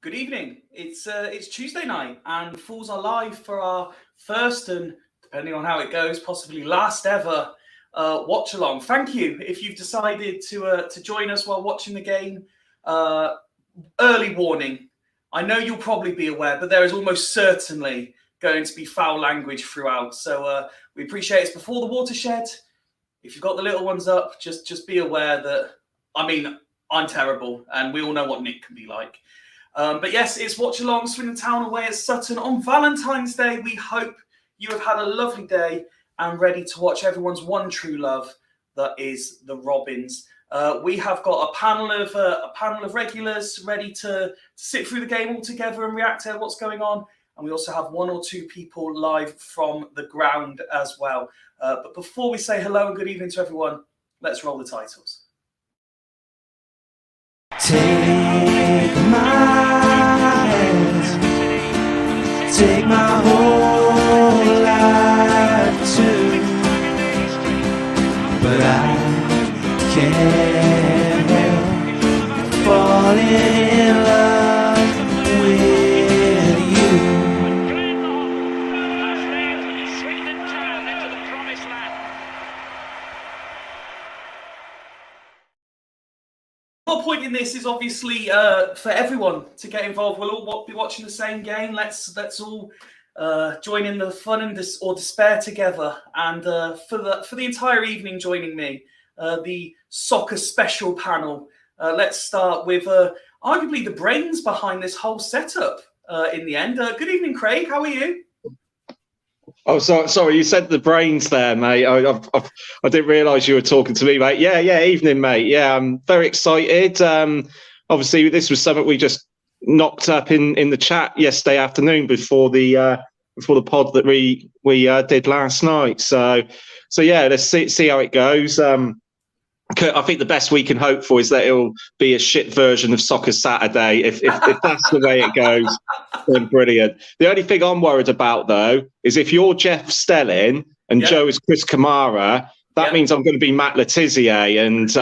Good evening. It's Tuesday night, and Fools are live for our first and, depending on how it goes, possibly last ever watch along. Thank you if you've decided to join us while watching the game. Early warning. I know you'll probably be aware, but there is almost certainly going to be foul language throughout. So we appreciate it's before the watershed. If you've got the little ones up, just be aware that, I mean, I'm terrible, and we all know what Nick can be like. But yes, it's watch along Swindon Town away at Sutton on Valentine's Day. We hope you have had a lovely day and ready to watch everyone's one true love, that is the Robins. We have got a panel of regulars ready to sit through the game all together and react to what's going on. And we also have one or two people live from the ground as well. But before we say hello and good evening to everyone, let's roll the titles. Take my hand, take my whole life too, but I can't help falling in love with you. Swindon Town into the promised land. The whole point in this is obviously for everyone to get involved. We'll all be watching the same game. Let's all join in the fun and despair together. And for the entire evening, joining me, the soccer special panel. Let's start with arguably the brains behind this whole setup. In the end, good evening, Craig. How are you? Oh, sorry, you said the brains there, mate. I didn't realise you were talking to me, mate. Yeah, evening, mate. Yeah, I'm very excited. Obviously, this was something we just knocked up in the chat yesterday afternoon before the pod that we did last night. So yeah, let's see how it goes. I think the best we can hope for is that it'll be a shit version of Soccer Saturday. If that's the way it goes, then brilliant. The only thing I'm worried about, though, is if you're Jeff Stelling and Joe is Chris Kamara, that means I'm going to be Matt Letizia. And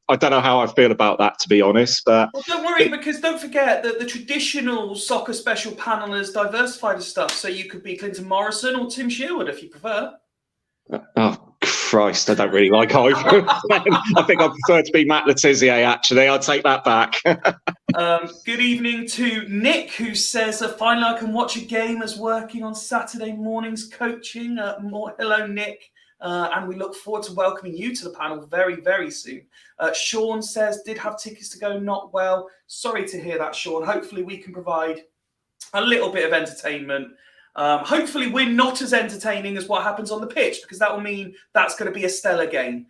I don't know how I feel about that, to be honest. But well, don't worry, because don't forget that the traditional soccer special panel is diversified as stuff. So you could be Clinton Morrison or Tim Sherwood if you prefer. Oh, Christ, I don't really like either. I think I prefer to be Matt Letizia, actually. I'll take that back. Good evening to Nick, who says, finally I can watch a game as working on Saturday mornings coaching. Hello, Nick. And we look forward to welcoming you to the panel very, very soon. Sean says, did have tickets to go, not well. Sorry to hear that, Sean. Hopefully we can provide a little bit of entertainment. Hopefully we're not as entertaining as what happens on the pitch, because that will mean that's going to be a stellar game,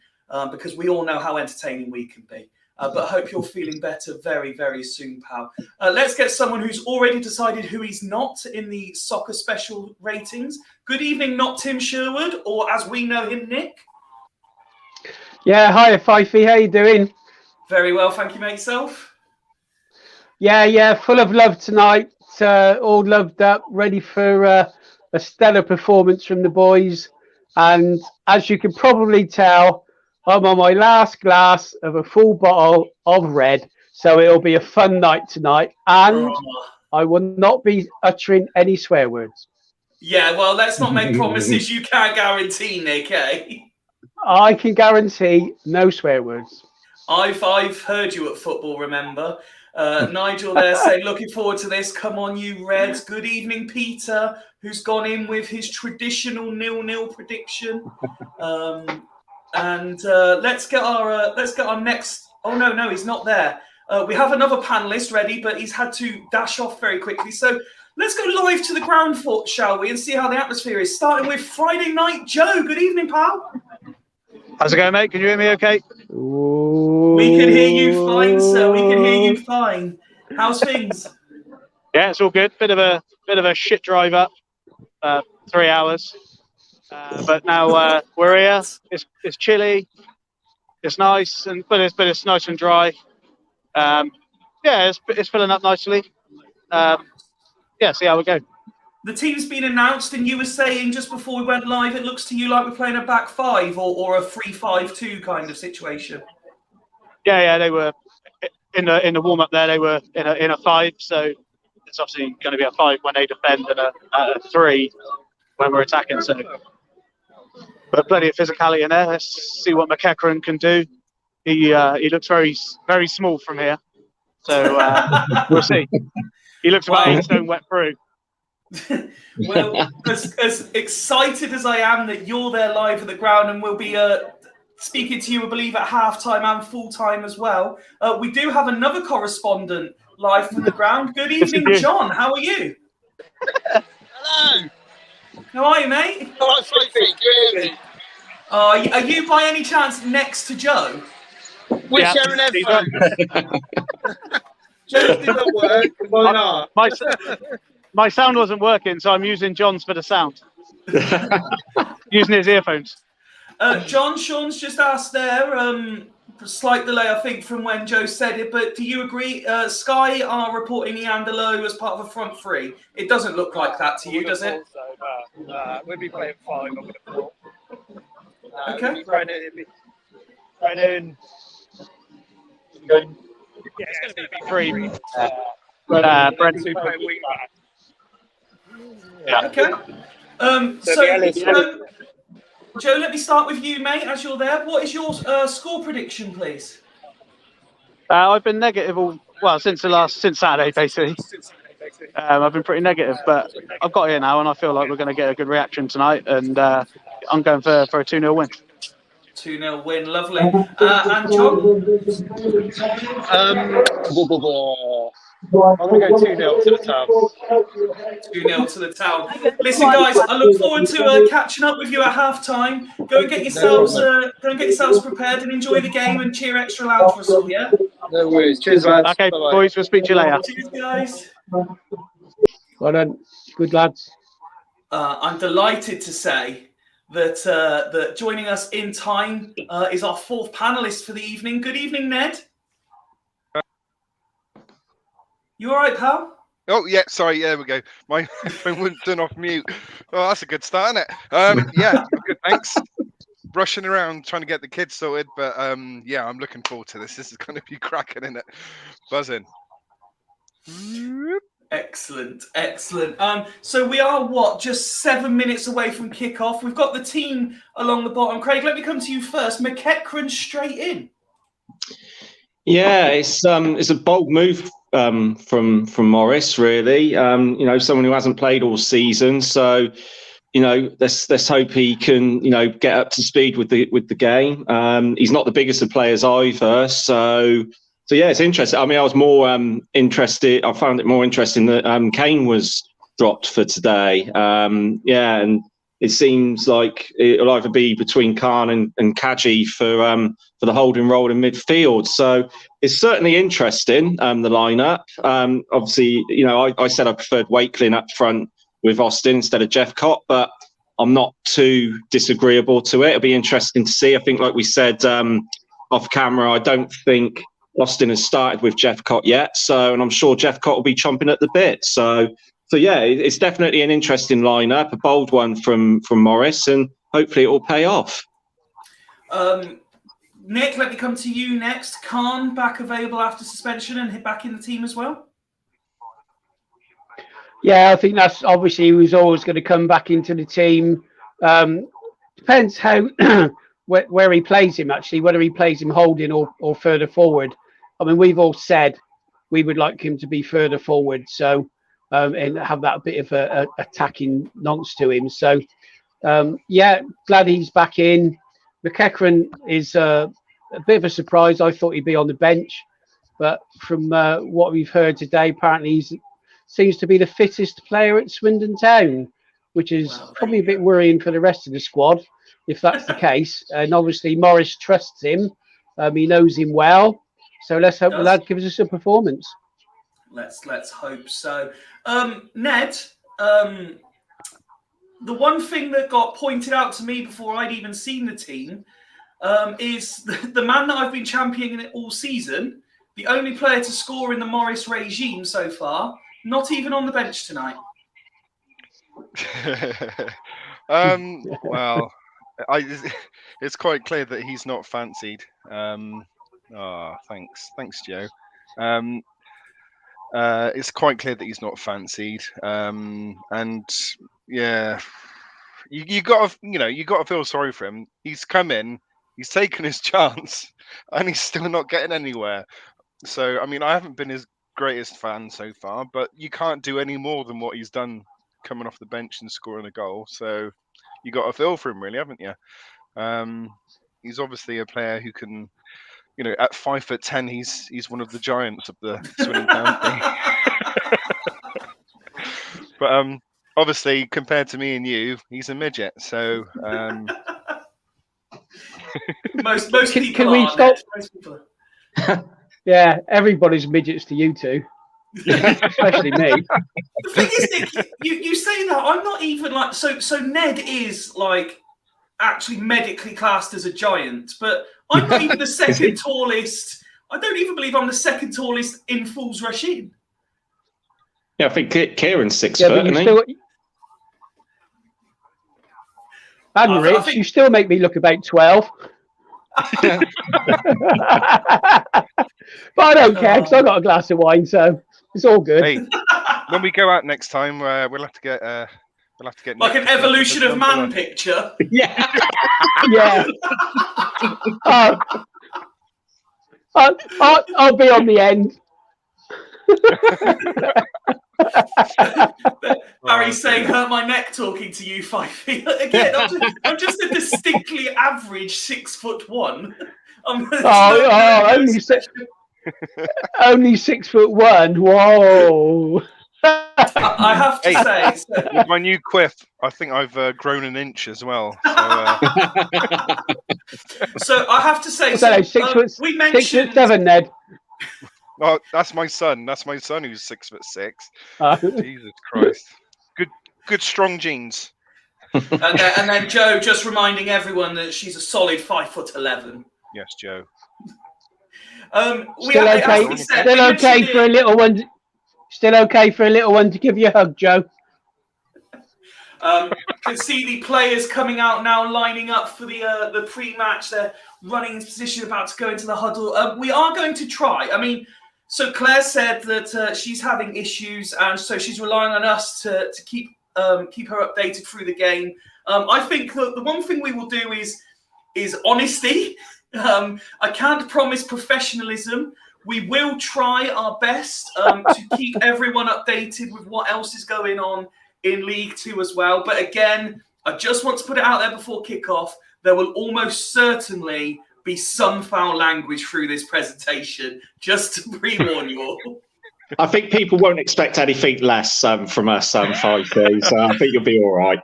because we all know how entertaining we can be. But I hope you're feeling better very, very soon, pal. Let's get someone who's already decided who he's not in the soccer special ratings. Good evening, not Tim Sherwood, or as we know him, Nick. Yeah, hi, Fifey. How you doing? Very well, thank you, mate. Yourself? Yeah, full of love tonight. All loved up, ready for a stellar performance from the boys. And as you can probably tell, I'm on my last glass of a full bottle of red. So it'll be a fun night tonight. And I will not be uttering any swear words. Yeah, well, let's not make promises you can't guarantee, Nick, eh? I can guarantee no swear words. I've heard you at football, remember? Nigel there saying, looking forward to this. Come on, you Reds. Good evening, Peter, who's gone in with his traditional 0-0 prediction. Let's get our next. Oh no, he's not there. We have another panelist ready, but he's had to dash off very quickly. So let's go live to the ground, shall we, and see how the atmosphere is. Starting with Friday Night Joe. Good evening, pal. How's it going, mate? Can you hear me okay? We can hear you fine, sir. We can hear you fine. How's things? Yeah, it's all good. Bit of a shit drive up, 3 hours, but now we're here. It's chilly. It's nice, but it's nice and dry. It's filling up nicely. See how we go. The team's been announced, and you were saying just before we went live, it looks to you like we're playing a back five or a 3-5-2 kind of situation. Yeah, they were in the warm up there. They were in a 5, so it's obviously going to be a 5 when they defend and a 3 when we're attacking. So, but plenty of physicality in there. Let's see what McEachran can do. He looks very, very small from here, so we'll see. He looks about 8 stone wet through. Well, as excited as I am that you're there live at the ground, and we'll be speaking to you, I believe, at half-time and full-time as well. We do have another correspondent live from the ground. Good evening, John. How are you? Hello. How are you, mate? Oh, good. Are you by any chance next to Joe? We're sharing headphones. Joe didn't work. Why not? My sound wasn't working, so I'm using John's for the sound. Using his earphones. John, Sean's just asked there, slight delay, I think, from when Joe said it, but do you agree? Sky are reporting Iandolo as part of a front three. It doesn't look like that to you, does it? We'll be playing 5. I'm going to thought. Okay. Brennan. Yeah, it's going to be 3. Brent. Yeah. Okay. Joe, let me start with you, mate, as you're there. What is your score prediction, please? I've been negative since Saturday, basically. I've been pretty negative, but I've got here now, and I feel like we're going to get a good reaction tonight, and I'm going for a 2-0 win. 2-0 win, lovely. And John? I'm going to go 2-0 to the town. 2-0 to the town. Listen, guys, I look forward to catching up with you at half-time. Go and get yourselves prepared and enjoy the game and cheer extra loud for us all, yeah? No worries. Cheers, lads. Okay, Bye-bye. boys, we'll speak to you later. Cheers, guys. Well done. Good lads. I'm delighted to say that joining us in time is our 4th panelist for the evening. Good evening, Ned. You all right, pal? Oh, yeah, sorry, there we go. My phone wouldn't turn off mute. Oh, that's a good start, isn't it? Yeah, good, thanks. Rushing around trying to get the kids sorted, but yeah, I'm looking forward to this. This is going to be cracking, isn't it? Buzzing. Excellent. So we are, just 7 minutes away from kickoff. We've got the team along the bottom. Craig, let me come to you first. McEachran straight in. Yeah, it's a bold move from Morris, really. Someone who hasn't played all season, so let's hope he can get up to speed with the game. He's not the biggest of players either, so yeah, it's interesting. I mean, I was more interested. I found it more interesting that Kane was dropped for today. And it seems like it'll either be between Khan and Kaji for the holding role in midfield. So it's certainly interesting, the lineup. Obviously, I said I preferred Wakelin up front with Austin instead of Jeffcott, but I'm not too disagreeable to it. It'll be interesting to see. I think, like we said off camera, I don't think Austin has started with Jeffcott yet. So, and I'm sure Jeffcott will be chomping at the bit. So yeah, it's definitely an interesting lineup, a bold one from Morris, and hopefully it will pay off. Nick, let me come to you next. Khan back available after suspension and hit back in the team as well? Yeah, I think that's obviously he was always going to come back into the team. Depends how where he plays him, actually, whether he plays him holding or further forward. I mean, we've all said we would like him to be further forward, so and have that bit of a attacking nonce to him. So, yeah, glad he's back in. McEachran is a bit of a surprise. I thought he'd be on the bench, but from what we've heard today, apparently he seems to be the fittest player at Swindon Town, which is probably a bit worrying for the rest of the squad, if that's the case. And obviously Morris trusts him. He knows him well. So let's hope the lad gives us a performance. Let's hope so. Ned, the one thing that got pointed out to me before I'd even seen the team is the man that I've been championing it all season, the only player to score in the Morris regime so far, not even on the bench tonight. Well, it's quite clear that he's not fancied. Thanks, Joe. It's quite clear that he's not fancied, and yeah, you got to feel sorry for him. He's come in, he's taken his chance, and he's still not getting anywhere. So I mean, I haven't been his greatest fan so far, but you can't do any more than what he's done coming off the bench and scoring a goal. So you got to feel for him, really, haven't you? He's obviously a player who can, at 5'10", he's one of the giants of the Swindon County. But obviously, compared to me and you, he's a midget. So most people can we are. stop? Most people are. Yeah, everybody's midgets to you two, especially me. The thing is, Nick, you say that I'm not even like so. Ned is like actually medically classed as a giant, but I'm not even the second tallest. I don't even believe I'm the second tallest in Fools Rush In. Yeah, I think Kieran's 6 foot, isn't he? Still, and Rich, you still make me look about 12. But I don't care because I got a glass of wine, so it's all good. Hey, when we go out next time, we'll have to get like an evolution of man picture. Yeah, yeah. I'll be on the end. Barry's saying, "Hurt my neck talking to you 5 feet." Again, I'm just a distinctly average 6'1". Only 6'1". Whoa. I have to say, with my new quiff, I think I've grown an inch as well. So I have to say, we mentioned 6'7", Ned. Oh, that's my son. That's my son who's 6'6". Jesus Christ! Good strong genes. And then Joe just reminding everyone that she's a solid 5'11". Yes, Joe. Still okay for a little one. Still okay for a little one to give you a hug, Joe. Can see the players coming out now, lining up for the pre-match. They're running into position, about to go into the huddle. We are going to try. I mean, so Claire said that she's having issues, and so she's relying on us to keep her updated through the game. I think that the one thing we will do is honesty. I can't promise professionalism. We will try our best to keep everyone updated with what else is going on in League Two as well. But again, I just want to put it out there before kickoff. There will almost certainly be some foul language through this presentation, just to pre-warn you all. I think people won't expect anything less from us, 5-2, so I think you'll be all right.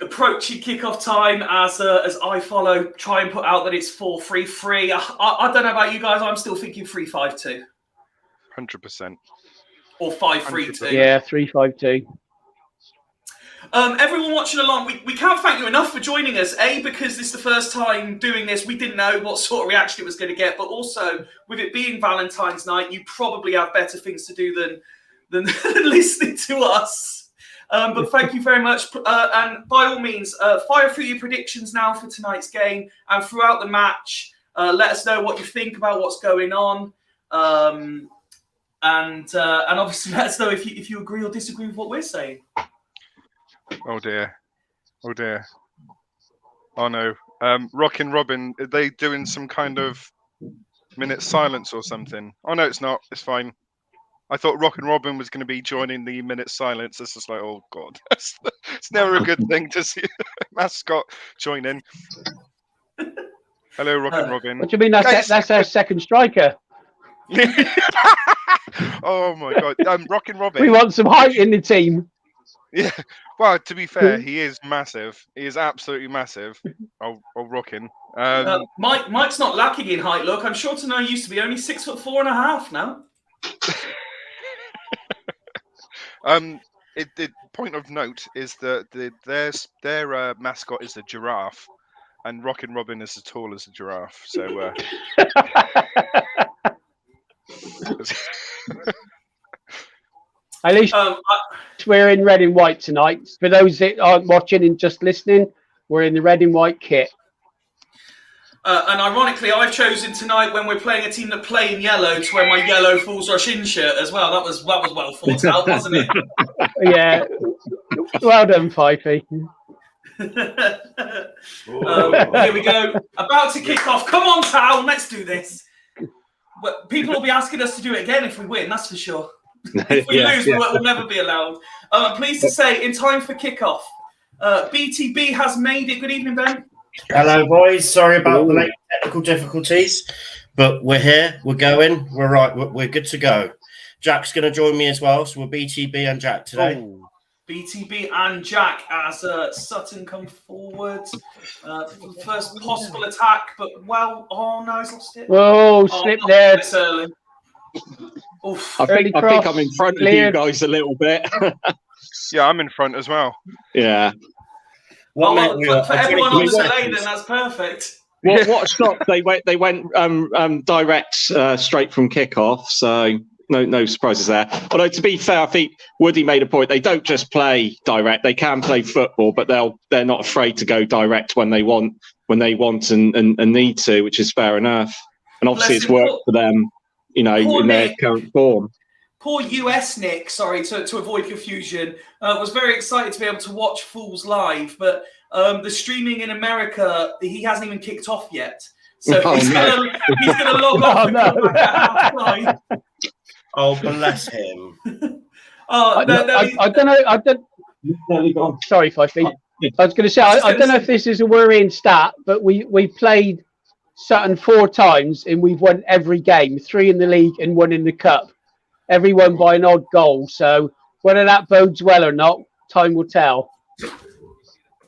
Approaching kickoff time as I follow, try and put out that it's 4-3-3. I don't know about you guys. I'm still thinking 3-5-2. 100%. Or 5-3-2. Yeah, 3-5-2. Everyone watching along, we can't thank you enough for joining us. A, because this is the first time doing this, we didn't know what sort of reaction it was going to get, but also with it being Valentine's night, you probably have better things to do than listening to us. But thank you very much. And by all means, fire through your predictions now for tonight's game and throughout the match. Let us know what you think about what's going on. And obviously let us know if you agree or disagree with what we're saying. Oh dear. Oh dear. Oh no. Rockin' Robin, are they doing some kind of minute silence or something? Oh no, it's not. It's fine. I thought Rockin' Robin was going to be joining the minute silence. It's just like, oh god. It's never a good thing to see a mascot join in. Hello, Rockin' Robin. What do you mean that's our second striker? Oh my god. Rockin' Robin. We want some height in the team. Yeah. Well, to be fair, he is massive. He is absolutely massive. Oh, Rockin'. Mike's not lacking in height. Look, I'm sure to know he used to be only 6'4.5" now. The point of note is that their mascot is a giraffe, and Rockin' Robin is as tall as a giraffe. So. At least we're in red and white tonight. For those that aren't watching and just listening, we're in the red and white kit. And ironically, I've chosen tonight when we're playing a team that play in yellow to wear my yellow Fools Rush in shirt as well. That was well thought out, wasn't it? Yeah. Well done, Fifey. Here we go. About to kick off. Come on, Town. Let's do this. Well, people will be asking us to do it again if we win, that's for sure. If we lose, we'll never be allowed. I'm pleased to say, in time for kickoff, BTB has made it. Good evening, Ben. Hello, boys. Sorry about the late technical difficulties, but we're here. We're going. We're right. We're good to go. Jack's going to join me as well, so we're BTB and Jack today. Oh. BTB and Jack as Sutton come forward. First possible attack, but no, he's lost it. Whoa, slip there. I think I'm in front of you guys a little bit. Yeah, I'm in front as well. Yeah. For everyone on the delay, then that's perfect. What a shock! They went direct straight from kickoff, so no surprises there. Although to be fair, I think Woody made a point. They don't just play direct; they can play football, but they're not afraid to go direct when they want and need to, which is fair enough. And obviously, it's worked for them, in their current form. Poor US Nick, sorry, to avoid confusion, was very excited to be able to watch Fools live, but the streaming in America, he hasn't even kicked off yet. So he's going to log off and come back at half-time. Oh, bless him. I don't know. Sorry, Fifey. I was going to say, I don't know if this is a worrying stat, but we played Sutton 4 times and we've won every game, 3 in the league and 1 in the cup. Everyone by an odd goal. So whether that bodes well or not, time will tell.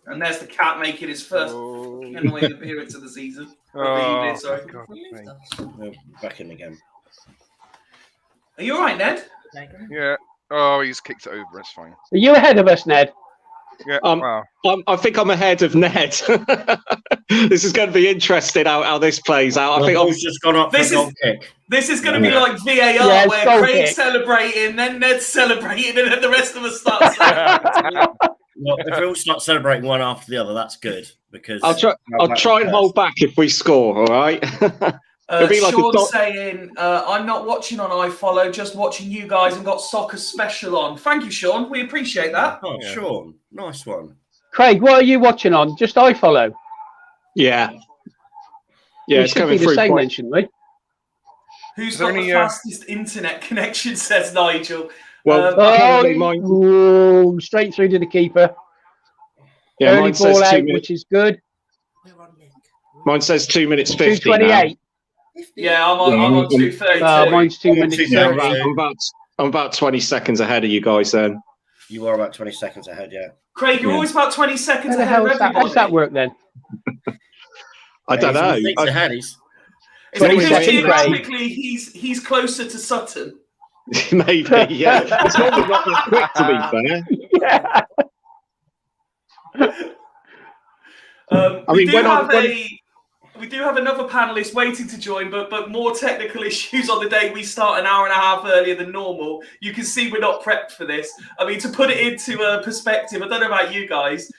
And there's the cat making his first annoying appearance of the season. Sorry. Back in again. Are you all right, Ned? Yeah. Oh, he's kicked it over. It's fine. Are you ahead of us, Ned? Yeah. I think I'm ahead of Ned. This is going to be interesting how this plays out. I think I've just gone up for a goal kick. This is going to be like VAR, where Craig's celebrating, then Ned's celebrating, and then the rest of us start celebrating. Well, if we all start celebrating one after the other, that's good because I'll try and hold back if we score. All right. Sean's saying, I'm not watching on iFollow, just watching you guys and got Soccer Special on. Thank you, Sean. We appreciate that. Oh, yeah. Sean. Nice one. Craig, what are you watching on? Just iFollow? Yeah. Yeah, it's coming through. The same then, shouldn't we? Who's got the fastest internet connection, says Nigel. Well, straight through to the keeper. Yeah, early ball out, which is good. Mine says 2 minutes 50. 2:28. Yeah, I'm on 2:32. Mine's 2 minutes 30. I'm about 20 seconds ahead of you guys then. You are about 20 seconds ahead, yeah. Craig, you're always about 20 seconds ahead of everybody. How does that work then? I don't know. It's because geographically he's closer to Sutton. Maybe, yeah. It's normally not that quick, to be fair. Yeah. We do have another panelist waiting to join, but more technical issues on the day we start an hour and a half earlier than normal. You can see we're not prepped for this. I mean, to put it into perspective, I don't know about you guys,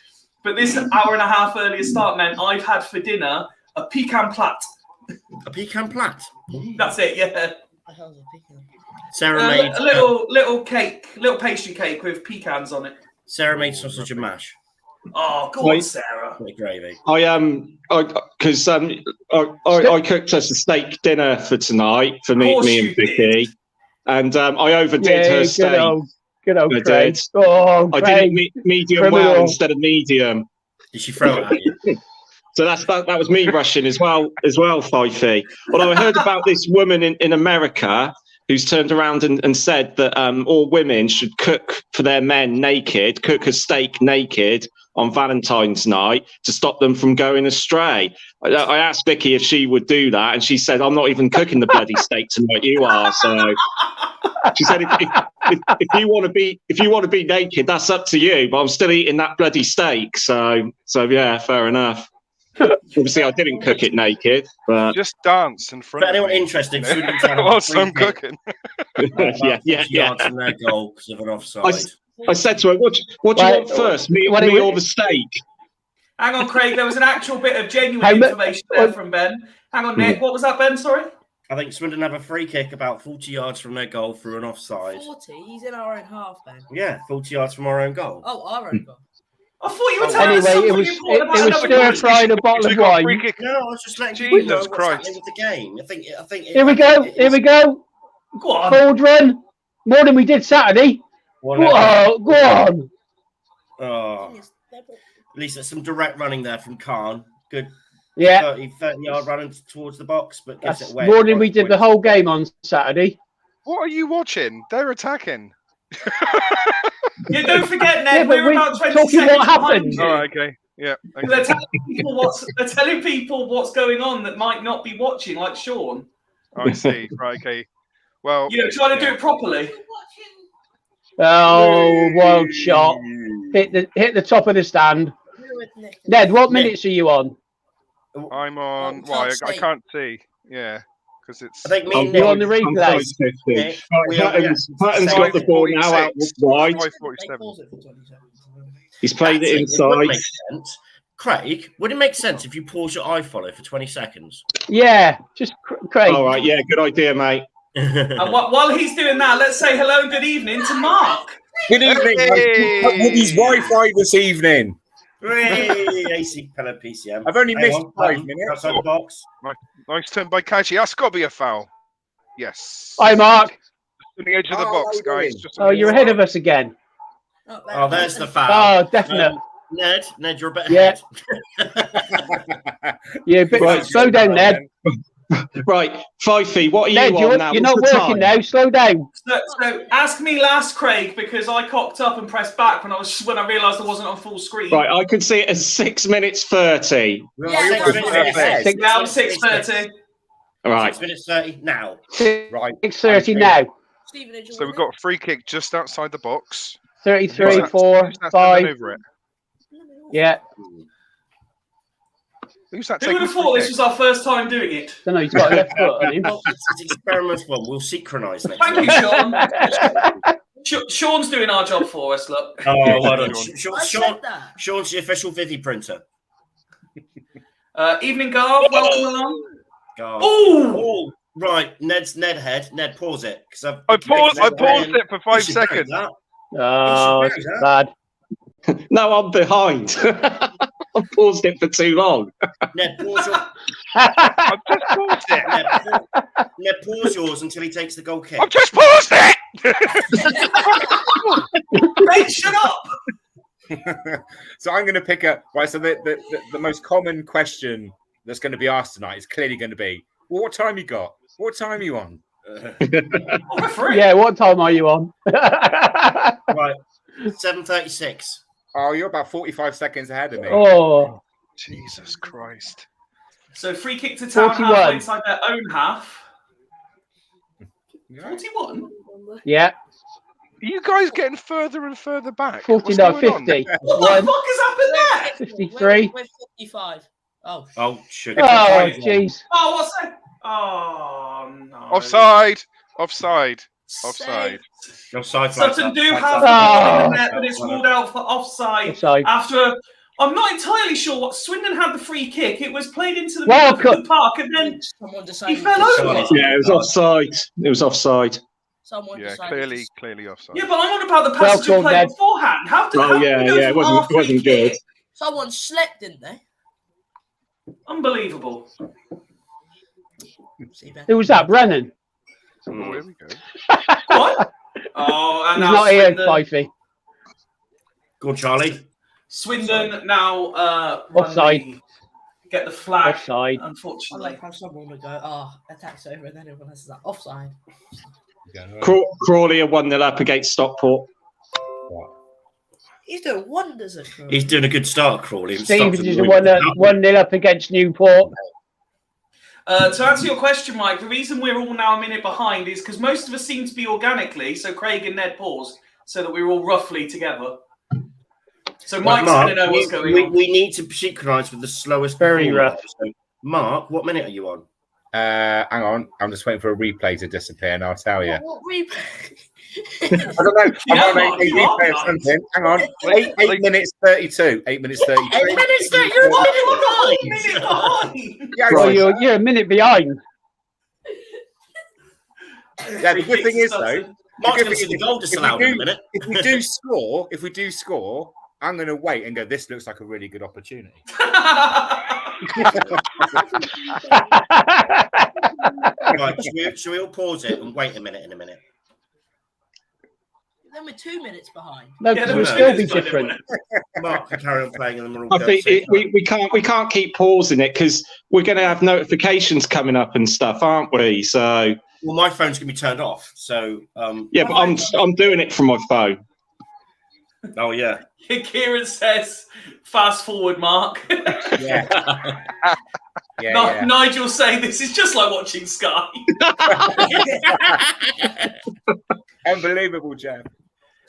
but this hour and a half earlier start meant I've had for dinner a pecan plat. A pecan plat? That's it, yeah. Sarah made a little cake, little pastry cake with pecans on it. Sarah made sausage and mash. Oh, go on, Sarah. With gravy. Because I cooked us a steak dinner for tonight for me and Vicky, and I overdid her steak. Good old I Craig. did. Oh, I Craig. did it medium well instead of medium. Did she throw it at you? So that was me rushing as well, Fifey. Although I heard about this woman in America who's turned around and said that all women should cook for their men naked, cook a steak naked on Valentine's night to stop them from going astray. I asked Vicky if she would do that, and she said, "I'm not even cooking the bloody steak tonight. You are." So she said, "If you want to be naked, that's up to you. But I'm still eating that bloody steak." So yeah, fair enough. Obviously, I didn't cook it naked, but just dance in front. For anyone interested, whilst I'm cooking. Yeah. From their goal because of an offside. I said to her, "What do you want first, me or the steak?" Hang on, Craig. There was an actual bit of genuine information there from Ben. Hang on, Nick. What was that, Ben? Sorry. I think Swindon have a free kick about 40 yards from their goal through an offside. 40? He's in our own half, Ben. Yeah, 40 yards from our own goal. Oh, our own goal. I thought you were telling us something important about another stir frying a bottle of wine. No, I was just letting you know Jesus what's Christ. happening with the game. I think. Here we go. Go on. Cauldron. More than we did Saturday. Go on. Oh. At least there's some direct running there from Khan. Good. Yeah. 30 yard running towards the box, but gives That's it away. more than we did the whole game on Saturday. What are you watching? They're attacking. Yeah, don't forget, Ned, but we're about 20 talking seconds what happened. behind you. All right, okay. Yeah. Okay. They're telling people what's going on that might not be watching, like Sean. I see. Right, okay. Well, trying to do it properly. Oh, wild shot. Hit the top of the stand. Ned, what minutes are you on? I'm on. Well, I can't see. Yeah, because it's. I think me and You're on the replay. Patton's got the ball now out wide. 5:47. He's played it inside. Craig, would it make sense if you pause your iFollow for 20 seconds? Yeah, just Craig. All right, yeah, good idea, mate. And while he's doing that, let's say hello and good evening to Mark. Good evening. Hey. With his Wi-Fi this evening. AC Pellet PCM. I've only missed 5 minutes. Outside the box. Nice turn by Kaji. That's got to be a foul. Yes. Hi, Mark. On the edge of the box, guys. Just You're ahead of us again. Oh, there's the foul. Oh, definite. Ned, you're a bit Yeah. ahead. Yeah, but slow down, Ned. Right, Fifey, what are Ned, you on now? you're not What's the working time? now. Slow down. So ask me last, Craig, because I cocked up and pressed back when I realised I wasn't on full screen. Right, I can see it as 6 minutes 30. Now 6:30. All right. 6 minutes 30 now. Right. 6:30 now. So we've got a free kick just outside the box. 33, 4, Who's that 5. standing over it? Yeah. Who's that Who would have thought this was our first time doing it? Don't know. He's got a left foot on him. It's experimental. We'll synchronise next Thank you, Sean. Sean's doing our job for us, look. Oh, well done. Sean. Sean's the official Vivi printer. Evening, Garv. Welcome along. Oh, right. Ned head. Ned, pause it. I paused it for 5 seconds. Oh, it's bad. No, I'm behind. I paused it for too long. Ned, pause your... I've just paused it. Ned, pause yours until he takes the goal kick. I've just paused it. Mate, shut up. So I'm going to pick up. Right. So the most common question that's going to be asked tonight is clearly going to be, well, what time you got? What time are you on? Yeah, what time are you on? Right. 7:36. Oh, you're about 45 seconds ahead of me. Oh, Jesus Christ. So free kick to town 41. half inside their own half. 41? yeah. Are you guys getting further and further back? 49, What's going on? 50. What the fuck has happened Yeah. 53. We're 55. Oh, Oh, sugar. Oh, jeez. Oh, what's that? Oh no. Offside. Offside. Offside. Offside. Sutton do have Oh. the ball in there, but it's ruled out for offside. Offside. After I'm not entirely sure what Swindon had the free kick. It was played into the Well, middle of the park, and then someone he decided. fell over. Yeah, it was offside. It was offside. Someone Yeah, decided. clearly offside. Yeah, but I'm on about the Well passage of called, play Dad. beforehand. How did? Oh, how yeah, did we go yeah, it from wasn't- our free wasn't good. kick? Someone slept, didn't they? Unbelievable. See, Ben? Who was that? Brennan? Oh, here we go. What? Oh, and He's now not here, Swindon. Fifey. Go on, Charlie. Swindon now Offside. get the flag. Offside. I Unfortunately. like how someone would go, attack's over, and then everyone else is like, offside. Crawley are 1-0 up against Stockport. He's doing wonders at Crawley. He's doing a good start, Crawley. Stevens is 1-0 up against Newport. To answer your question, Mike, the reason we're all now a minute behind is because most of us seem to be organically. So Craig and Ned paused so that we're all roughly together. So Mike's going to know what's going on. We need to synchronise with the slowest. Very performer. rough. So, Mark, what minute are you on? Hang on. I'm just waiting for a replay to disappear, and I'll tell you. What replay? I don't know. Yeah, I'm on Mark, a you are replay or nice. something. Hang on. Like- 8 minutes 32. 8 minutes 32. 8 minutes, you're a Oh, minute you're behind. a minute behind. Yeah, Well, right. you're a minute behind. Yeah, the good thing is though, Mark's the going good to see thing the is, goal disallowed in a minute. if we do score, I'm going to wait and go. This looks like a really good opportunity. Right, should we all pause it and wait a minute in a minute? Then we're 2 minutes behind. No, Yeah, because there we'll was still two be minutes by different. then, Mark can carry on playing and then we'll all I go think at the same time. we can't keep pausing it because we're going to have notifications coming up and stuff, aren't we? So Well, my phone's going to be turned off. So, yeah, but I'm doing it from my phone. oh, yeah. Kieran says, fast forward, Mark. Yeah. Yeah. Nigel saying this is just like watching Sky. Unbelievable, Jeff.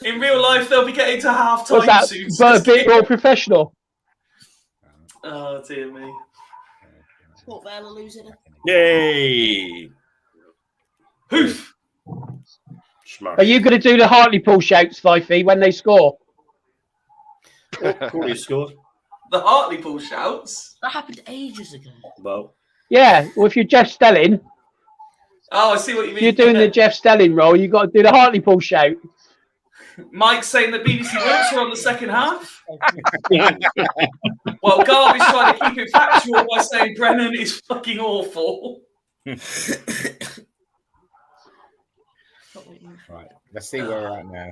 In real life, they'll be getting to half What's time that? soon. But a bit more professional. Oh, dear me. Port Vale are losing it. Yay! Hoof. Smart. Are you going to do the Hartlepool shouts, Fifey, when they score? Crawley scored. The Hartlepool shouts. That happened ages ago. Well, Yeah, well, if you're Jeff Stelling, Oh, I see what you mean. if you're doing the Jeff Stelling role, you've got to do the Hartlepool shout. Mike's saying that BBC Wilts are on the second half. Well, Garvey's trying to keep it factual by saying Brennan is fucking awful. Right. Let's see where we're at now.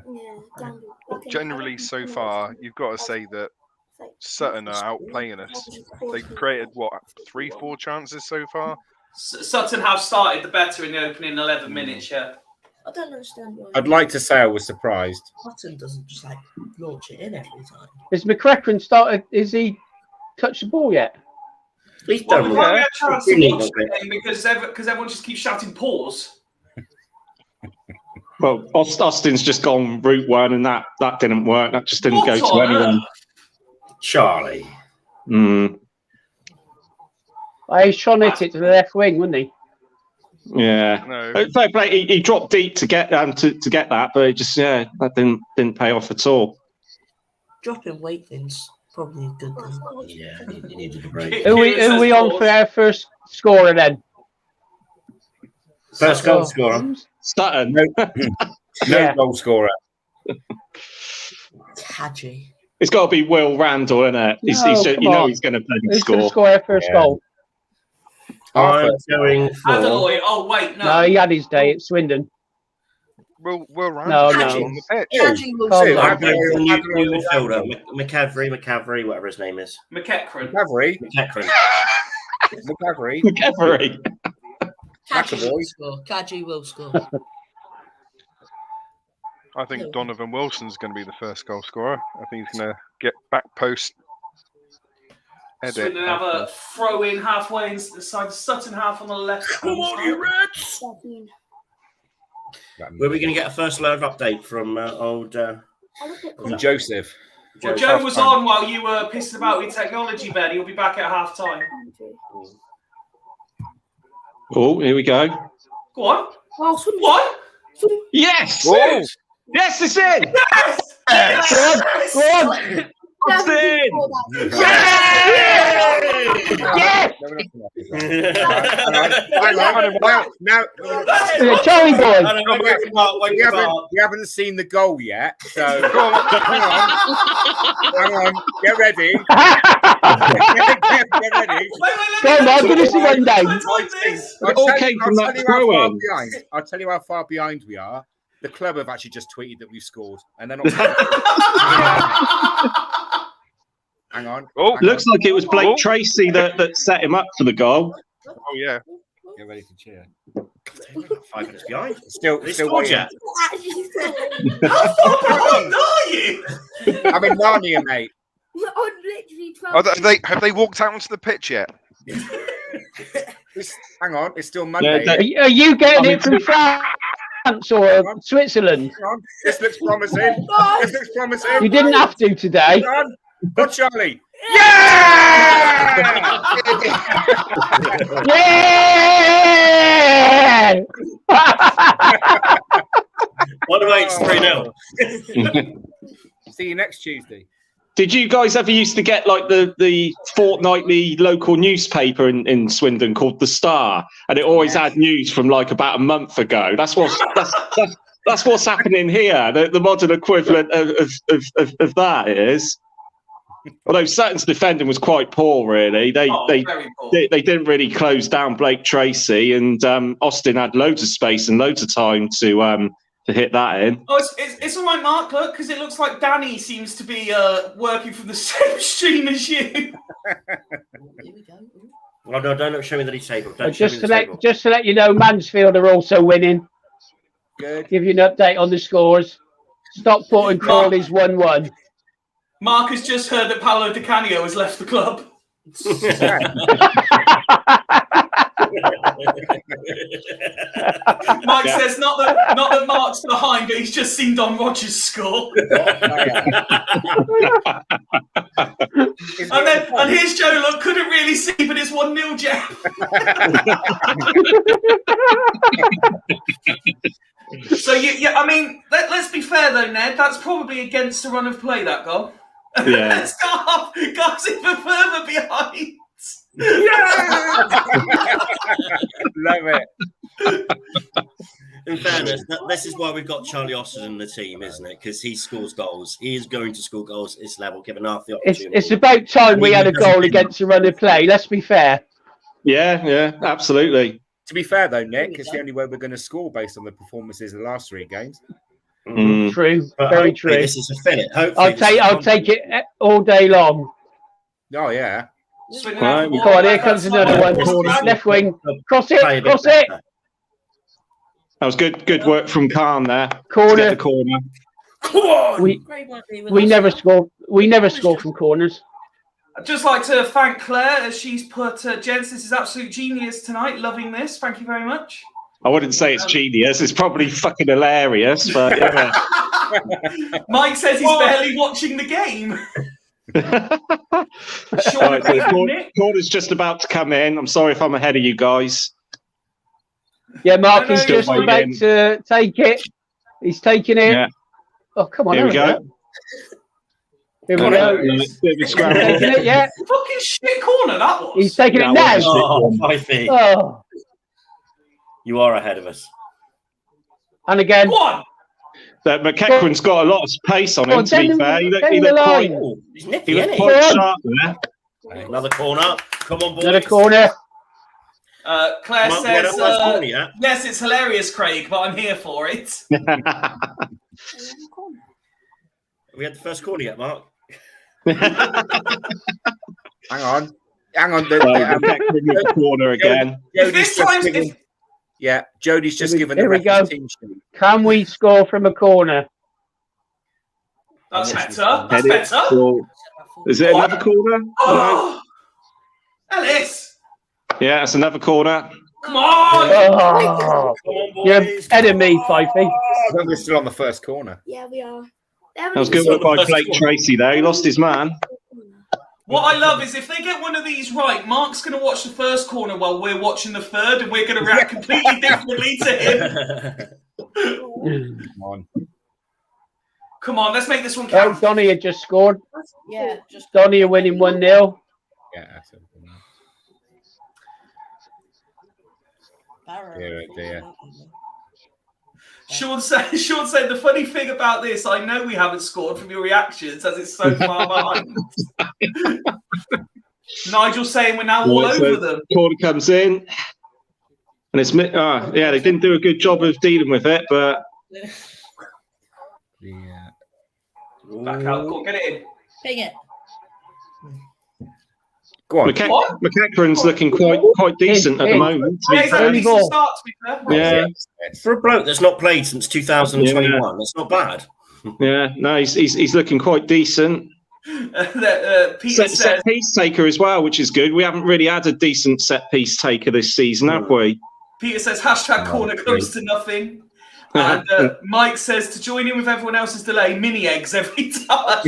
Generally, so far, you've got to say that Sutton are outplaying us. They've created, 3-4 chances so far? Sutton have started the better in the opening 11 minutes, yeah. I don't understand why. I'd like to say I was surprised. Sutton doesn't just like launch it in every time. Has McCracken started? Is he touched the ball yet? he's Well, done we well. haven't had a chance to Really watch not the game because everyone just keeps shouting pause. Well, Austin's just gone route one, and that didn't work. That just didn't What go to on anyone. earth? Charlie. Mm, He's trying to hit it to the left wing, wasn't he? yeah. No. Fair play. He dropped deep to get to get that, but it just that didn't pay off at all. Dropping weight thing's probably a good thing. Yeah, he needed a break. Who are we on for our first scorer then? First goal scorer. Sutton. No Yeah. goal scorer. Hadji. It's got to be Will Randall, isn't it? No, come on. He's going to bloody Who's going to score. score our first Yeah. goal? I'm going for. Adaloy. Oh, wait, No, he had his day at Swindon. We'll run No, on no. the pitch. Hadji will Calm score. down. I'm going for the new Adelaide- midfielder, McCavery, whatever his name is. McEachran. McCavery. McCavery. McCavery. McEvery. Hadji will McAvoy. score. Hadji will score. I think Donovan Wilson's going to be the first goal scorer. I think he's going to get back post. Edit. Swindon have a throw in halfway inside Sutton half on the left. Come on, you Reds! Were we going to get a first live update from old? From Joseph. Well, Joe was on while you were pissing about with technology, Ben. He'll be back at half time. Oh, here we go. Go on. Oh, Swindon. What? Yes! Whoa. Yes, it's in! Yes! Yes! Go on. It's in! Yes! Now, Charlie boy. we haven't seen the goal yet, so hang on, get ready. Get ready. Go on, Mark, give us the rundown. I'll tell you how far behind we are. The club have actually just tweeted that we've scored, and they're not. Hang on. Oh, looks like it was Blake Tracy that set him up for the goal. Oh yeah. Get ready to cheer. 5 minutes behind. Still waiting. How far behind are you? I'm in Narnia, mate. We're on literally 12. Have they walked out onto the pitch yet? Hang on, it's still Monday. Yeah, Are you getting it from France or Switzerland? Hang on. This looks promising. This looks promising. You didn't have to today. Hang on. Go, Charlie. Yeah! Yeah! What about it's 3-0? See you next Tuesday. Did you guys ever used to get like the fortnightly local newspaper in Swindon called The Star, and it always had news from like about a month ago? That's what's happening here. The modern equivalent of that is. Although Sutton's defending was quite poor, really. They didn't really close down Blake Tracy, and Austin had loads of space and loads of time to hit that in. Oh, it's all right, Mark. Look, because it looks like Danny seems to be working from the same stream as you. Here we go. Oh, no, don't show me the table. Just to let you know, Mansfield are also winning. Good. Give you an update on the scores. Stockport and Crawley's 1-1. Mark has just heard that Paolo Di Canio has left the club. Mike says not that Mark's behind, but he's just seen Don Rogers score. and here's Joe. Look, couldn't really see, but it's 1-0, Jeff. So I mean, let's be fair though, Ned. That's probably against the run of play, that goal. Yeah. Let's go even further behind. Yeah! Love it. In fairness, this is why we've got Charlie Austin in the team, isn't it? Because he scores goals. He is going to score goals at this level, given half the opportunity. It's about time we had a goal against the run of play. Let's be fair. Yeah, absolutely. To be fair, though, Nick, it's the only way we're going to score based on the performances of the last 3 games. True, But very hopefully true. This is a fillet. I'll take it all day long. Oh, yeah. Right, Come on, here comes another one. Left wing, cross it. That was good work from Khan there. Corner. To get the corner. Come on. We never score. We never score from corners. I'd just like to thank Claire as she's put, gents, this is absolute genius tonight. Loving this. Thank you very much. I wouldn't say it's genius. It's probably fucking hilarious, but yeah. Mike says he's barely watching the game. Right, so corner's just about to come in. I'm sorry if I'm ahead of you guys. Yeah, Mark is Still just waiting. about to take it. He's taking it. Yeah. Oh, come on. Here we go. Here we go. Bit of a scramble. Taking it, yeah. Fucking shit corner that was. He's taking it That now. was Oh, 5 feet. Oh. You are ahead of us. And again. Go on. That McEachran's got a lot of pace on him, to be fair. He looked quite, He's nippy, he looked isn't quite he? sharp there. Another corner. Come on, boys. Another corner. Claire Mark, we had says, our first corner yet? yes, it's hilarious, Craig, but I'm here for it. We had the first corner yet, Mark? Hang on. McEachran in the corner again. Jodie's just given Here the we go. team sheet. Can we score from a corner? That's better. That's Head it. better. Cool. Is it another corner? Oh, Ellis. Yeah, that's another corner. Come on. Oh. You're ahead of me, Fifey. I think we're still on the first corner. Yeah, we are. That was good work by Blake Tracy there. He lost his man. What I love is if they get one of these right, Mark's going to watch the first corner while we're watching the third, and we're going to react completely differently to him. Come on, let's make this one count. Donny had just scored. Yeah, just Donny are winning 1-0. Yeah, that's it. Barrow. Dear. Sean said the funny thing about this, I know we haven't scored from your reactions as it's so far behind. Nigel saying we're now all over them. Corner comes in, and it's yeah, they didn't do a good job of dealing with it, but Yeah. Back out, go on, get it in. Ping it. Go on. McEachran's looking quite decent at the moment. To Yeah, be he's had fair. a decent start, to be fair. Yeah, For a bloke that's not played since 2021, that's not bad. yeah. No, he's looking quite decent. Peter says, Set piece taker as well, which is good. We haven't really had a decent set piece taker this season, have we? Peter says hashtag corner close to nothing. And Mike says to join in with everyone else's delay, mini eggs every time.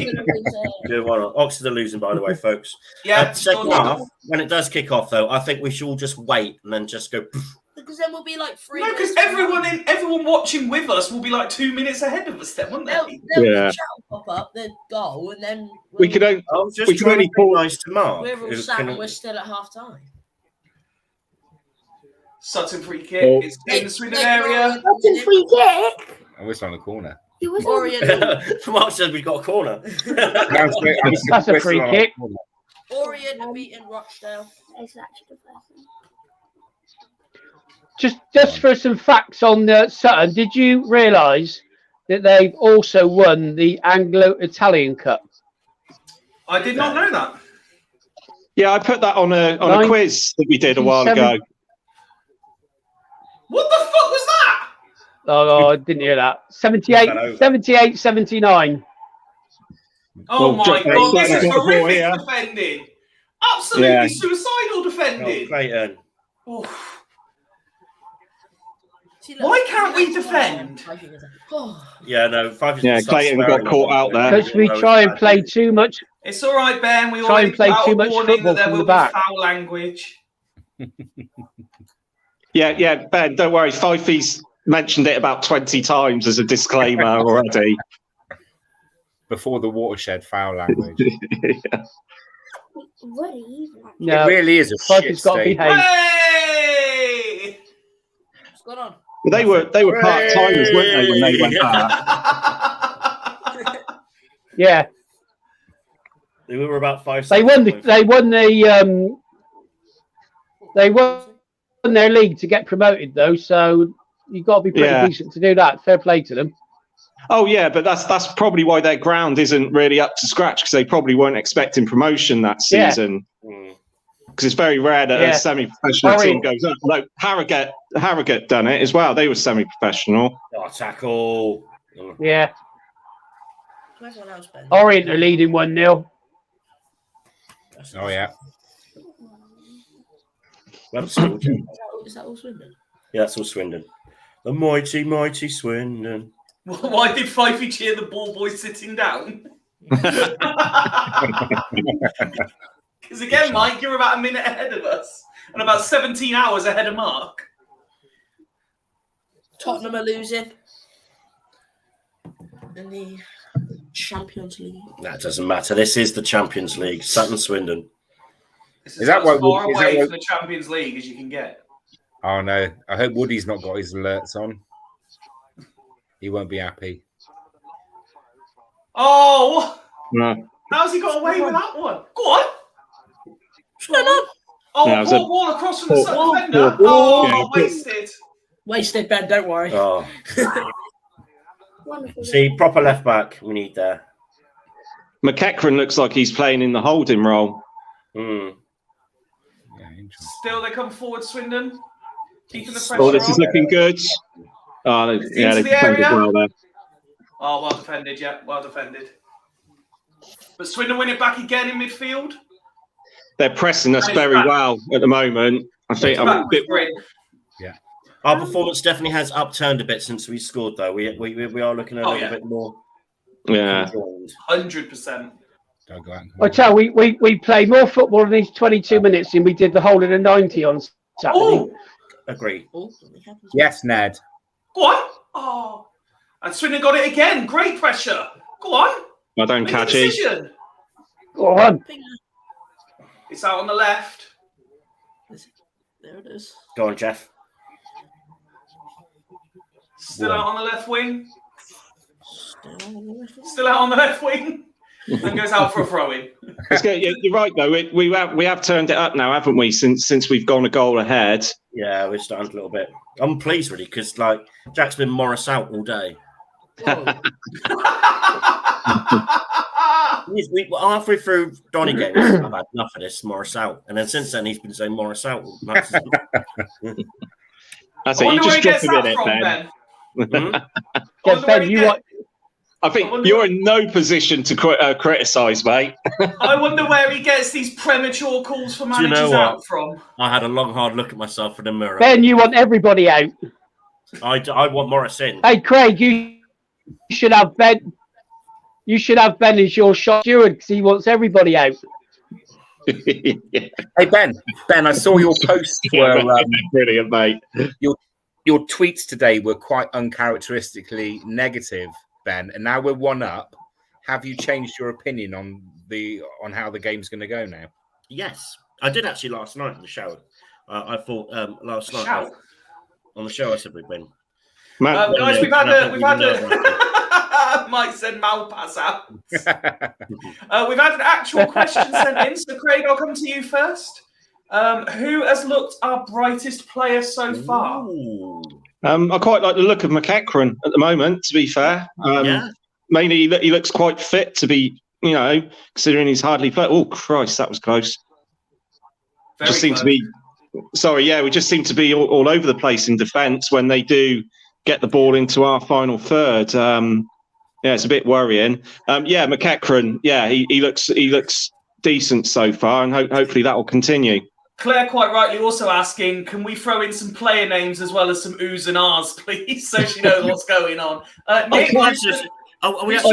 Good one. Oxford are losing, by the way, folks. Yeah, Second half, when it does kick off, though, I think we should all just wait and then just go. Because then we'll be like 3 No, because minutes. everyone watching with us will be like 2 minutes ahead of us then, won't they? They'll Yeah. pop up, the goal, and then We could only, I was just we can trying only to be call. nice to Mark. we're all who sat can- and we're still at half time. Sutton free kick. Oh. It's in the Swindon area. Sutton free kick. Oh, it's on the corner. It was Orient, Mark said we've got a corner. That's a free kick. Orient are beating Rochdale. It's actually the person. Just for some facts on Sutton, did you realise that they've also won the Anglo-Italian Cup? I did not know that. Yeah, I put that on a quiz that we did a while ago. What the fuck was that? Oh, I didn't hear that. 78, 79. Oh Well, my Jack- god, this Jack- is horrific yeah. defending. Absolutely Yeah. suicidal defending. Clayton. Oh. See, Why can't we defend? Oh, Yeah, no. 5 Yeah, Clayton got caught out there. Because we try and play too much. It's all right, Ben. We Try already and play put out too a much warning football that there from will the be back. foul language. Yeah, Ben, don't worry. Fifey's mentioned it about 20 times as a disclaimer already. Before the watershed foul language. Yeah. What are you like? No, It really is a shit Fifey's got to state. behave. Hey! what's going on? They were part timers, weren't they, when they went back? Yeah, They were about 5 they won their league to get promoted though, so you've got to be pretty Yeah. decent to do that. Fair play to them. Oh yeah, but that's probably why their ground isn't really up to scratch, because they probably weren't expecting promotion that Yeah. season. Because it's very rare that Yeah. a semi-professional Sorry. team goes up. Like Harrogate done it as well. They were semi-professional. Oh, tackle. Yeah, To everyone else, Ben. Orient are leading 1-0. Oh, yeah. That's Swindon. Is that all Swindon? Yeah, that's all Swindon. The mighty, mighty Swindon. Why did Fifey cheer the ball boy sitting down? Because again, Mike, you're about a minute ahead of us and about 17 hours ahead of Mark. Tottenham are losing in the Champions League. That doesn't matter. This is the Champions League. Sutton Swindon. This Is that as what- far is that away what- from the Champions League as you can get. Oh, no. I hope Woody's not got his alerts on. He won't be happy. Oh, No. how's he got away with that one? Go on. What's going on? Oh, No, it was poor a- ball across from the poor- Sutton defender. poor- Oh, yeah, poor- wasted. Wasted, Ben, don't worry. Oh, Wonderful. see, proper left back we need there. McEachran looks like he's playing in the holding role. Hmm. Yeah, interesting. Still, they come forward, Swindon. Keeping the pressure Oh, this is on. looking good. Oh, they the defended area. well there. Oh, well defended, yeah, well defended. But Swindon win it back again in midfield. They're pressing us It's very back. well at the moment. I think I'm a Back bit. with Brit. Our performance definitely has upturned a bit since we scored, though. We are looking a Oh, little yeah. bit more Yeah. 100%. Don't go out. I tell you, we played more football in these 22 minutes than we did the whole of the 90 on Saturday. Oh, Agree. Yes, Ned. go on. Oh, and Swindon got it again. Great pressure. Go on. I don't Make a catch it. decision. Go on. It's out on the left. There it is. Go on, Jeff. Still out on the left wing. Still on the left. Still out on the left wing. And goes out for a throw-in. It's good. You're right though. We have turned it up now, haven't we? Since we've gone a goal ahead. Yeah, we're starting a little bit. I'm pleased really because like Jack's been Morris out all day. Halfway through Donny games, I've had enough of this Morris out, and then since then he's been saying Morris out. That's it. I You wonder where just he drop gets him in that it, from, Ben. Ben. Yeah, Ben, you want? I think you're in no position to criticise, mate. I wonder where he gets these premature calls for Do you managers know out what? from. I had a long, hard look at myself in the mirror. Ben, you want everybody out. I want Morris in. Hey, Craig, you should have Ben. You should have Ben as your shot steward because he wants everybody out. Hey, Ben, I saw your posts were brilliant, mate. Your tweets today were quite uncharacteristically negative, Ben, and now we're 1-up. Have you changed your opinion on how the game's going to go now? Yes, I did actually last night in the shower. I thought last night Shout. on the show I said we'd win. Guys, we've had a Mike said Malpass out. We've had an actual question sent in, so Craig, I'll come to you first. Who has looked our brightest player so far? I quite like the look of McEachran at the moment, to be fair. Yeah. Mainly, he looks quite fit to be, considering he's hardly played. Oh, Christ, that was close. Very just seem close. to be. Sorry, yeah, we just seem to be all over the place in defence when they do get the ball into our final third. Yeah, it's a bit worrying. McEachran, yeah, he looks decent so far, and hopefully that will continue. Claire quite rightly also asking, can we throw in some player names as well as some oohs and ahs, please, so she knows what's going on? Nick, we actually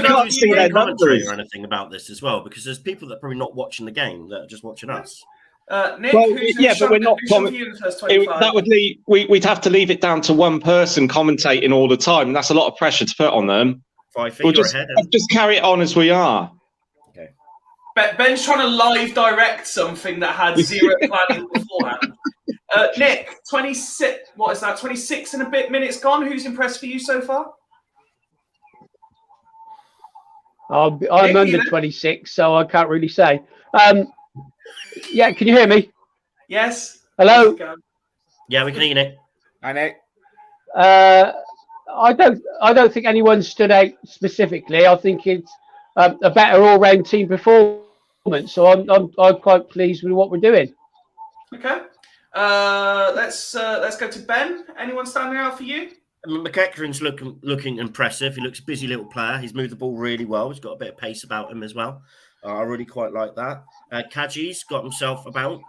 can't see their commentary numbers or anything about this as well, because there's people that are probably not watching the game that are just watching us. Nick, Well, who's but we're not. for you in the first 25? That would leave. We'd have to leave it down to one person commentating all the time, and that's a lot of pressure to put on them. 5 feet We'll or just ahead. carry it on as we are. Ben's trying to live direct something that had zero planning beforehand. Nick, 26. What is that? 26 and a bit minutes gone. Who's impressed for you so far? I'm Nick, under you there? 26, so I can't really say. Yeah, can you hear me? Yes. Hello. Yeah, we can hear you, Nick. Hi, Nick. I don't think anyone stood out specifically. I think it's a better all-round team performance. So I'm quite pleased with what we're doing. Okay. Let's go to Ben. Anyone standing out for you? McEachran's looking impressive. He looks a busy little player. He's moved the ball really well. He's got a bit of pace about him as well. I really quite like that. Kaji's got himself about.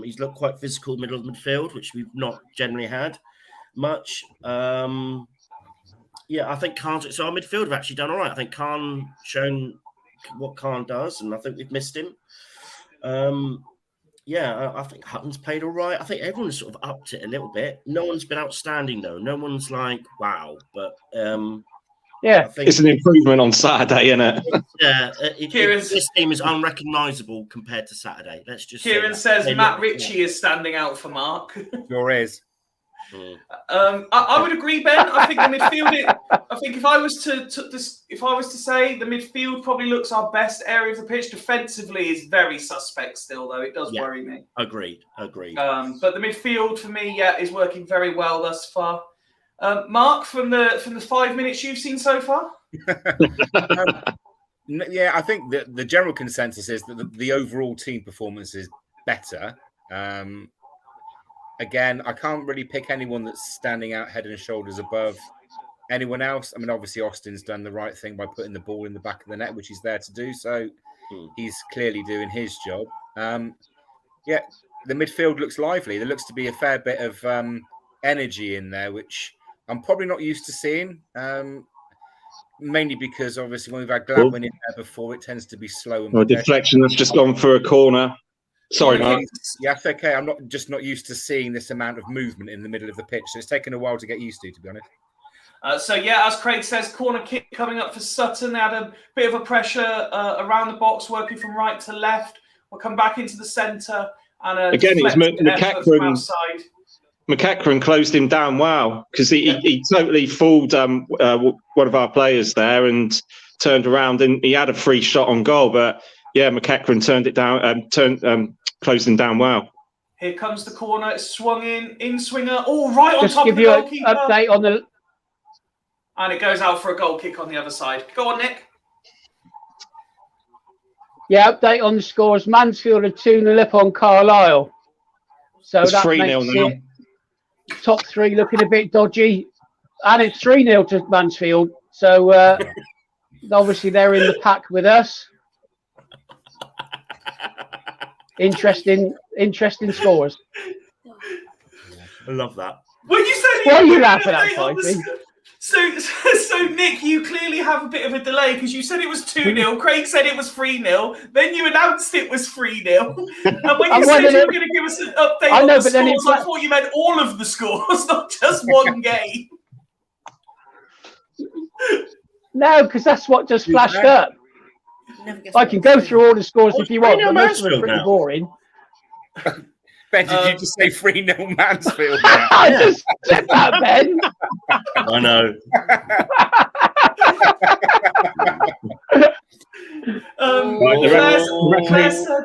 He's looked quite physical middle of the midfield, which we've not generally had much. I think Khan's. So our midfield have actually done all right. I think Khan shown what Khan does, and I think we've missed him. I think Hutton's played all right. I think everyone's sort of upped it a little bit. No one's been outstanding though. No one's like wow, but yeah, I think It's an improvement on Saturday, isn't it? this team is unrecognisable compared to Saturday. Let's just. Kieran says Matt Ritchie is standing out for Mark. Sure is. I would agree, Ben. I think the midfield. I think if I was to say the midfield probably looks our best area of the pitch. Defensively is very suspect still, though. It does worry me. Agreed. But the midfield for me, is working very well thus far. Mark, from the 5 minutes you've seen so far. I think the general consensus is that the overall team performance is better. Again, I can't really pick anyone that's standing out head and shoulders above anyone else. I mean, obviously, Austin's done the right thing by putting the ball in the back of the net, which he's there to do. So he's clearly doing his job. The midfield looks lively. There looks to be a fair bit of energy in there, which I'm probably not used to seeing. mainly because obviously when we've had Gladwin in there before, it tends to be slow and Or a deflection that's just gone for a corner. Sorry, yeah, Mark. yeah, that's okay. I'm not used to seeing this amount of movement in the middle of the pitch, so it's taken a while to get used to be honest. So yeah, as Craig says, corner kick coming up for Sutton. They had a bit of a pressure around the box, working from right to left. We'll come back into the centre and again, it was McEachran. McEachran closed him down well because he totally fooled one of our players there and turned around and he had a free shot on goal, but yeah, McEachran turned it down, closed him down well. Here comes the corner. It's swung in swinger. Oh, right on Just top of give the you goalkeeper. an update on the. And it goes out for a goal kick on the other side. Go on, Nick. Yeah, update on the scores. Mansfield are 2-0 up on Carlisle. So It's that 3-0 makes now. it top three looking a bit dodgy. And it's 3-0 to Mansfield. So obviously they're in the pack with us. Interesting scores. I love that. When you said Why are you laughing at, Pipey? So Nick, you clearly have a bit of a delay because you said it was 2-0. Craig said it was 3-0. Then you announced it was 3-0. And when you said you were going to give us an update on the scores, I thought you meant all of the scores, not just one game. No, because that's what just flashed up. I can go through all the scores if you want, but most of them are pretty boring. Ben, did you just say 3-0 Mansfield? I just said that, Ben. I know.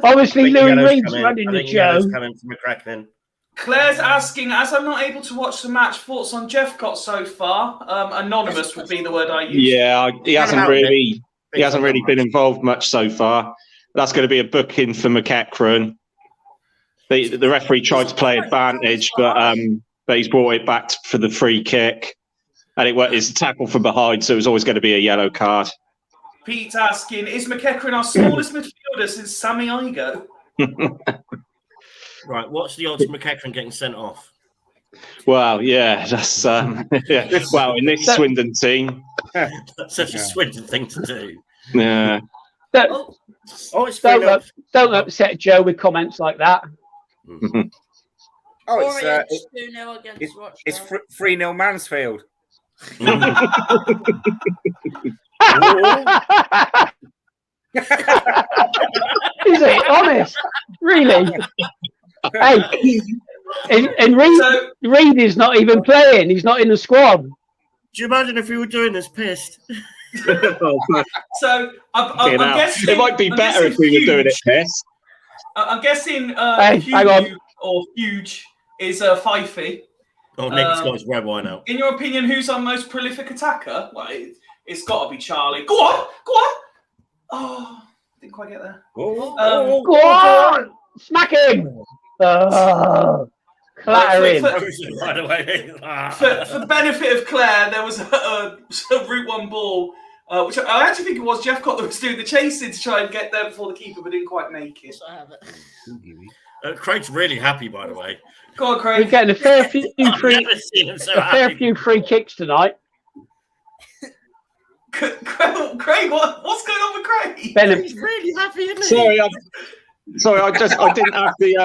Obviously, Louis Reed's running the show. Claire's asking, as I'm not able to watch the match, thoughts on Jeffcott so far? Anonymous would be the word I use. Yeah, he hasn't really been involved much so far. That's going to be a booking for McEachran. The referee tried to play advantage, but he's brought it back for the free kick, and it's a tackle from behind, so it was always going to be a yellow card. Pete's asking, is McEachran our smallest midfielder since Sammy Igo? Right, what's the odds of McEachran getting sent off? Well, yeah, that's yeah. Well, in this Swindon team, that's such a Swindon thing to do. Yeah. It's don't upset Joe with comments like that. Oh, it's 2-0 against it's 3-0 Mansfield. Is it honest? Really? Hey, and Reed is not even playing. He's not in the squad. Do you imagine if we were doing this pissed? So I'm guessing it might be better if we were doing it pissed. I'm guessing hang on. or Huge is Fifey. Oh, Nick's got his red wine out. In your opinion, who's our most prolific attacker? Well, it's got to be Charlie. Go on. Oh, didn't quite get there. Go on! Smack him! Clatter him. For the benefit of Claire, there was a Route 1 ball, which I actually think it was Jeffcott that was doing the chasing to try and get there before the keeper, but didn't quite make it. Craig's really happy, by the way. Go on, Craig. We're getting a fair few free kicks tonight. Craig, what's going on with Craig? He's really happy, isn't he? Sorry, I didn't have the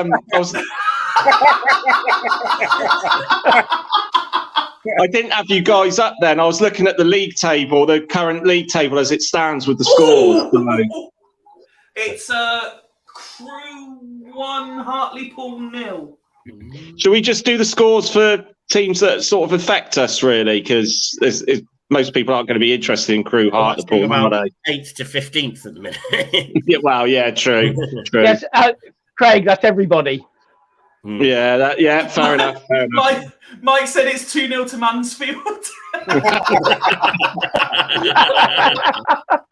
I didn't have you guys up then. I was looking at the league table, the current league table as it stands with the scores. It's Crew 1, Hartlepool 0. Should we just do the scores for teams that sort of affect us, really? Because most people aren't going to be interested in Crew Hartlepool, are they? 8th to 15th at the minute. Yeah, well, yeah, true. Yes, Craig, that's everybody. Yeah, fair enough. Mike said it's 2-0 to Mansfield.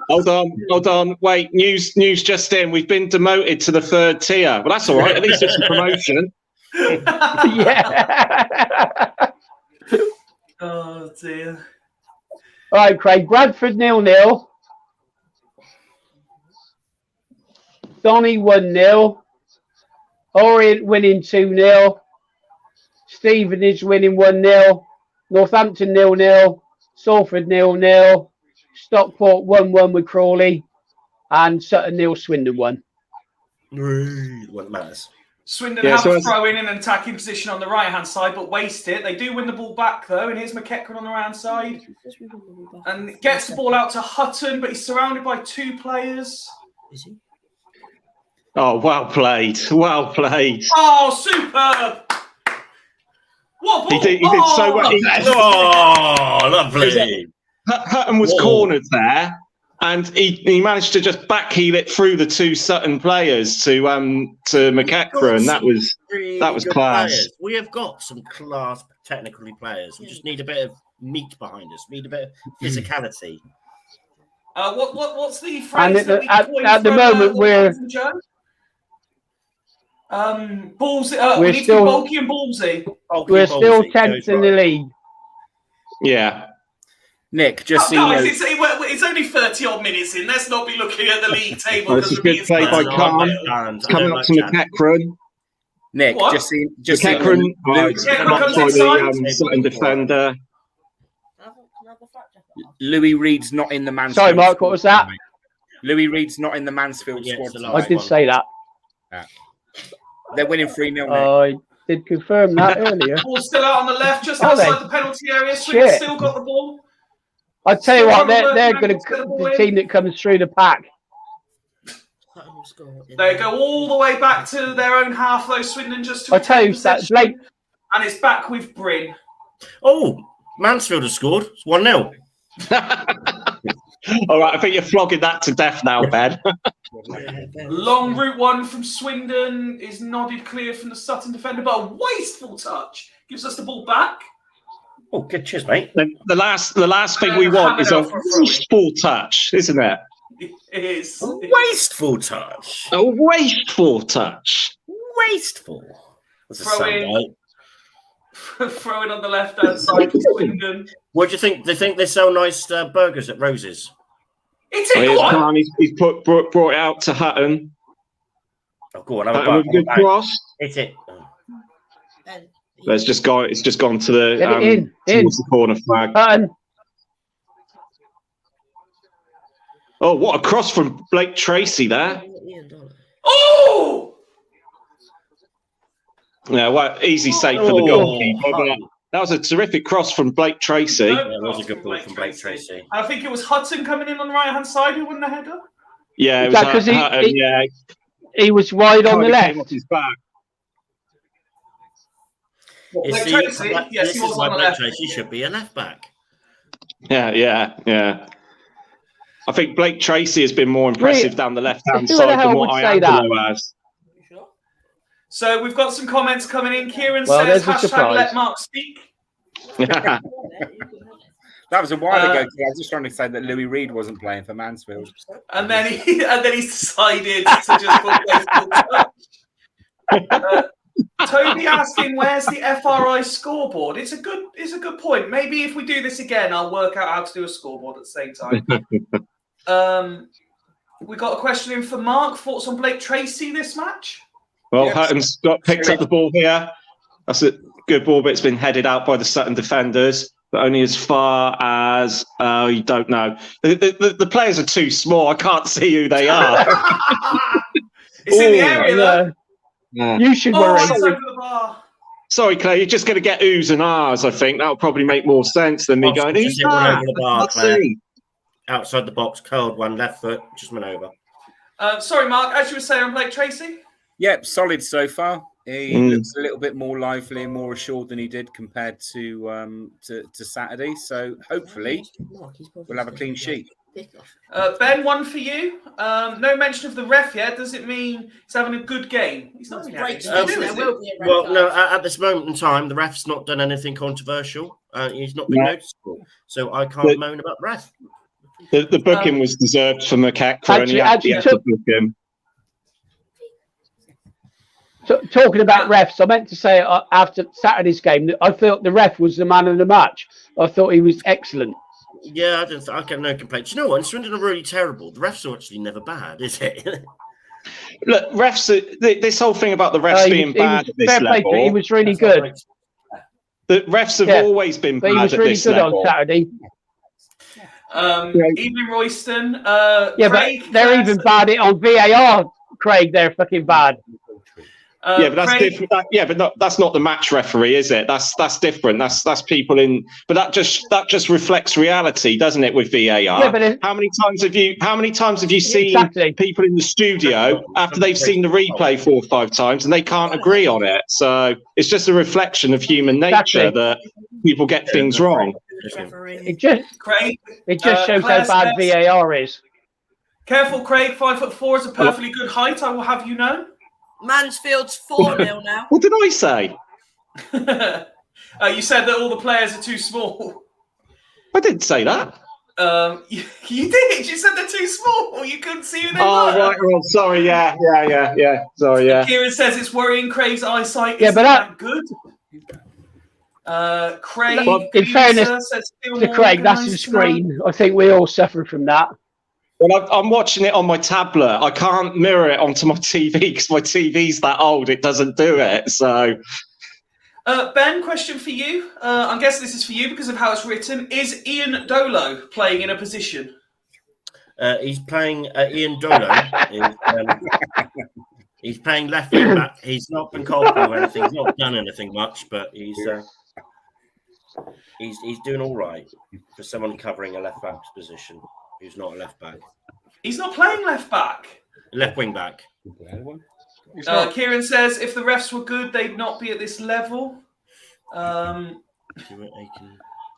Hold on. Wait, news just in. We've been demoted to the 3rd tier. Well, that's all right. At least it's a promotion. Yeah. Oh, dear. All right, Craig. Bradford 0-0. Donny 1-0. Orient winning 2-0. Stevenage winning 1-0. Northampton 0-0. Salford 0-0. Stockport 1-1 with Crawley, and Sutton 0, Swindon 1. What matters? Swindon Yeah, have so a as- throw in an attacking position on the right hand side, but waste it. They do win the ball back though, and here's McEachran on the right hand side, and gets the ball out to Hutton, but he's surrounded by 2 players. Is he? Oh, well played. Well played. Oh, superb! What a ball! He did so well. Oh, lovely. Hutton was Whoa. cornered there, and he managed to just backheel it through the 2 Sutton players to McEachran. That was Good class. players. We have got some class technically players. We just need a bit of meat behind us. We need a bit of physicality. What's the And phrase that we coined at the from, moment, we're Joe? Ballsy. We're We need to still- be bulky and ballsy. we're still 10th in the league. Yeah. Nick, just so Guys, you know, it's only 30 odd minutes in. Let's not be looking at the league table. Oh, this is because good play by Khan. It's coming up to McEachran. Nick, What? just so you know, McEachran, McEachran comes by inside. the Sutton defender. Louis Reed's not in the Mansfield. Sorry, Mark, what was that? Louis Reed's not in the Mansfield Yeah, squad. it's the tonight. I did say that. They're winning 3-0. I did confirm that earlier. Ball still out on the left, just Are they? outside the penalty area. Swindon Shit. still got the ball. I tell you what, Still they're on going the to ball the in. team that comes through the pack. They go all the way back to their own half, though. Swindon just took I tell you, that possession, Blake. and it's back with Bryn. Oh, Mansfield has scored. It's 1-0. All right, I think you're flogging that to death now, Ben. Long route one from Swindon is nodded clear from the Sutton defender, but a wasteful touch gives us the ball back. Oh, good. Cheers, mate. The last thing we want is a wasteful touch, isn't it? It is. Wasteful touch. A wasteful touch. Wasteful. That's a Throw soundbite. in. Throwing on the left hand side for Swindon. What do you think? They think they sell nice burgers at Rose's. It's Oh, it, here's go on. Khan, he's brought it out to Hutton. Oh, go on. Have a Hutton with a good bite. cross. Hit it. But it's just gone to the Get it in. towards the corner flag. Hutton. Oh, what a cross from Blake Tracy there. Oh! Yeah, well, easy save for the goalkeeper. But that was a terrific cross from Blake Tracy. Yeah, that was a good ball from Blake Tracy. I think it was Hutton coming in on the right hand side who won the header. Yeah, it Is was that 'cause Hutton, yeah. He was wide on the Kinda left. came off his back. Blake Is Tracy? he, Yes, this he is was why on the Blake left. Tracy should be a left back. Yeah. I think Blake Tracy has been more impressive down the left-hand Who the side hell than would what say Iangelo has. So we've got some comments coming in. Kieran Well, says, there's a hashtag surprise. let Mark speak. That was a while ago. Uh, 'Cause I was just trying to say that Louis Reed wasn't playing for Mansfield. And then he's decided to just put wasteful touch. Toby asking, where's the FRI scoreboard? It's a good point. Maybe if we do this again, I'll work out how to do a scoreboard at the same time. We got a question in for Mark. Thoughts on Blake Tracy this match? Well, Yes. Hutton's picked up the ball here. That's a good ball, but it's been headed out by the Sutton defenders, but only as far as you don't know. The players are too small. I can't see who they are. It's in the Ooh, area, though. Yeah. You should Oh, worry. it's over the bar. Sorry, Claire, you're just going to get oohs and ahs, I think. That'll probably make more sense than me going, Just who's hit one that? over the bar, Let's Claire. see. Outside the box, curled one, left foot, just went over. Sorry, Mark. As you were saying on Blake Tracy. Yep, solid so far. He Mm. looks a little bit more lively and more assured than he did compared to Saturday. So hopefully we'll have a clean sheet. Ben, one for you. No mention of the ref yet. Does it mean he's having a good game? He's not having a good game, is he? Well, no, at this moment in time, the ref's not done anything controversial. He's not been No. noticeable. So I can't moan about the ref. The booking was deserved for McEachran. He had to book him. Talking about refs, I meant to say after Saturday's game that I thought the ref was the man of the match. I thought he was excellent. Yeah, I get no complaints. You know what? Swindon are really terrible. The refs are actually never bad, is it? Look, refs. This whole thing about the refs being bad at this fair play to him, level. he was really good. The refs have always been But he bad was at really this good level. on Saturday. Evening, Royston. Yeah, Craig, but they're even bad on VAR, Craig. They're fucking bad. Yeah, but that's Craig- different. That's not the match referee, is it? That's different. That's people in. But that just reflects reality, doesn't it? With VAR. Yeah, but how many times have you seen people in the studio after they've seen the replay 4 or 5 times and they can't agree on it? So it's just a reflection of human nature that people get things wrong. It just Craig, shows Claire how bad says- VAR is. Careful, Craig. 5'4" is a perfectly good height. I will have you know. Mansfield's 4-0 now. What did I say? You said that all the players are too small. I didn't say that. You did. You said they're too small. You couldn't see who they Oh, were. right. Well, sorry. Yeah. Sorry. Yeah. Kieran says it's worrying Craig's eyesight Yeah, isn't but that good. Craig, Well, in fairness says feel to more Craig, that's the organised tonight. screen. I think we all suffer from that. Well, I'm watching it on my tablet. I can't mirror it onto my TV because my TV's that old. It doesn't do it. So, Ben, question for you. I guess this is for you because of how it's written. Is Ian Dolo playing in a position? He's playing Ian Dolo. He's playing left wing back. He's not been called for anything. He's not done anything much, but he's doing all right for someone covering a left back's position. Who's not a left back? He's not playing left back. Left wing back. Kieran says if the refs were good, they'd not be at this level. And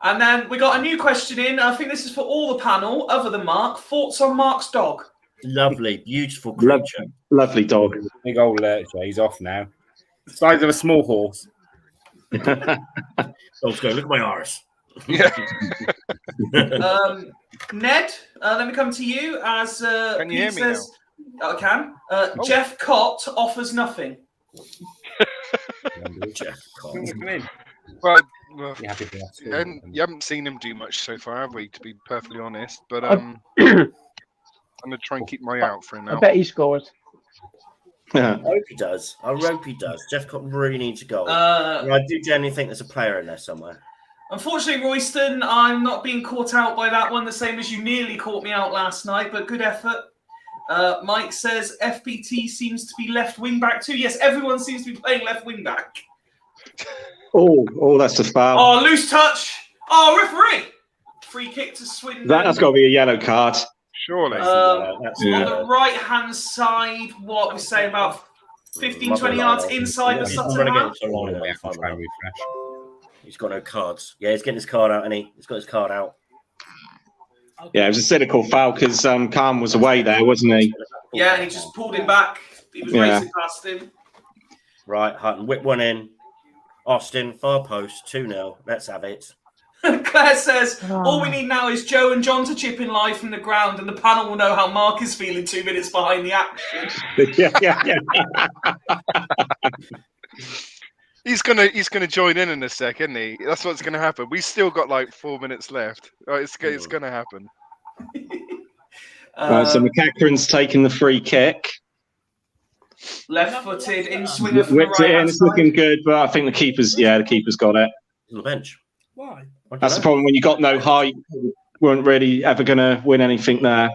then we got a new question in. I think this is for all the panel, other than Mark. Thoughts on Mark's dog? Lovely, beautiful creature. Lovely dog. Big old lurcher. He's off now. Size of a small horse. Let's go. Look at my iris. Yeah. Ned, let me come to you as Can you hear Pete me says. I can. Jeff Cott offers nothing. Jeff Cott. Well, You and you haven't seen him do much so far, have we? To be perfectly honest, but I- I'm gonna try and keep my eye out for him now. I bet he scores. I hope he does. I hope he does. Jeff Cott really needs a goal. And I do genuinely think there's a player in there somewhere. Unfortunately, Royston, I'm not being caught out by that one, the same as you nearly caught me out last night, but good effort. Mike says FPT seems to be left wing back too. Yes, everyone seems to be playing left wing back. Oh, that's a foul. Oh, loose touch. Oh, referee. Free kick to Swindon. That's got to be a yellow card. Surely. On the right-hand side, what we say about 15, 20 yards inside the Sutton half. He's got no cards. Yeah, he's getting his card out, and he's got his card out. Yeah, it was a cynical foul because Khan was away there, wasn't he? Yeah, and he just pulled him back. He was racing past him. Right, Hutton, whip one in. Austin, far post, 2-0. Let's have it. Claire says, all we need now is Joe and John to chip in live from the ground, and the panel will know how Mark is feeling 2 minutes behind the action. He's gonna join in a sec, isn't he? That's what's gonna happen. We still got like 4 minutes left. It's gonna happen. Right, so McEachran's taking the free kick. Left-footed in swinger from the Whipped it in. right-hand It's side. looking good, but I think the keeper's got it. On the bench. Why? That's the problem when you got no height. Weren't really ever going to win anything there.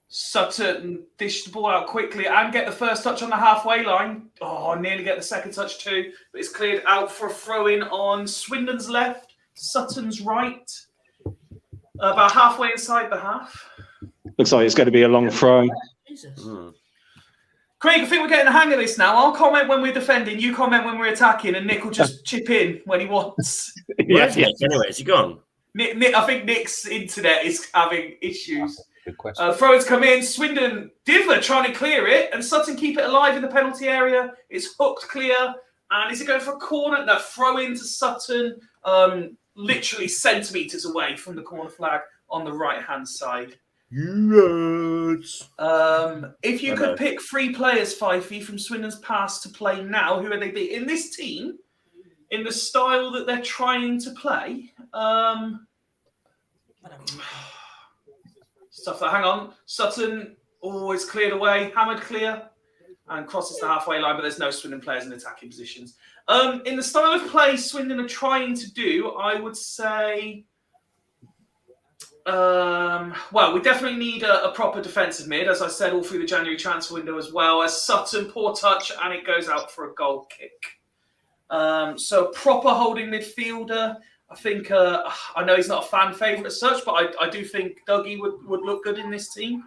Sutton dished the ball out quickly and get the first touch on the halfway line. Oh, nearly get the second touch too, but it's cleared out for a throw-in on Swindon's left, Sutton's right. About halfway inside the half. Looks like it's going to be a long throw. Craig, I think we're getting the hang of this now. I'll comment when we're defending, you comment when we're attacking, and Nick will just chip in when he wants. Where's Nick anyway? Is he gone? Nick, I think Nick's internet is having issues. Good question. Throw-ins come in. Swindon, Diver trying to clear it, and Sutton keep it alive in the penalty area. It's hooked clear, and is it going for a corner? No, throw-in to Sutton, literally centimetres away from the corner flag on the right-hand side. If you could pick 3 players, Fifey, from Swindon's past to play now, who would they be? In this team, in the style that they're trying to play, stuff that, hang on, Sutton always cleared away, hammered clear, and crosses the halfway line, but there's no Swindon players in attacking positions. In the style of play Swindon are trying to do, I would say Well, we definitely need a proper defensive mid, as I said all through the January transfer window, as well as Sutton, poor touch, and it goes out for a goal kick. So a proper holding midfielder. I think, I know he's not a fan favourite as such, but I do think Dougie would look good in this team.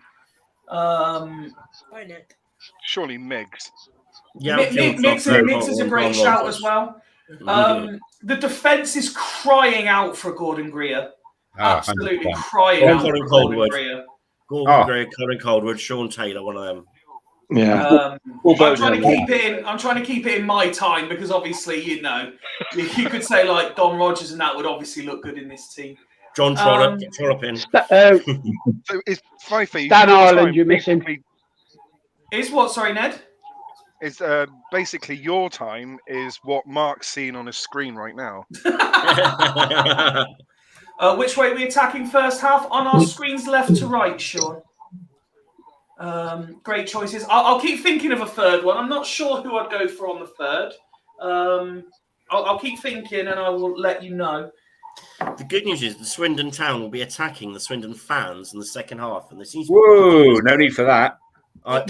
Surely Miggs. Yeah, Miggs is a great shout as well. The defence is crying out for Gordon Greer. Absolutely 100%. crying out for Gordon Coldwood. Greer. Gordon Greer, Colin Coldwood, Sean Taylor, one of them. Yeah. I'm trying to keep it in my time because obviously, you could say like Don Rogers and that would obviously look good in this team. John Trollope in. So is Fifey Dan Ireland, you're missing. Is what? Sorry, Ned. Is basically your time is what Mark's seeing on his screen right now. Which way are we attacking first half? On our screens, left to right, Sean. Great choices. I'll keep thinking of a third one. I'm not sure who I'd go for on the third. I'll keep thinking and I will let you know. The good news is the Swindon town will be attacking the Swindon fans in the second half, and there seems Whoa, no need for that. I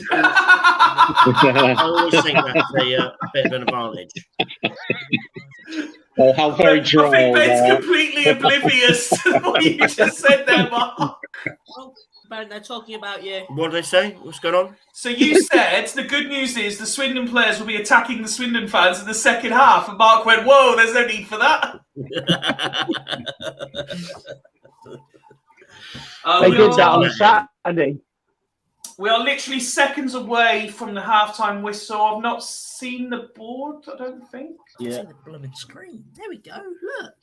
always think that's a bit of an advantage. Oh, how very dry. I think Ben's completely oblivious to what you just said there, Mark. Ben, they're talking about you. What did they say? What's going on? So you said the good news is the Swindon players will be attacking the Swindon fans in the second half, and Mark went, "Whoa, there's no need for that." They did that on Saturday. We are literally seconds away from the halftime whistle. I've not seen the board, I don't think. Yeah. See the blooming screen. There we go. Look.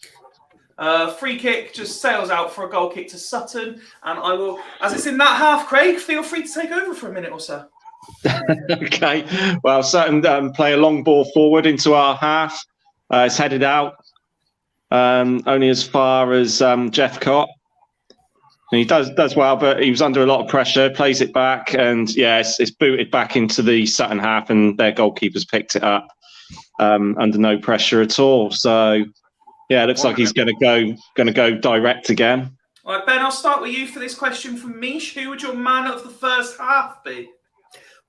Free kick just sails out for a goal kick to Sutton. And I will, as it's in that half, Craig, feel free to take over for a minute or so. Okay. Well, Sutton play a long ball forward into our half. It's headed out only as far as Jeff Cott. And he does well, but he was under a lot of pressure, plays it back, and yeah, it's booted back into the Sutton half, and their goalkeeper's picked it up under no pressure at all. So yeah, it looks like he's going to go direct again. All right, Ben, I'll start with you for this question from Mish. Who would your man of the first half be?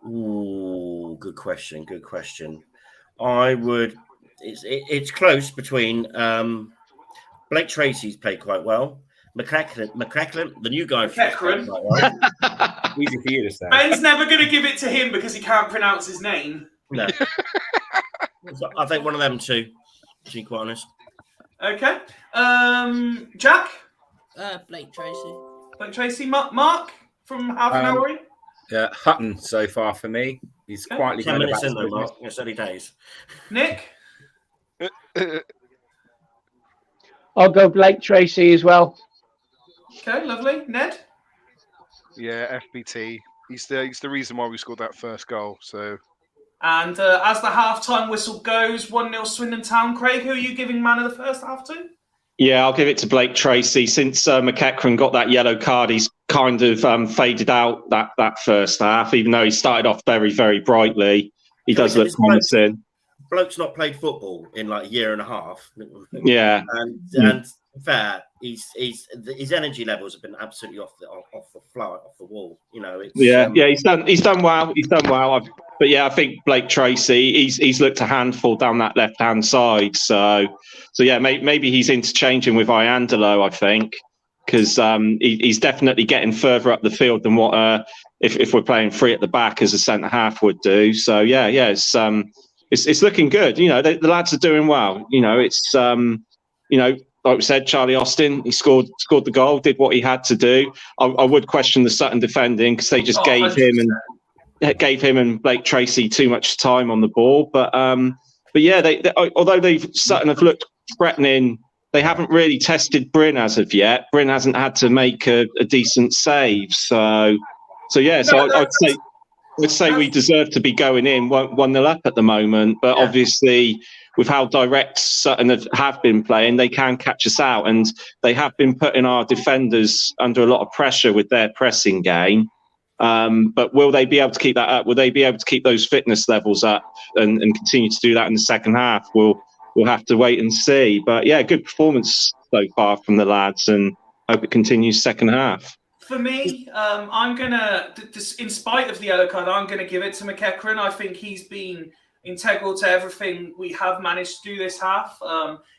Ooh, good question. Good question. I would. It's close between Blake Tracy's played quite well. McCracken, the new guy. McCracken. Well. Easy for you to say. Ben's never going to give it to him because he can't pronounce his name. No. So I think one of them two, to be quite honest. Okay. Jack? Blake Tracy. Blake Tracy. Mark from half an hour in? Yeah, Hutton so far for me. He's quietly 10 going minutes about in though, his business. Mark. It's early days. Nick? I'll go Blake Tracy as well. Okay, lovely. Ned? Yeah, FBT. He's the reason why we scored that first goal. So. And as the half-time whistle goes, 1-0 Swindon Town. Craig, who are you giving man of the first half to? Yeah, I'll give it to Blake Tracy. Since McEachran got that yellow card, he's kind of faded out that first half, even though he started off very, very brightly. He does look promising. Bloke's not played football in like a year and a half. Yeah. And fair, his energy levels have been absolutely off the wall. You know, it's, he's done well. But yeah, I think Blake Tracy, he's looked a handful down that left hand side. So yeah, maybe he's interchanging with Iandolo, I think, because he's definitely getting further up the field than what if we're playing free at the back as a centre half would do. So yeah, it's looking good. You know, the lads are doing well. You know, it's like we said, Charlie Austin, he scored the goal, did what he had to do. I would question the Sutton defending because they just gave him and Blake Tracy too much time on the ball. But yeah, although Sutton have looked threatening, they haven't really tested Bryn as of yet. Bryn hasn't had to make a decent save. So yeah, I'd say we deserve to be going in 1-0 up at the moment. But obviously, with how direct Sutton have been playing, they can catch us out. And they have been putting our defenders under a lot of pressure with their pressing game. But will they be able to keep that up? Will they be able to keep those fitness levels up and continue to do that in the second half? We'll have to wait and see. But yeah, good performance so far from the lads. And yeah, hope it continues second half. For me, I'm gonna, in spite of the yellow card, I'm gonna give it to McEachran. I think he's been integral to everything we have managed to do this half.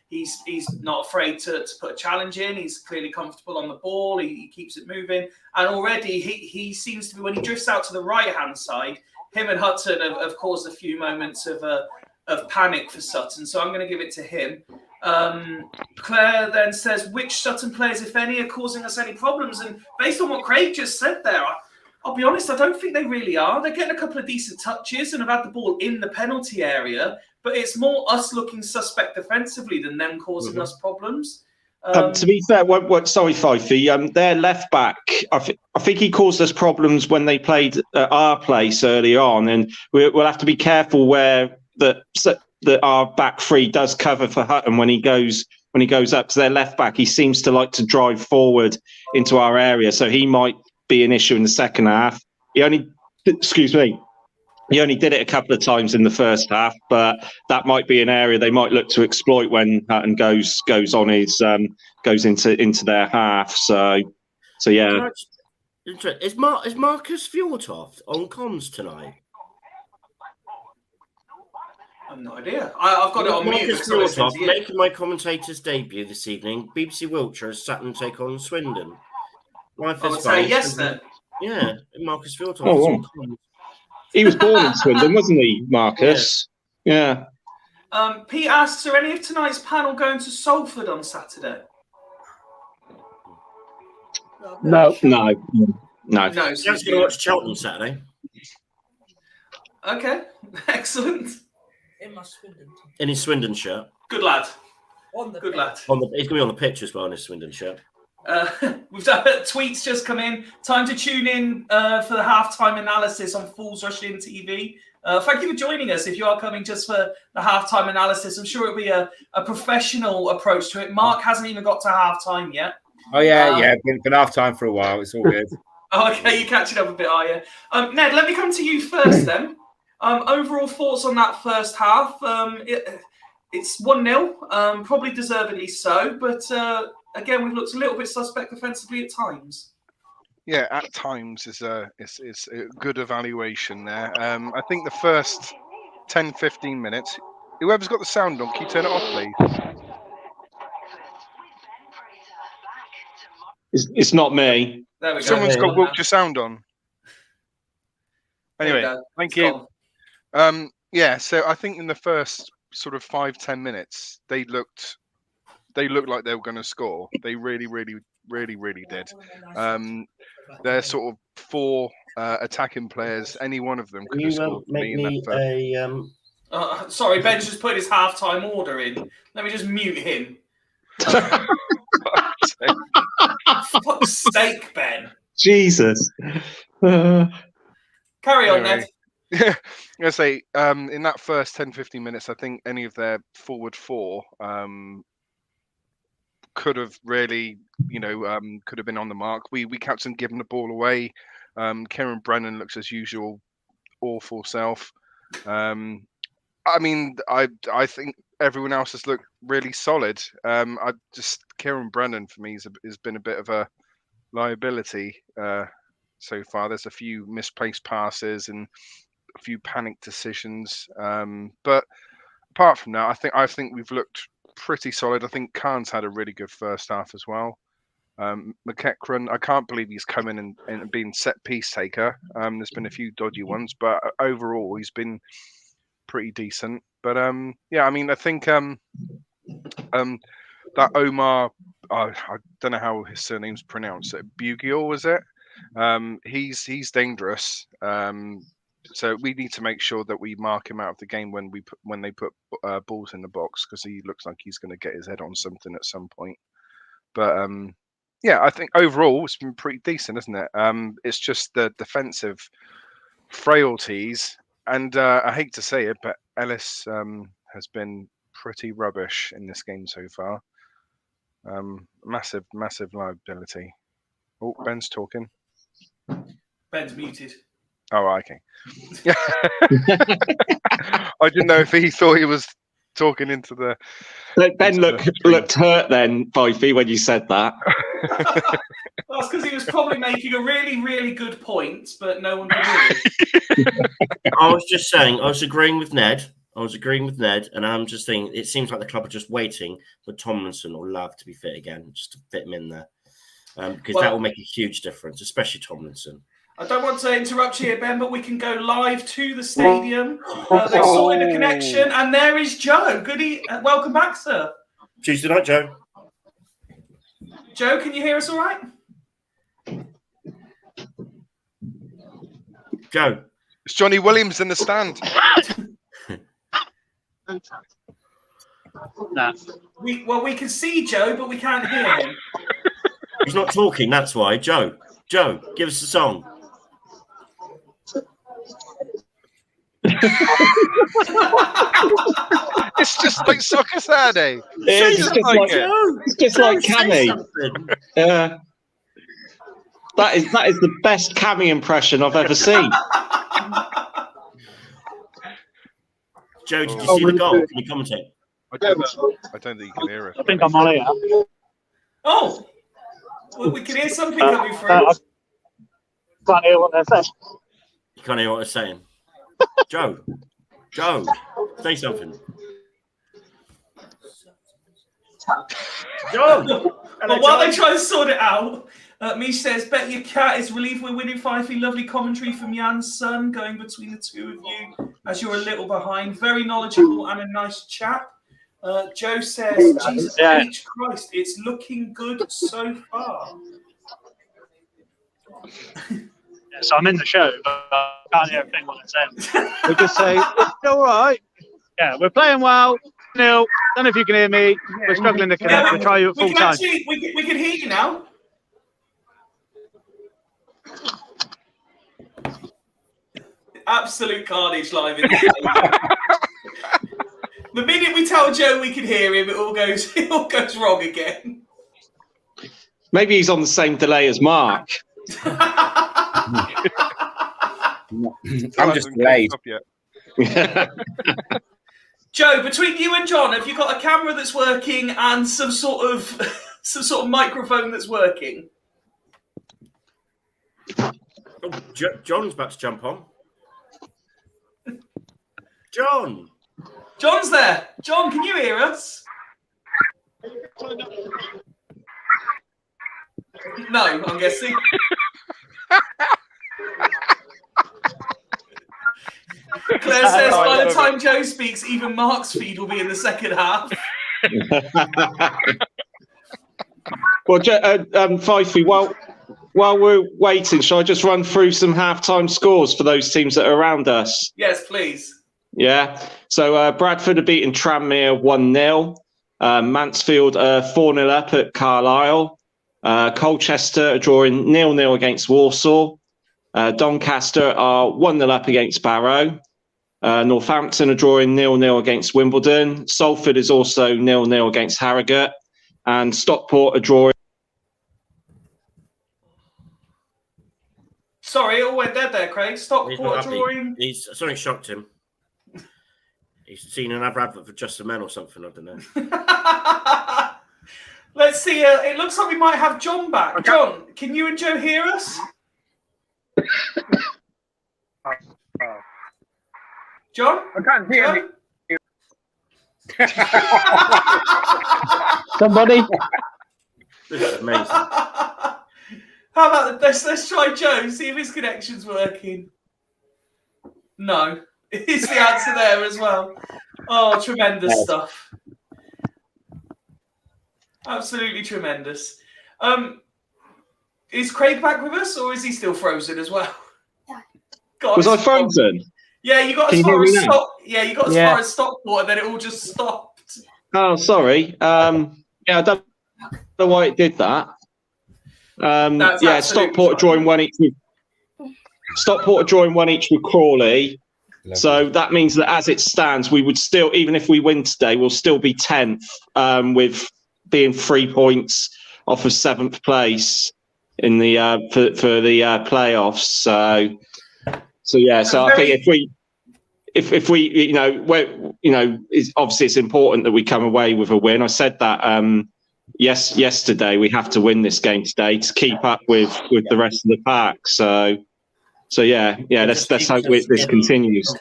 He's not afraid to put a challenge in. He's clearly comfortable on the ball. He keeps it moving, and already he seems to be, when he drifts out to the right hand side, him and Hutton have caused a few moments of panic for Sutton. So I'm going to give it to him. Claire then says, which Sutton players, if any, are causing us any problems? And based on what Craig just said there, I'll be honest, I don't think they really are. They're getting a couple of decent touches and have had the ball in the penalty area, but it's more us looking suspect defensively than them causing us problems. To be fair, sorry, Fifey, their left back, I think he caused us problems when they played at our place early on, and we'll have to be careful where that our back three does cover for Hutton when he goes up to their left back. He seems to like to drive forward into our area, so he might be an issue in the second half. He only did it a couple of times in the first half, but that might be an area they might look to exploit when Hutton goes on his goes into their half. So yeah. Is Marcus Fjortoft on comms tonight? I've no idea. I've got it on mute. Marcus Fjortoft making my commentator's debut this evening. BBC Wiltshire as Sutton take on Swindon. I would say yes then. Yeah, Marcus Fjortoft. Oh, wow. He was born in Swindon, wasn't he, Marcus? Yeah. Pete asks, are any of tonight's panel going to Salford on Saturday? No. So I'm just going to watch Cheltenham Saturday. Okay, excellent. In his Swindon shirt. Good lad. Good lad. He's going to be on the pitch as well in his Swindon shirt. We've done tweets just come in. Time to tune in for the halftime analysis on Fools Rush In TV. Thank you for joining us. If you are coming just for the halftime analysis, I'm sure it'll be a professional approach to it. Mark hasn't even got to halftime yet. Oh yeah, been halftime for a while. It's all good. Okay, you're catching up a bit, are you? Ned, let me come to you first then. Overall thoughts on that first half? It's 1-0, probably deservedly so, but again, we've looked a little bit suspect defensively at times. Yeah, at times is a good evaluation there. I think the first 10-15 minutes, whoever's got the sound on, can you turn it off, please? It's not me. There we go. Someone's got Wiltshire sound on. Anyway, thank you. Yeah, so I think in the first sort of 5-10 minutes, they looked like they were going to score. They really did. They're sort of four attacking players. Any one of them could have scored for me in that first. Sorry, Ben's just put his halftime order in. Let me just mute him. Fuck's sake, Ben. Jesus. Carry on, Ned. Yeah, I'm going to say, in that first 10-15 minutes, I think any of their forward four could have really, could have been on the mark. We kept on giving the ball away. Kieran Brennan looks as usual, awful self. I mean, I think everyone else has looked really solid. Kieran Brennan for me has been a bit of a liability so far. There's a few misplaced passes and a few panic decisions. But apart from that, I think we've looked pretty solid. I think Khan's had a really good first half as well. McEachran, I can't believe he's come in and been set piece taker. There's been a few dodgy ones, but overall he's been pretty decent. But yeah, I mean, I think that Omar, I don't know how his surname's pronounced. Bugiel, was it? He's dangerous. So we need to make sure that we mark him out of the game when they put balls in the box, because he looks like he's going to get his head on something at some point. But yeah, I think overall it's been pretty decent, isn't it? It's just the defensive frailties, and I hate to say it, but Ellis has been pretty rubbish in this game so far. Massive liability. Oh, Ben's talking. Ben's muted. Oh, okay. I didn't know if he thought he was talking into the. Ben looked hurt then, Fifey, when you said that. That's because he was probably making a really, really good point, but no one could hear it. I was just saying, I was agreeing with Ned, and I'm just thinking it seems like the club are just waiting for Tomlinson or Love to be fit again, just to fit him in there. Because that will make a huge difference, especially Tomlinson. I don't want to interrupt you here, Ben, but we can go live to the stadium. They've sorted the connection, and there is Joe. Welcome back, sir. Tuesday night, Joe. Joe, can you hear us all right? Joe. It's Johnny Williams in the stand. Nah. We can see Joe, but we can't hear him. He's not talking, that's why. Joe, give us a song. It's just like Soccer Saturday. It's just like Cammy. Yeah. That is the best Cammy impression I've ever seen. Joe, did you see the goal? Can you commentate? I don't think you can hear us. I think I'm on here. Oh, well, we can hear something coming through. I can't hear what they're saying. You can't hear what they're saying. Joe, say something. Joe! But while they try to sort it out, Mish says, bet your cat is relieved we're winning 5-3. Lovely commentary from Jan's son going between the two of you as you're a little behind. Very knowledgeable and a nice chap. Joe says, Jesus H. Christ, it's looking good so far. So I'm in the show, but I can't hear everything what they're saying. We just say, it's all right. Yeah, we're playing well. Neil, don't know if you can hear me. We're struggling to connect. We'll try you at full time. We can hear you now. Absolute carnage live in the show. The minute we tell Joe we can hear him, it all goes wrong again. Maybe he's on the same delay as Mark. I'm just delayed. Joe, between you and John, have you got a camera that's working and some sort of microphone that's working? Oh, John's about to jump on. John's there. John, can you hear us? No, I'm guessing. Claire says by the time Joe speaks, even Mark's feed will be in the second half. Well, Fifey, while we're waiting, shall I just run through some halftime scores for those teams that are around us? Yes, please. Yeah. So Bradford are beating Tranmere 1-0. Mansfield 4-0 up at Carlisle. Colchester are drawing 0-0 against Warsaw. Doncaster are 1-0 up against Barrow. Northampton are drawing 0-0 against Wimbledon. Salford is also 0-0 against Harrogate. And Stockport are drawing. Sorry, it all went dead there, Craig. Stockport drawing. Something shocked him. He's seen another advert for Just the Men or something, I don't know. Let's see. It looks like we might have John back. Okay. John, can you and Joe hear us? John? I can't hear you. Somebody? This is amazing. How about let's try Joe, see if his connection's working. No. Is the answer there as well? Oh, tremendous stuff. Absolutely tremendous. Is Craig back with us, or is he still frozen as well? God, was I frozen? Yeah, you got as far as far as Stockport, and then it all just stopped. Oh, sorry. I don't know why it did that. Stockport drawing one each. Stockport drawing one each with Crawley. So that means that as it stands, we would still, even if we win today, we'll still be 10th with being 3 points off of 7th place in the for the playoffs. So I think if we it's obviously it's important that we come away with a win. I said that yesterday. We have to win this game today to keep up with the rest of the pack. So yeah. Let's hope this continues.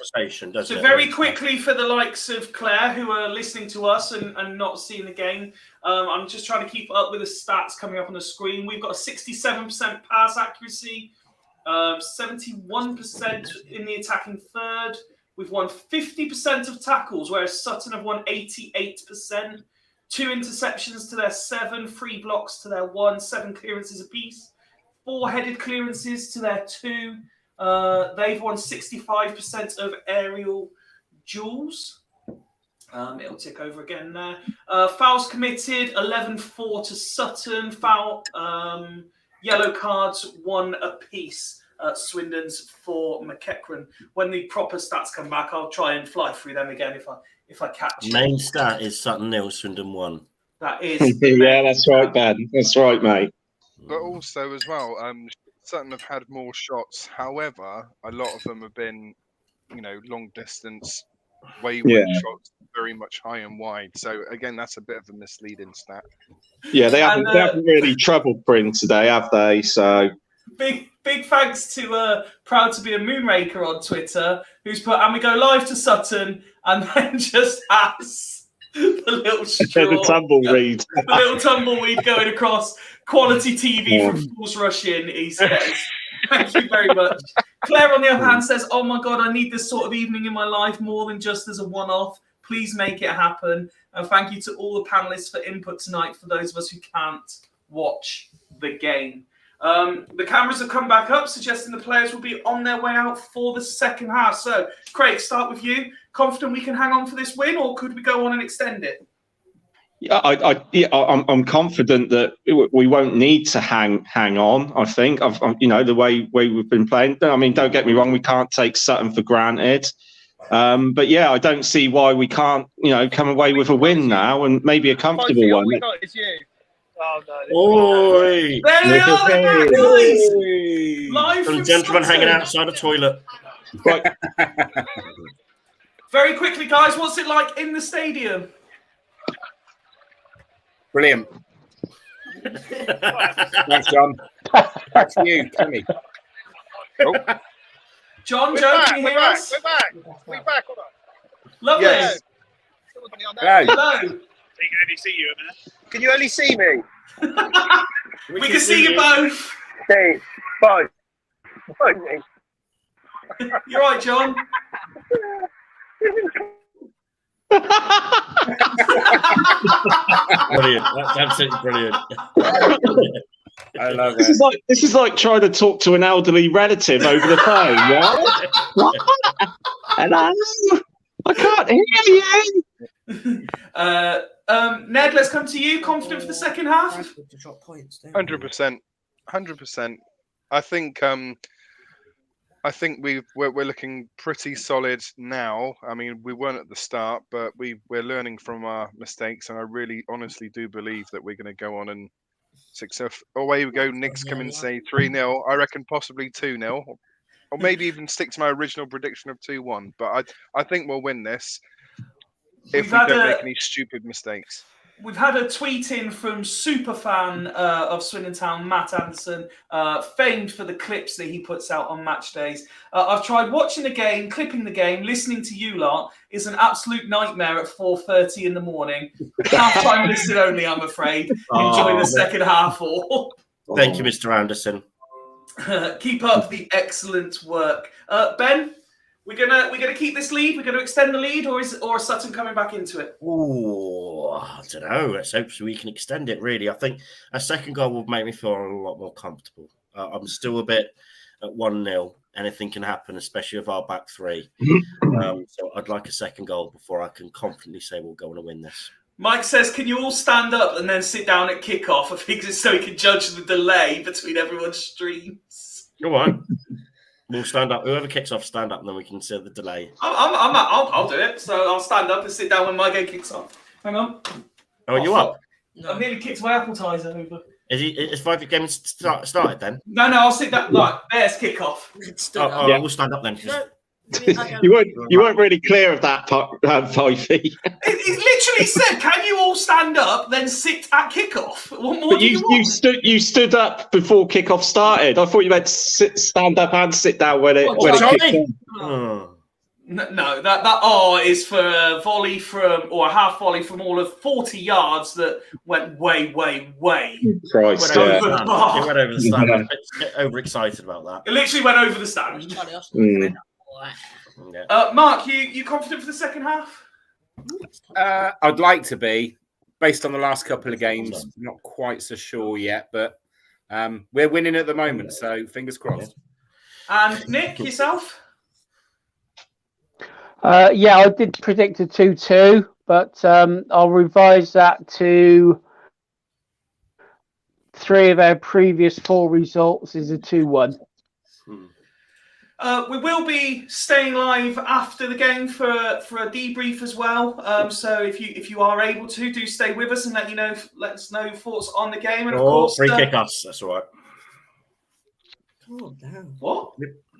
So very quickly for the likes of Claire who are listening to us and not seeing the game, I'm just trying to keep up with the stats coming up on the screen. We've got a 67% pass accuracy, 71% in the attacking third. We've won 50% of tackles, whereas Sutton have won 88%. 2 interceptions to their 7, 3 blocks to their 1, 7 clearances apiece, 4 headed clearances to their 2. They've won 65% of aerial duels. It'll tick over again there. Fouls committed, 11-4 to Sutton. Yellow cards, 1 apiece. Swindon's for McEachran. When the proper stats come back, I'll try and fly through them again if I catch it. Main stat is Sutton 0, Swindon 1. That is. Yeah, that's right, Ben. That's right, mate. But also as well, Sutton have had more shots. However, a lot of them have been, long distance, wayward shots, very much high and wide. So again, that's a bit of a misleading stat. Yeah, they haven't really troubled Bryn today, have they? So big thanks to Proud to be a Moonraker on Twitter, who's put, and we go live to Sutton, and then just has the little straw, the tumbleweed, the little tumbleweed going across. Quality TV from Fools Rush In, he says. Thank you very much. Claire, on the other hand, says, "Oh my God, I need this sort of evening in my life more than just as a one-off. Please make it happen." And thank you to all the panelists for input tonight. For those of us who can't watch the game. The cameras have come back up, suggesting the players will be on their way out for the second half. So, Craig, start with you. Confident we can hang on for this win, or could we go on and extend it? Yeah, I'm confident that we won't need to hang on. I think, the way we've been playing. I mean, don't get me wrong, we can't take Sutton for granted. But yeah, I don't see why we can't, come away with a win now and maybe a comfortable one. Oh, no. Oi! There they are, they're back, guys! Live from gentlemen Sutton. hanging outside a toilet. Right. Very quickly, guys, what's it like in the stadium? Brilliant. Thanks, John. Back to you, Timmy. Oh. John, Joe, can you hear us? We're back. Hold on. Lovely. Yes. Hello. Hello. So you can only see you a minute. Can you only see me? We can see you both. Okay, fine. You're right, John. Brilliant. That's absolutely brilliant. I love it. This is like trying to talk to an elderly relative over the phone. What? Hello? I can't hear you. Ned, let's come to you. Confident for the second half? 100%. 100%. I think we're looking pretty solid now. I mean, we weren't at the start, but we're learning from our mistakes, and I really honestly do believe that we're going to go on and success. Away we go. Nick's come and say 3-0. I reckon possibly 2-0, or maybe even stick to my original prediction of 2-1. But I think we'll win this if we don't make any stupid mistakes. We've had a tweet in from superfan of Swindon Town, Matt Anderson, famed for the clips that he puts out on match days. I've tried watching the game, clipping the game, listening to you lot is an absolute nightmare at 4:30 in the morning. Half-time listen only, I'm afraid. Enjoy the second half all. Thank you, Mr. Anderson. Keep up the excellent work. Ben? We're gonna keep this lead. We're gonna extend the lead, or is Sutton coming back into it? Oh, I don't know. Let's hope we can extend it. Really, I think a second goal will make me feel a lot more comfortable. I'm still a bit at 1-0. Anything can happen, especially with our back three. So I'd like a second goal before I can confidently say we're going to win this. Mike says, "Can you all stand up and then sit down at kickoff?" I think it's so he can judge the delay between everyone's streams. Go on. We'll stand up. Whoever kicks off, stand up, and then we can see the delay. I'll do it. So I'll stand up and sit down when my game kicks off. Hang on. Oh, are you up? I've nearly kicked my appetizer over. Is 5 games started then? No, I'll sit down. Like, there's kickoff. We'll stand up then. You weren't really clear of that, Fifey. He literally said, "Can you all stand up, then sit at kickoff?" What more But do you want? you stood up before kickoff started. I thought you meant stand up and sit down when it kicked off. No, that is for a volley a half volley from all of 40 yards that went way. Christ, It went over the stand. I was a bit overexcited about that. It literally went over the stand. Mark, you confident for the second half? I'd like to be. Based on the last couple of games, not quite so sure yet, but we're winning at the moment, so fingers crossed. And Nick, yourself? Yeah, I did predict a 2-2, but I'll revise that to 3 of our previous 4 results is a 2-1. We will be staying live after the game for a debrief as well. So if you are able to, do stay with us and let us know your thoughts on the game. And of course, free kick us. That's all right. Oh, damn. What?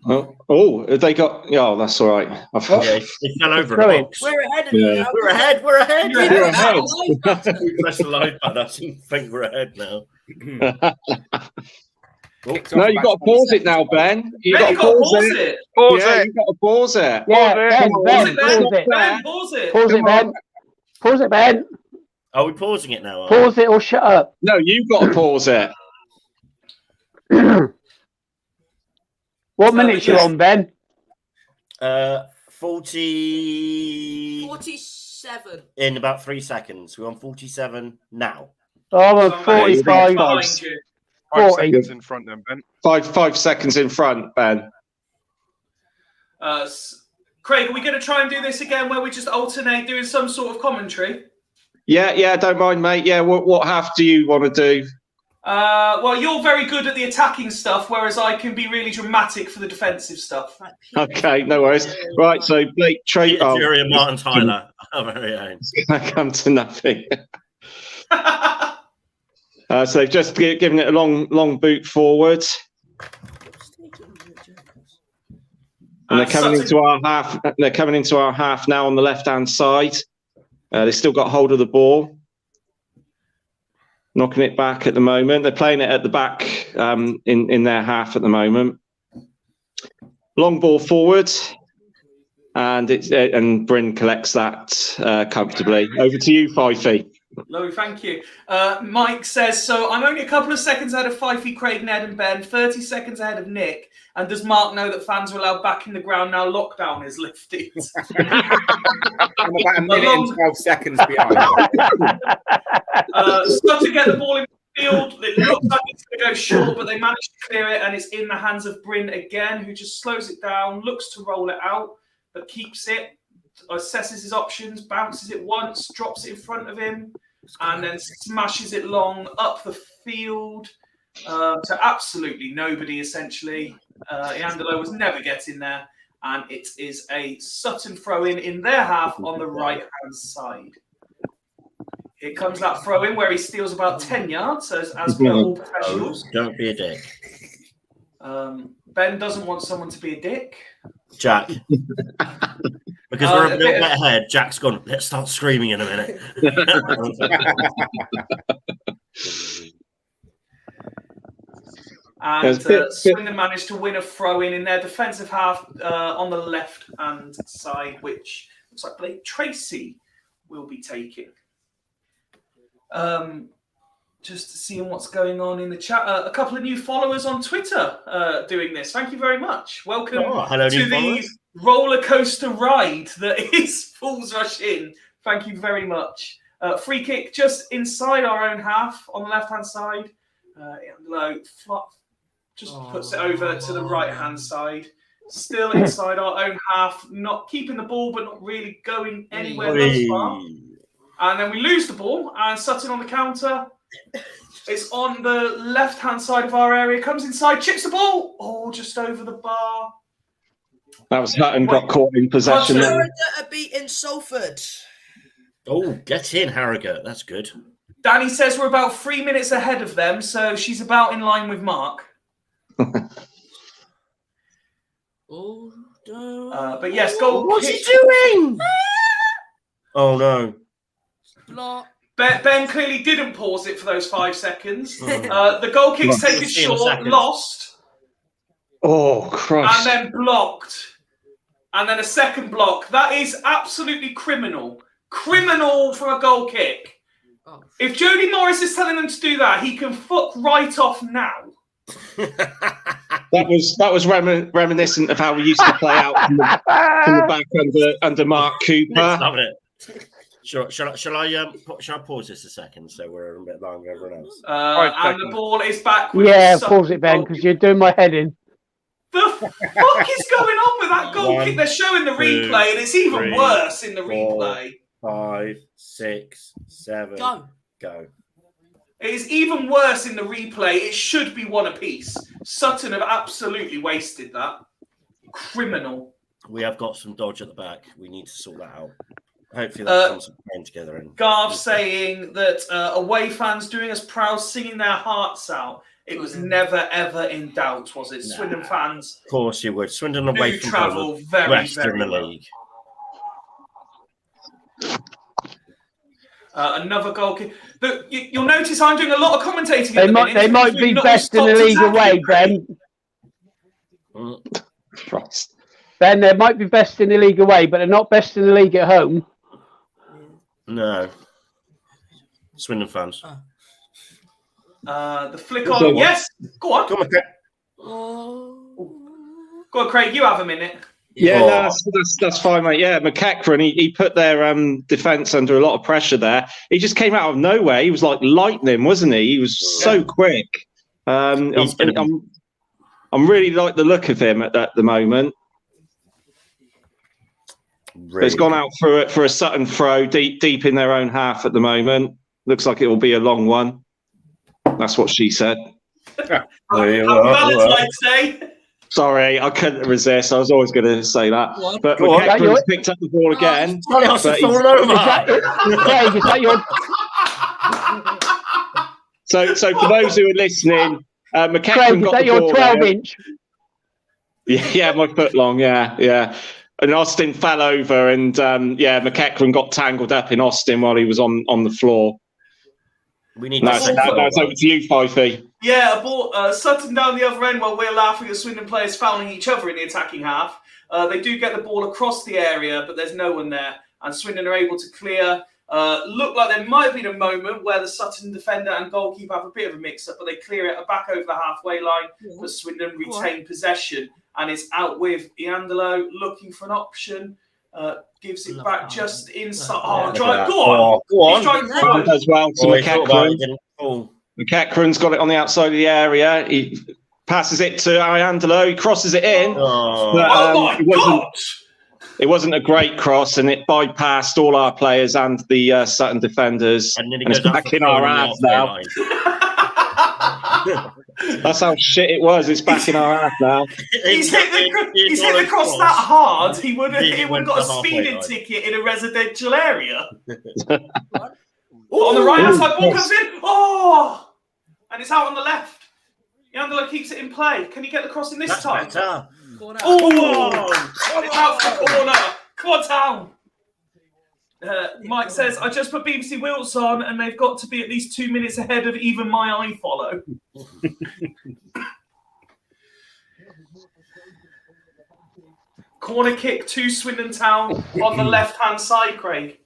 Oh, have they got? Oh, that's all right. He fell over in the box. We're ahead of you now. We're ahead. You're ahead. We press the live button. I think we're ahead now. No, you've got to pause it now, Ben. You've got to pause it. Pause Yeah, it. you've got to pause it. Yeah, Ben, Pause it, pause it. Ben, pause it. Pause it, Ben. Pause it, Ben. Are we pausing it now? Pause it or shut up. No, you've got to pause it. What minutes you on, Ben? 40. 47. In about 3 seconds. We're on 47 now. Oh, I'm on 45. 5 seconds in front then, Ben. 5 seconds in front, Ben. Craig, are we going to try and do this again where we just alternate doing some sort of commentary? Yeah, don't mind, mate. Yeah, what half do you want to do? Well, you're very good at the attacking stuff, whereas I can be really dramatic for the defensive stuff. Okay, no worries. Right, so Blake Trade. Fury and Martin Tyler. Our very own. I come to nothing. So they've just given it a long boot forward. And they're coming into our half. They're coming into our half now on the left-hand side. They've still got hold of the ball. Knocking it back at the moment. They're playing it at the back in their half at the moment. Long ball forward. And Bryn collects that comfortably. Over to you, Fifey. No, thank you. Mike says, so I'm only a couple of seconds ahead of Fifey, Craig, Ned and Ben, 30 seconds ahead of Nick. And does Mark know that fans are allowed back in the ground now lockdown is lifted? I'm about a minute and 12 seconds behind. Sutton get the ball in the field. It looks like it's going to go short, but they manage to clear it, and it's in the hands of Bryn again, who just slows it down, looks to roll it out, but keeps it, assesses his options, bounces it once, drops it in front of him, and then smashes it long up the field to absolutely nobody, essentially. Iandolo was never getting there, and it is a Sutton throw-in in their half on the right-hand side. Here comes that throw-in where he steals about 10 yards, as per all professionals. Don't be a dick. Ben doesn't want someone to be a dick. Jack. Because we're a bit ahead, Jack's gone, let's start screaming in a minute. And Swindon managed to win a throw-in in their defensive half on the left-hand side, which looks like Blake Tracy will be taking. Just seeing what's going on in the chat. A couple of new followers on Twitter doing this. Thank you very much. Welcome to the roller coaster ride that is Fools Rush In. Thank you very much. Free kick just inside our own half on the left-hand side. Just puts it over to the right-hand side. Still inside our own half, not keeping the ball, but not really going anywhere thus far. And then we lose the ball, and Sutton on the counter. It's on the left-hand side of our area. Comes inside, chips the ball. Oh, just over the bar. That was Sutton got caught in possession. Harrogate are beating Salford. Oh, get in, Harrogate. That's good. Danny says we're about 3 minutes ahead of them, so she's about in line with Mark. Oh, But yes, goal What's kick. he doing? Oh no. Block. Ben clearly didn't pause it for those 5 seconds. The goal kick's taken We'll see in a short, second. lost, Oh, Christ. and then blocked. And then a second block. That is absolutely criminal. Criminal for a goal kick. Oh. If Jody Morris is telling them to do that, he can fuck right off now. That was reminiscent of how we used to play out from the back under Mark Cooper. Love it. Shall I pause this a second so we're a bit long with everyone else? And the ball is back with Yeah, Sutton. pause it, Ben, because you're doing my head in. The fuck is going on with that goal kick? They're showing the replay, and it's even worse in the replay. 5, 6, 7. Go. It is even worse in the replay. It should be one apiece. Sutton have absolutely wasted that. Criminal. We have got some dodge at the back. We need to sort that out. Hopefully that comes playing together. And Garv saying that away fans doing us proud, singing their hearts out. It was never, ever in doubt, was it? Nah. Swindon fans. Of course you would. Swindon away do from travel home, very, rest very in the well. league. Another goal kick. You'll notice I'm doing a lot of commentating. They might be best in the league away, Ben. Christ. Ben, they might be best in the league away, but they're not best in the league at home. No. Swindon fans. The flick on. Yes. Go on. Go on, Craig. Go on, Craig. You have a minute. Yeah, no, that's fine, mate. Yeah, McEachran, he put their defence under a lot of pressure there. He just came out of nowhere. He was like lightning, wasn't he? He was so quick. I'm really like the look of him at the moment. Really? It's gone out for a Sutton throw deep in their own half at the moment. Looks like it will be a long one. That's what she said. Valentine's Day. Sorry, I couldn't resist. I was always going to say that. What? But Go on. McEachran's picked up the ball again. Sorry, I was but falling over. Craig, is that your... So for those who are listening, McEachran Craig, is got that the your ball 12-inch? Yeah, my foot long. Yeah. And Austin fell over, and McEachran got tangled up in Austin while he was on the floor. We need Now it's over to you, Fifey. Yeah, a ball, Sutton down the other end while we're laughing at Swindon players fouling each other in the attacking half. They do get the ball across the area, but there's no one there. And Swindon are able to clear. Look like there might have been a moment where the Sutton defender and goalkeeper have a bit of a mix-up, but they clear it back over the halfway line. But Swindon retain possession. And it's out with Iandolo looking for an option. Gives it back just inside. Oh, drive. Go on. Go on. He's driving forward. As well to McEachran. McEachran's got it on the outside of the area. He passes it to Iandolo. He crosses it in. It wasn't a great cross, and it bypassed all our players and the Sutton defenders. And it's back in our half now. That's how shit it was. It's back in our half now. He's hit the cross that hard. He would have got a speeding ticket in a residential area. On the right hand side, ball comes in. Oh, and it's out on the left. Yandela keeps it in play. Can he get the crossing this time? Better. Oh, it's out for the corner. Come on, Town. Mike says, I just put BBC Wilts on and they've got to be at least 2 minutes ahead of even my iFollow. Corner kick to Swindon Town on the left-hand side, Craig.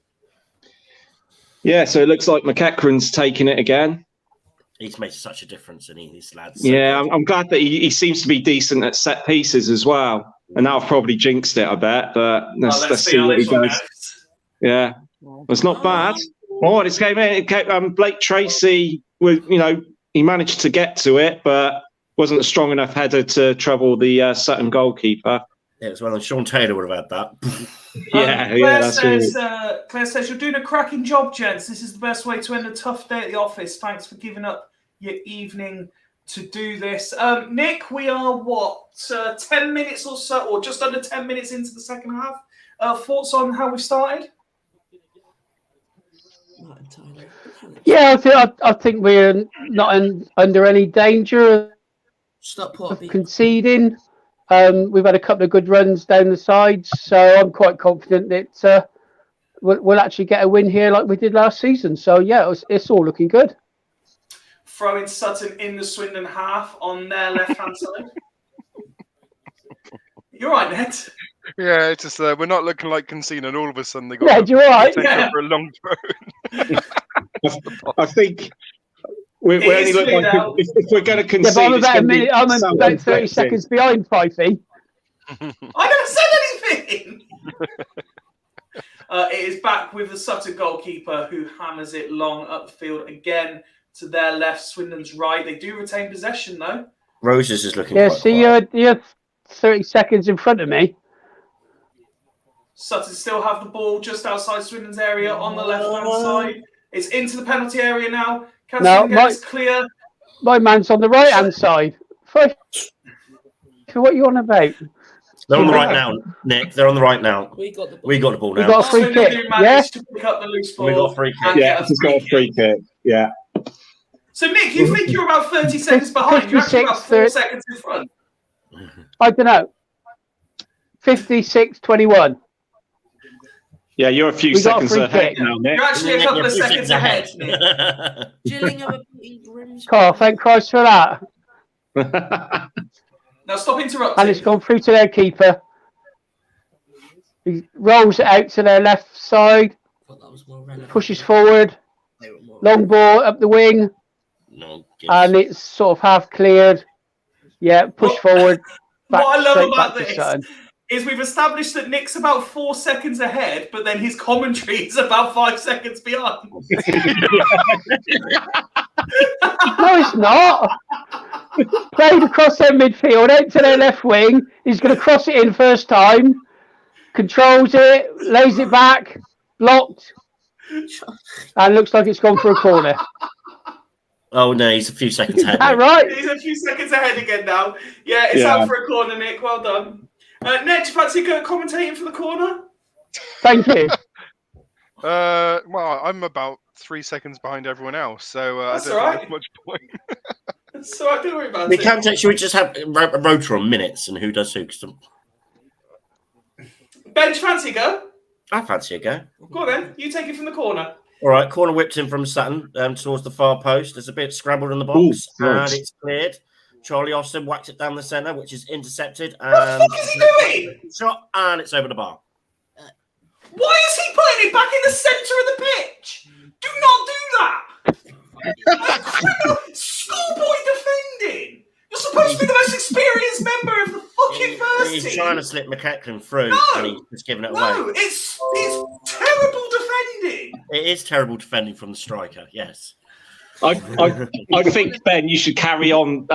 Yeah, so it looks like McEachran's taking it again. He's made such a difference in these lads. Yeah, I'm glad that he seems to be decent at set pieces as well. And now I've probably jinxed it, I bet. But let's see what he does. Yeah, it's not bad. Oh, this came in. Blake Tracy was, he managed to get to it, but wasn't a strong enough header to trouble the Sutton goalkeeper. Yeah, as well as Sean Taylor would have had that. Claire says, you're doing a cracking job, gents. This is the best way to end a tough day at the office. Thanks for giving up your evening to do this. Nick, we are 10 minutes or so, or just under 10 minutes into the second half. Thoughts on how we started? Yeah, I think we're not under any danger of conceding. We've had a couple of good runs down the sides, so I'm quite confident that we'll actually get a win here like we did last season. So yeah, it's all looking good. Throwing Sutton in the Swindon half on their left-hand side. You're right, Ned. Yeah, it's just we're not looking like conceding. All of a sudden they got Ned, you're right. potential for a long throw. I think we only look like if we're going to concede. Yeah, I'm it's about a gonna be minute. I'm so about 30 unflexing. seconds behind Fifey. I never said anything. It is back with the Sutton goalkeeper who hammers it long up the field again to their left. Swindon's right. They do retain possession though. Roses is looking. Yeah, quite see, you're 30 seconds in front of me. Sutton still have the ball just outside Swindon's area on the left-hand side. It's into the penalty area now. Can Swindon get this clear? My man's on the right-hand side. Fifey, what are you on about? They're on the right now, Nick. They're on the right now. We got the ball. We got the ball now. We got a free Swindon kick. do Yeah. manage to pick up the loose ball. We got a free kick. Yeah, just got a free kick. Yeah. So Nick, you think you're about 30 seconds behind? You're actually about 4 seconds in front. I don't know. 56-21. Yeah, you're a few We got a seconds free ahead kick. now, Nick. You're actually a couple of seconds ahead, Nick. Gillingham are beating Grimsby. Carl, thank Christ for that. Now stop interrupting. And it's gone through to their keeper. He rolls it out to their left side. Thought that was more relevant. Pushes forward. They were more Long ball up the wing. No, And it's sort of half cleared. Yeah, push forward. Back, What I love straight about back to this Sutton. is we've established that Nick's about 4 seconds ahead, but then his commentary is about 5 seconds behind. No, it's not. Played across their midfield, out to their left wing. He's going to cross it in first time. Controls it, lays it back, blocked, and looks like it's gone for a corner. Oh no, he's a few seconds ahead. Is that Nick. right? He's a few seconds ahead again now. Yeah, it's Yeah. out for a corner, Nick. Well done. Ned, do you fancy commentating for the corner? Thank you. Well, I'm about 3 seconds behind everyone else, so I That's don't all think right. there's much point. It's all right, don't worry about We it. can take. Should we just have a rotor on minutes and who does who? 'Cause Ben, do you fancy go? I fancy a go. Go on then. You take it from the corner. All right, corner whipped in from Sutton towards the far post. There's a bit scrambled in the box, Ooh, and nice. it's cleared. Charlie Austin whacked it down the centre, which is intercepted. What the fuck is he doing? Shot, and it's over the bar. Why is he putting it back in the centre of the pitch? Do not do that. Schoolboy defending. You're supposed to be the most experienced member of the fucking first He's team. trying to slip McEachran through, No. and he's just giving it No, away. it's terrible defending. It is terrible defending from the striker. Yes. I think, Ben, you should carry on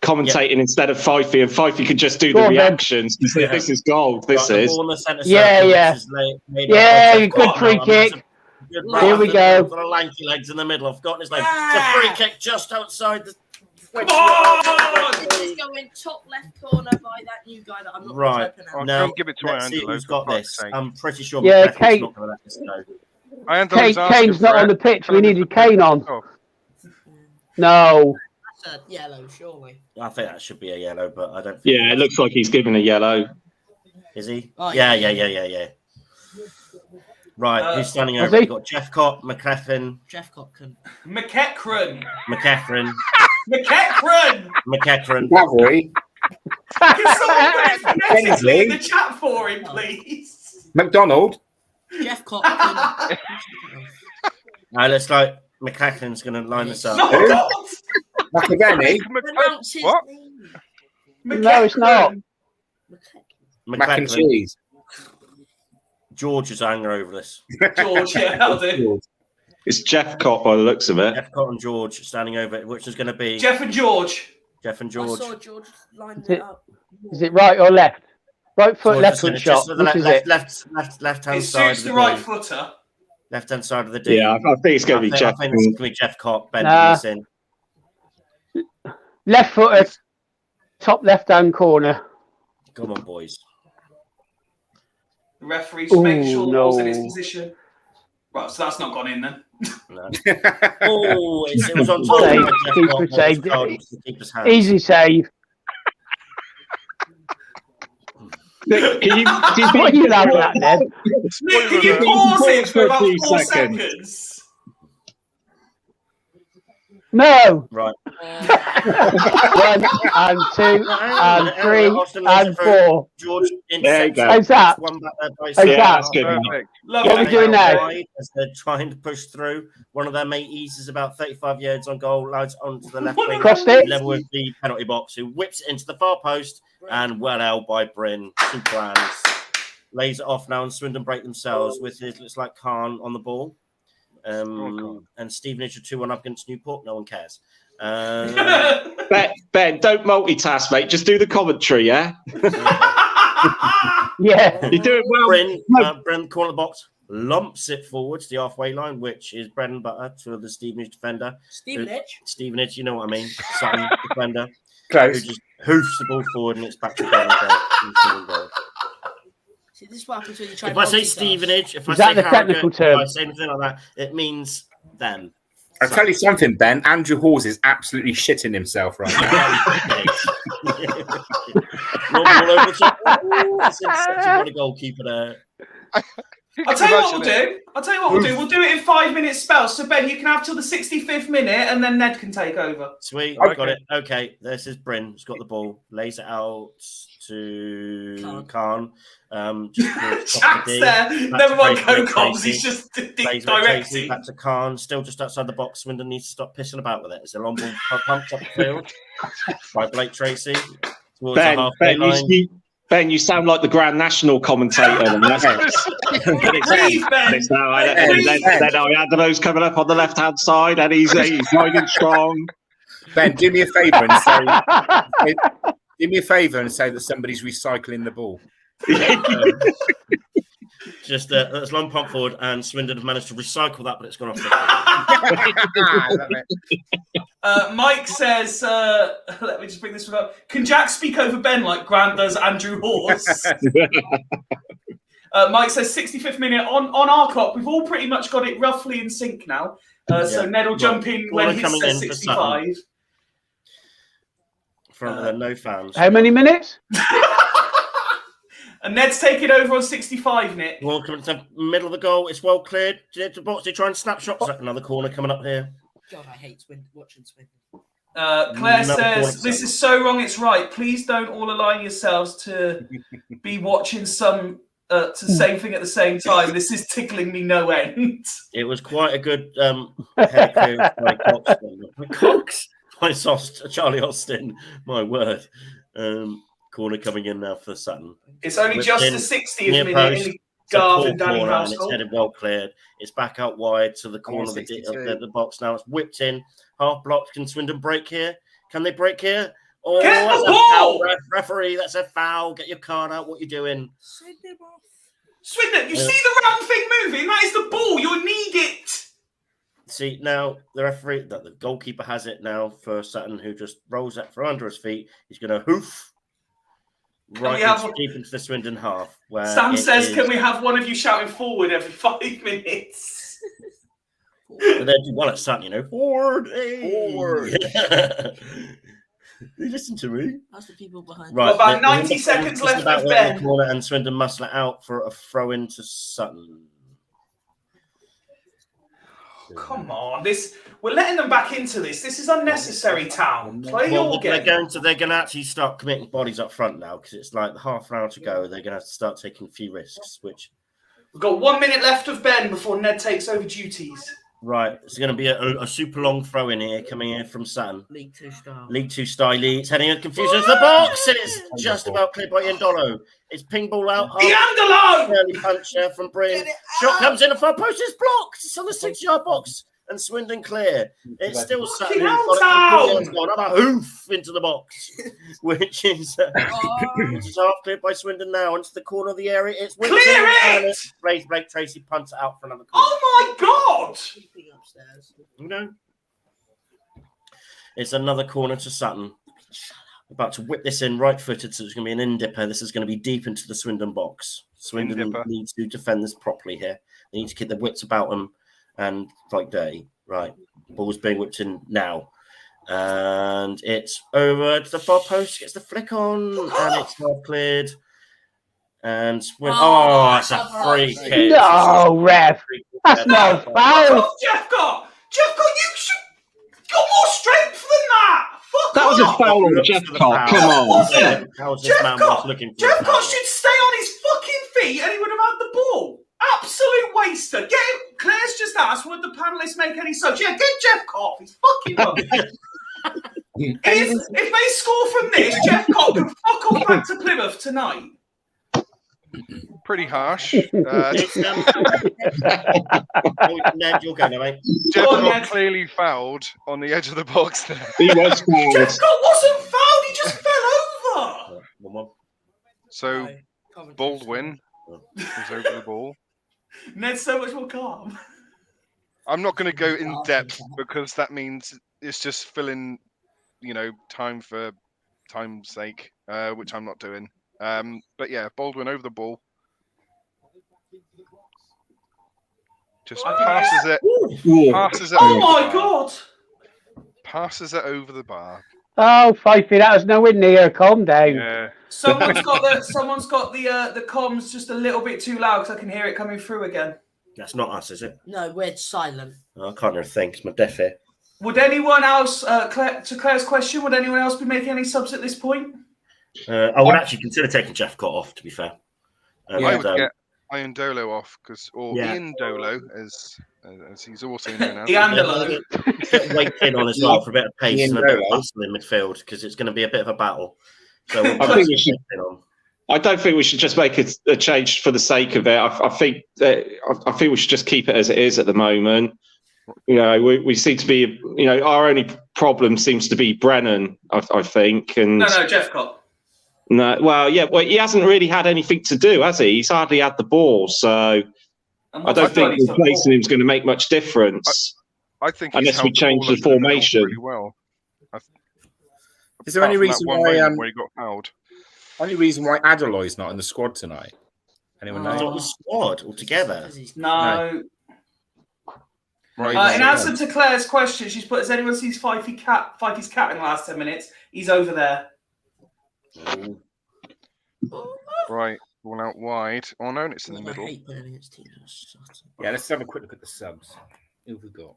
commentating instead of Fifey, and Fifey could just do Go the on, Ben. reactions. This is gold. This Right, the is. ball in the centre Yeah, circle, yeah. which is laid Yeah, up. good free kick. Here we go. Got a lanky legs in the middle. I've forgotten his name. It's a free kick just outside the. Come on! It's going top left corner by that new guy that I'm not Right. typing Oh, out. Now, don't give it to let's see Angelo, who's for got fuck's this. sake. I'm pretty sure Yeah, McEachran's Kate. not going to let this go. Kane's not on the pitch. We needed Kane on. No. That's a yellow, surely. I think that should be a yellow, but I don't think. Yeah, it looks like he's given a yellow. Is he? Oh, yeah. yeah. Right, who's standing Has over? he? We've got Jeff Cott, McEachran. Jeff Cotkin. McEachran. McEachran. Cavalry. Can someone put it phonetically in the chat for him, please? McDonald. Jeff Cotkin. Looks like McEachran's going to line this up. No, God. Macaroni. Pronounce his What? name. No, it's not. Mac and McEachran. cheese. George is angry over this. George, yeah, I'll do. It's Jeff Cott by the looks of it. Jeff Cott and George standing over it, which is going to be Jeff and George. Jeff and I George. saw George line Is it- it up. Is it right or left? Right foot, George left is foot just shot. to the Which is left, it? left hand It side suits of the the right D. footer. Left hand side of the D. Yeah, I think it's going to be I Jeff. think it's going to be Jeff Cott bending Nah. this in. Left footer, top left hand corner. Come on, boys. The referee should make Ooh, sure the ball's in no. its position. Right, so that's not gone in then. No. Oh, it was on Save, top of Jeff keeper Cott, but saved it's called it. the keeper's hand. Easy save. Nick, can you What are you laughing at, Ned? Nick, can you pause it for about 4 seconds? No. Right. 1 and 2 and 3 and 4. George, there you go. How's that? One back there by How's Sam. that? That's good. Perfect. What are we doing now? As they're trying to push through, one of their mateys is about 35 yards on goal, lies onto the left What wing, Crossed it. level with the penalty box, who whips it into the far post and well out by Bryn. 2 plans. Lays it off now, and Swindon break themselves with his looks like Khan on the ball. And Stevenage are 2-1 up against Newport. No one cares. Ben, don't multitask, mate. Just do the commentary, yeah? Yeah. You do it well. Bryn, corner of the box, lumps it forward to the halfway line, which is bread and butter to the Stevenage defender. Stevenage, you know what I mean. Sutton defender. Close. Who just hoofs the ball forward and it's back to goal. See, this is what happens when you try. If I say Stevenage, if I Is that say the technical Harrogate, term? if I say anything like that, it means them. I'll tell you something, Ben. Andrew Hawes is absolutely shitting himself right now. Such a good goalkeeper there. I'll tell you what we'll do. We'll do it in 5 minute spells. So Ben, you can have till the 65th minute, and then Ned can take over. Sweet, I've got it. Okay, this is Bryn. He's got the ball. Lays it out to Khan. Jack's there. Never mind co-coms. He's just directing. Back to Khan. Still just outside the box. Swindon needs to stop pissing about with it. It's a long ball pumped up the field by Blake Tracy. Ben, you sound like the Grand National commentator. Angelo's coming up on the left-hand side, and he's riding strong. Ben, do me a favour and say that somebody's recycling the ball. Just that's long pump forward, and Swindon have managed to recycle that, but it's gone off the Mike says, let me just bring this one up. Can Jack speak over Ben like Grant does Andrew Hawes? Mike says 65th minute on our clock. We've all pretty much got it roughly in sync now. So Ned will jump in when he says 65. Front of there, no fans. How many minutes? And Ned's taking over on 65, Nick. Welcome to the middle of the goal. It's well cleared. The box, they try and snapshot. Another corner coming up here. God, I hate watching Swindon. Claire says, this is so wrong, it's right. Please don't all align yourselves to be watching same thing at the same time. This is tickling me no end. It was quite a good hair clearance by Cox. By Charlie Austin. My word. Corner coming in now for Sutton. It's only just the 60th minute in the Garth and Danny and household. it's headed well cleared. It's back out wide to the corner of the box now. It's whipped in, half blocked. Can Swindon break here? Can they break here? Oh, get the ball! Foul, referee, that's a foul. Get your card out. What are you doing? Swindon, you see the round thing moving? That is the ball. You need it. See, now the referee, the goalkeeper has it now for Sutton, who just rolls that from under his feet. He's going to hoof deep into the Swindon half. Where Sam says, can we have one of you shouting forward every 5 minutes? But they do well at Sutton, Forward! Forward! They listen to me. That's the people behind. Right, about 90 seconds left with Ben. Corner and Swindon muscle it out for a throw into Sutton. Come on, we're letting them back into this. This is unnecessary, Town. Play your game. They're going to actually start committing bodies up front now because it's like half an hour to go. They're going to have to start taking a few risks. Which we've got 1 minute left of Ben before Ned takes over duties. Right, it's going to be a super long throw in here coming in from Sutton. League 2 style. League 2 style. It's heading in confusion into the box. It's just about cleared by Iandolo. It's ping ball out. Iandolo! Early punch from Bryn. Shot comes in, the far post is blocked. It's on the 6-yard box. And Swindon clear. It's still Sutton. Another hoof into the box, which is half cleared by Swindon now into the corner of the area. It's clear it! Blake Tracy punts it out for another corner. Oh my God! It's another corner to Sutton. About to whip this in right-footed, so it's going to be an in-dipper. This is going to be deep into the Swindon box. Swindon needs to defend this properly here. They need to keep their wits about them and fight dirty. Right, ball's being whipped in now. And it's over to the far post, gets the flick on, and it's well cleared And that's a free kick. No, ref. That's not Fuck foul. off, Jeff Cott! Jeff Cott, you got more strength than that! Fuck That was a off! foul on Jeff Cott. Come on. How was this man was looking for? Jeff Cott should stay on his fucking feet and he would have had the ball. Absolute waster. Get him. Claire's just asked, would the panelists make any subs? Yeah, get Jeff Cott. He's fucking rubbish. If they score from this, Jeff Cott can fuck off back to Plymouth tonight. Pretty harsh. Ned, you're going, mate. Jeff got clearly fouled on the edge of the box there. He was fouled. Jeff Cott wasn't fouled. He just fell over. So Baldwin was over the ball. Ned's so much more calm. I'm not going to go in depth because that means it's just filling, time for time's sake, which I'm not doing. But yeah, Baldwin over the ball. Just passes it. Passes it. Oh my god! Passes it over the bar. Oh, Fifey, that was nowhere near. Calm down. Yeah. Someone's got the comms just a little bit too loud because I can hear it coming through again. That's not us, is it? No, we're silent. I can't hear a thing. It's my deaf ear. Would anyone else, to Claire's question, would anyone else be making any subs at this point? I would actually consider taking Jeff Cott off, to be fair. I would get Ian Dolo off Ian Dolo, as he's also known as. Ian Dolo. Get Wake in on as well for a bit of pace and a bit of bustle in midfield because it's going to be a bit of a battle. So I think we should. I don't think we should just make a change for the sake of it. I think we should just keep it as it is at the moment. We seem to be, our only problem seems to be Brennan. I think. And no, Jeff Cott. No, well, he hasn't really had anything to do, has he? He's hardly had the ball, so I don't think replacing him is going to make much difference. I think unless we change the formation. Really well. Is there any reason why where he got fouled? Only reason why Adeloy's not in the squad tonight? Anyone know? He's not in the squad altogether. No. Right, in answer to Claire's question, she's put, has anyone seen Fifey's cat in the last 10 minutes? He's over there. Right, ball out wide. Oh no, it's in the middle. Yeah, let's have a quick look at the subs. Who have we got?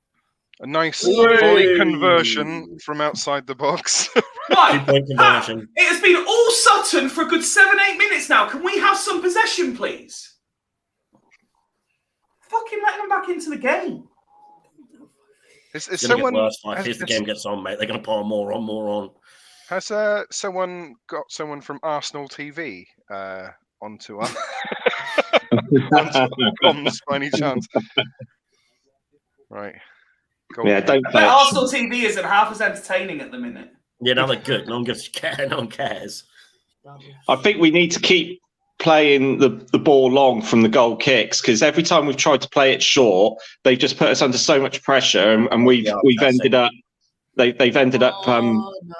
A nice volley conversion from outside the box. Right, 2-point conversion. it has been all Sutton for a good 7-8 minutes now. Can we have some possession, please? Fucking let them back into the game. Is It's someone? get worse. If the game gets on, mate, they're going to pile more on. Has someone got someone from Arsenal TV onto our comms by any chance? Right. Yeah, don't. But Arsenal TV isn't half as entertaining at the minute. Yeah, no, they're good. No one cares. I think we need to keep playing the ball long from the goal kicks because every time we've tried to play it short, they've just put us under so much pressure, and we've ended up. They've ended up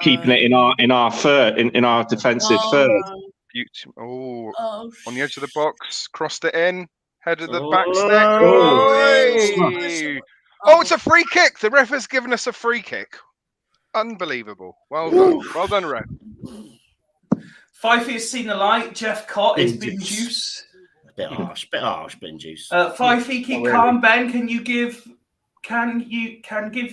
keeping it in our defensive third. On the edge of the box, crossed it in, headed the back stick. Oh, it's a free kick. The ref has given us a free kick. Unbelievable. Well done. Well done, ref. Fifey has seen the light. Jeff Cott is bin juice. A bit harsh, bin juice. Fifey, keep calm. Ben, can give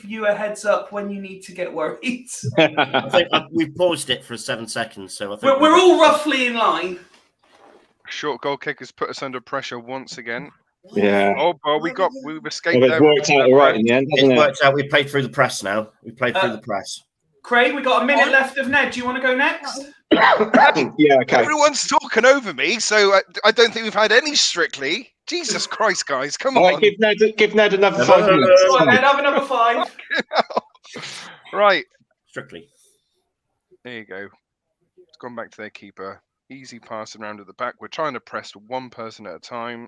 you a heads up when you need to get worried? I think we've paused it for 7 seconds, so I think we're all roughly in line. Short goal kick has put us under pressure once again. Yeah. Oh, but we've escaped. It worked out all right in the end, hasn't it? Worked out. We played through the press now. We played through the press. Craig, we got a minute left of Ned. Do you want to go next? Yeah, okay. Everyone's talking over me, so I don't think we've had any Strictly. Jesus Christ, guys, come on. Right, give Ned another 5 minutes. Go on, Ned, have another 5. Right. Strictly. There you go. It's gone back to their keeper. Easy pass around at the back. We're trying to press one person at a time.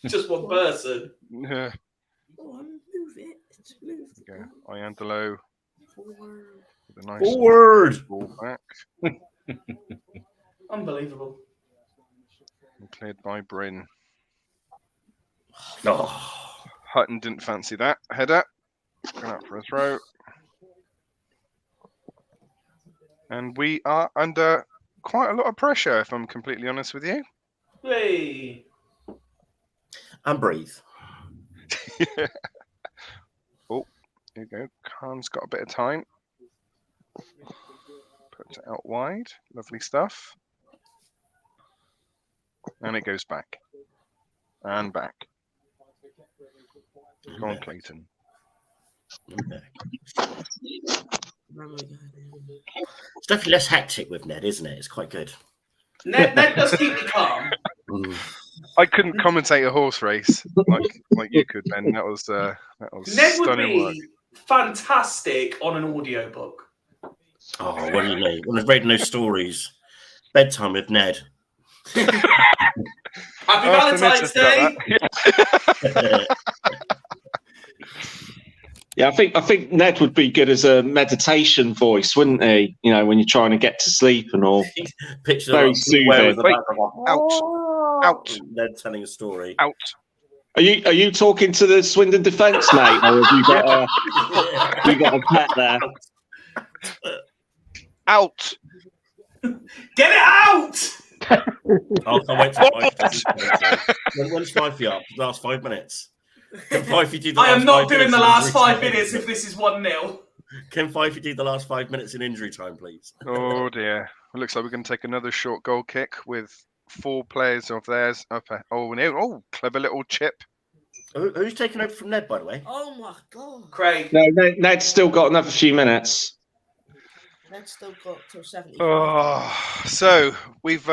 Just one person. Yeah. Go on, move it. Move it. There you go. Iandolo. With a nice Forward. Ball back. Unbelievable. And cleared by Bryn. No. Hutton didn't fancy that header. Going out for a throw. And we are under quite a lot of pressure, if I'm completely honest with you. Hey. And breathe. Oh, here you go. Khan's got a bit of time. Puts it out wide. Lovely stuff. And it goes back. And back. Go on, Clayton. It's definitely less hectic with Ned, isn't it? It's quite good. Ned does keep me calm. I couldn't commentate a horse race like you could, Ben. That was Ned would stunning be work. fantastic on an audiobook. Oh, what do you mean? When I've read no stories. Bedtime with Ned. Happy Valentine's Day. Yeah, I think Ned would be good as a meditation voice, wouldn't he? You know, when you're trying to get to sleep and all. Picture very like soothing. Out. Ned telling a story. Out. Are you talking to the Swindon defence, mate, or have you got a pet there? Out. Get it out. Oh, I can't wait to When's Fifey up? The last 5 minutes. Can Fifey do the I am last not 5 doing minutes the in last injury 5 time? minutes if this is 1-0. Can Fifey do the last 5 minutes in injury time, please? Oh dear. It looks like we're going to take another short goal kick with 4 players of theirs up. Oh, clever little chip. Who's taking over from Ned, by the way? Oh my god. Craig. No, Ned's still got another few minutes. Ned's still got till 70. Oh, so we've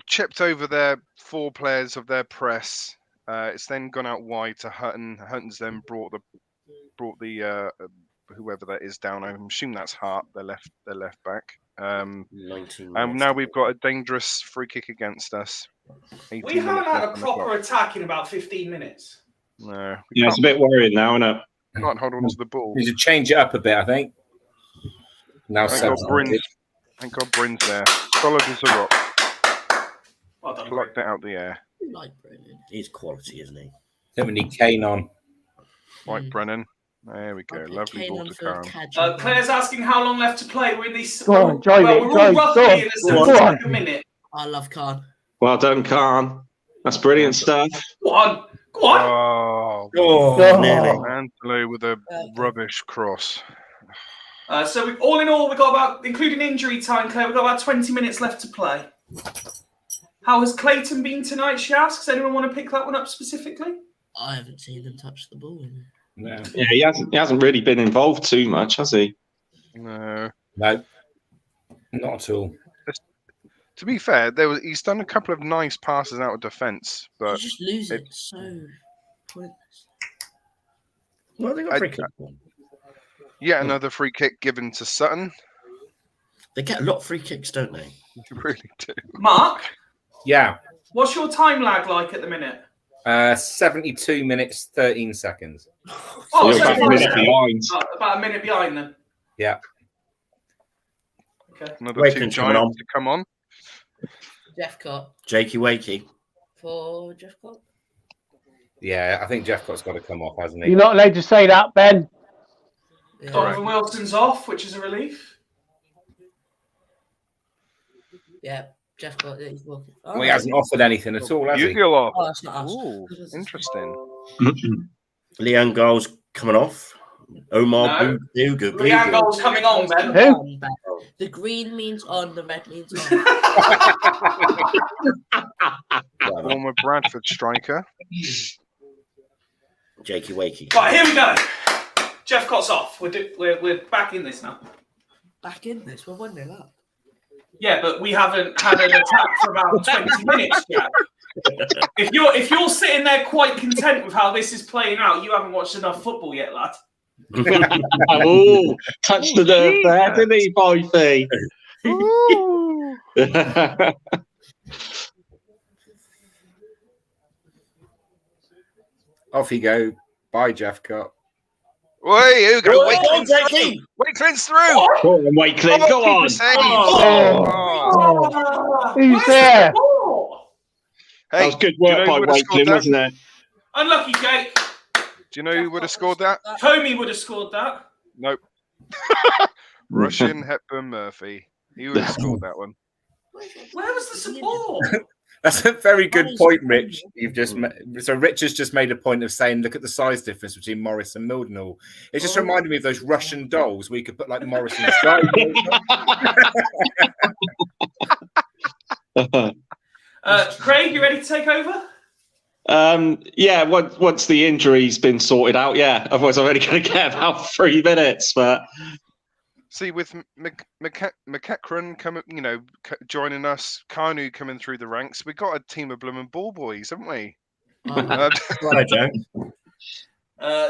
chipped over their 4 players of their press. It's then gone out wide to Hutton. Hutton's then brought the whoever that is down. I assume that's Hart, their left back. And now we've got a dangerous free kick against us. We haven't had a proper attack in about 15 minutes. No. Yeah, it's a bit worrying now, isn't it? Can't hold on to the ball. Need to change it up a bit, I think. Now, Thank God Bryn's there. Solid as a rock. Well done, Plucked it out the air. Like Brennan. He's quality, isn't he? Then we need Kane on. Right, Brennan. There we go. Lovely ball to Karen. Claire's asking how long left to play. We're in these. Go on, drive well, it, we're all drive, roughly go on, in go a on. 7 minute. I love Khan. Well done, Khan. That's brilliant stuff. Go on. Oh, nearly. Angelo with a rubbish cross. So all in all, we've got about, including injury time, Claire, we've got about 20 minutes left to play. How has Clayton been tonight, she asks? Anyone want to pick that one up specifically? I haven't seen him touch the ball. No. Yeah, he hasn't really been involved too much, has he? No. No. Not at all. To be fair, he's done a couple of nice passes out of defence, but You just lose it so pointless. Well, they got free kick. Yet another free kick given to Sutton. They get a lot of free kicks, don't they? They really do. Mark? Yeah. What's your time lag like at the minute? 72 minutes, 13 seconds. Oh, you're so about a minute behind. About a minute behind then. Yeah. Okay. Another 2 giants to come on. Jeffcott. Jakey Wakey. For Jeffcott? Yeah, I think Jeffcott's got to come off, hasn't he? You're not allowed to say that, Ben. Yeah. Donovan Wilson's off, which is a relief. Yeah, Jeffcott. He's walking. Well, he hasn't offered anything at all, has he? Bugle off. Oh, that's not us. Ooh, interesting. Leanne Giles coming off. Omar No. Booga. Leanne Gold's coming on, Ben. Who? The green means on, the red means off. Former Bradford striker. Jakey Wakey. Right, here we go. Jeff Cott's off. We're back in this now. Back in this, we're 1-0 up. Yeah, but we haven't had an attack for about 20 minutes yet. If you're sitting there quite content with how this is playing out, you haven't watched enough football yet, lad. Oh, touched the nerve there, didn't he, Fifey? Off you go. Bye, Jeffcott. Wait, here we go. Go on, Wakelin's Jakey. through. Wakelin's through. Go on, Wakelin, go on. Keeper saves. Who's there? Hey, That was good do you know work who by would have scored Wakelin, that? wasn't it? Unlucky, Jake. Do you know who would have scored that? Comey would have scored that. Nope. Russian Hepburn Murphy. He would have scored that one. Where was the support? That's a very good point, Rich. So Rich has just made a point of saying, look at the size difference between Morris and Mildenhall. It just reminded me of those Russian dolls where you could put like Morris inside. Craig, you ready to take over? Yeah, once the injury's been sorted out, yeah. Otherwise, I'm only going to get about 3 minutes. But see, with McEachran coming, joining us, Kanu coming through the ranks, we got a team of blooming ball boys, haven't we? Right, Joe.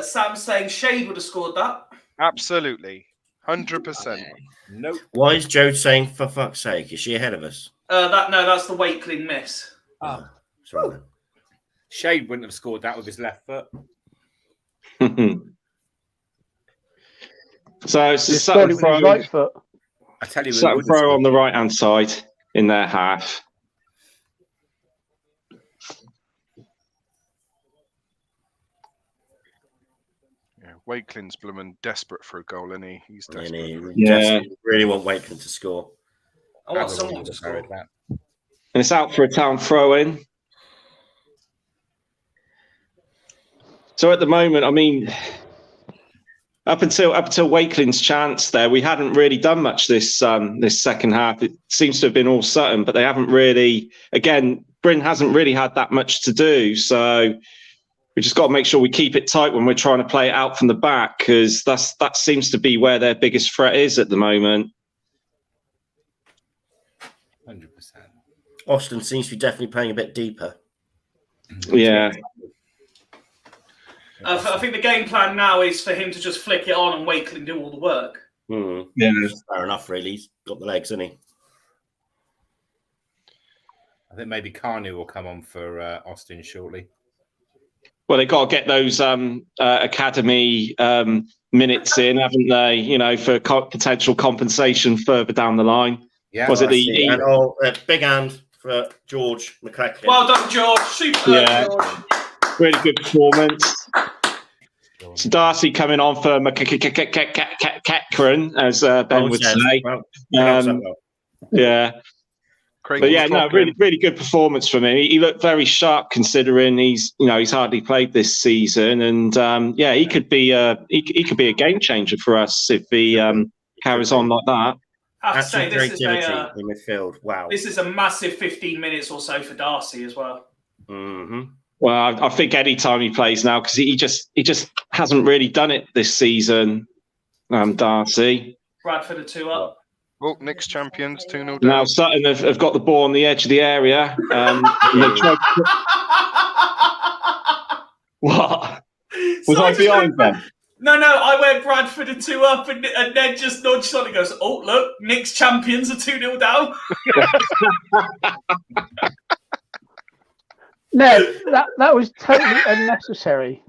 Sam's saying Shade would have scored that. Absolutely, 100%. Nope. Why is Joe saying for fuck's sake? Is she ahead of us? That's the Wakeling miss. Oh, sorry. Shade wouldn't have scored that with his left foot. So it's a Sutton throw. Right foot. I tell you, Sutton throw on the right hand side in their half. Yeah, Wakeling's blooming desperate for a goal, isn't he? He's desperate. Yeah, really want Wakeling to score. I want someone to score. And it's out for a town throw in. So at the moment, I mean, up until Wakeling's chance there, we hadn't really done much this second half. It seems to have been all Sutton, but they haven't really. Again, Bryn hasn't really had that much to do. So we just got to make sure we keep it tight when we're trying to play it out from the back, because that seems to be where their biggest threat is at the moment. 100%. Austin seems to be definitely playing a bit deeper. Yeah. I think the game plan now is for him to just flick it on and Wakeling do all the work. Yeah, fair enough. Really, he's got the legs, hasn't he? I think maybe Kanu will come on for Austin shortly. Well, they've got to get those academy minutes in, haven't they? For potential compensation further down the line. Yeah, was it the and big hand for George McCracken? Well done, George. Super, George. Really good performance. So Darcy coming on for McEachran, as Ben would say. Yeah. But yeah, no, really good performance from him. He looked very sharp considering he's hardly played this season, and yeah, he could be a game changer for us if he carries on like that. I have to say, this is in midfield. Wow, this is a massive 15 minutes or so for Darcy as well. Mm-hmm. Well, I think any time he plays now, because he just hasn't really done it this season. Darcy. Bradford are 2 up. Well, Nick's champions 2-0 down. Now Sutton have got the ball on the edge of the area. What? Was I behind them? No, I went Bradford are 2 up, and Ned just nudged on and goes, "Oh, look, Nick's champions are 2-0 down." No, that was totally unnecessary.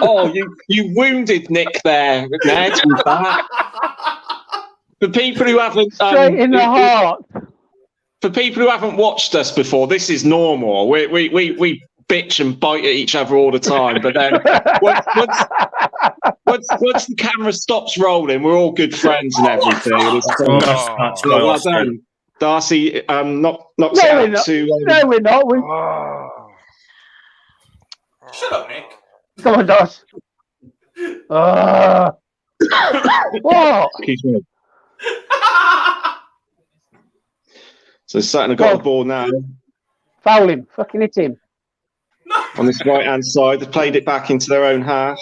Oh, you wounded Nick there, Ned, with that. For people who haven't Straight in the heart. For people who haven't watched us before, this is normal. We bitch and bite at each other all the time, but then once the camera stops rolling, we're all good friends and everything. Well done. Darcy knocks it out to... No, we're not. Shut up, Nick. Come on, Darcy. What? Excuse me. So Sutton have got the ball now. Foul him. Fucking hit him. On this right-hand side. They've played it back into their own half.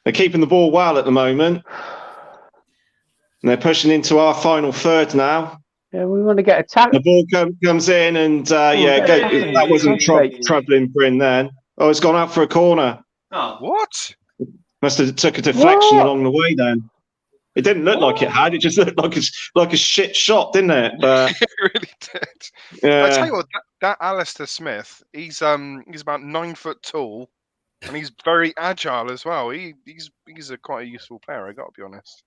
They're keeping the ball well at the moment. And they're pushing into our final third now. Yeah, we want to get attacked. The ball comes in and, that wasn't troubling Bryn then. Oh, it's gone out for a corner. Oh, what? Must have took a deflection along the way then. It didn't look like it had. It just looked like a shit shot, didn't it? But, it really did. Yeah. I tell you what, that Alistair Smith, he's about 9 foot tall, and he's very agile as well. He's quite a useful player. I got to be honest.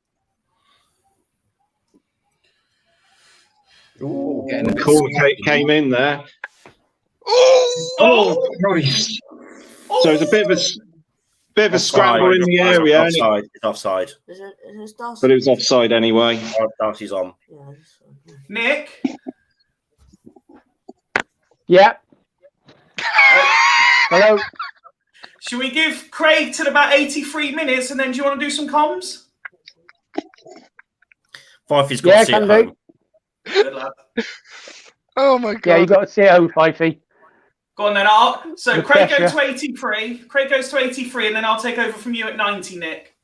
Ooh, the corner came in there. Oh, Christ! So it's a bit bit of a scramble in the area. Offside. It's offside. Is it Darcy? But it was offside anyway. Darcy's on. Yeah. Nick? Yeah. Hello. Should we give Craig till about 83 minutes and then do you want to do some comms? Fifey's got to see it home. Good lad. Oh my god. Yeah, you got to see it home, Fifey. Go on then. So Craig goes to 83. Craig goes to 83 and then I'll take over from you at 90, Nick.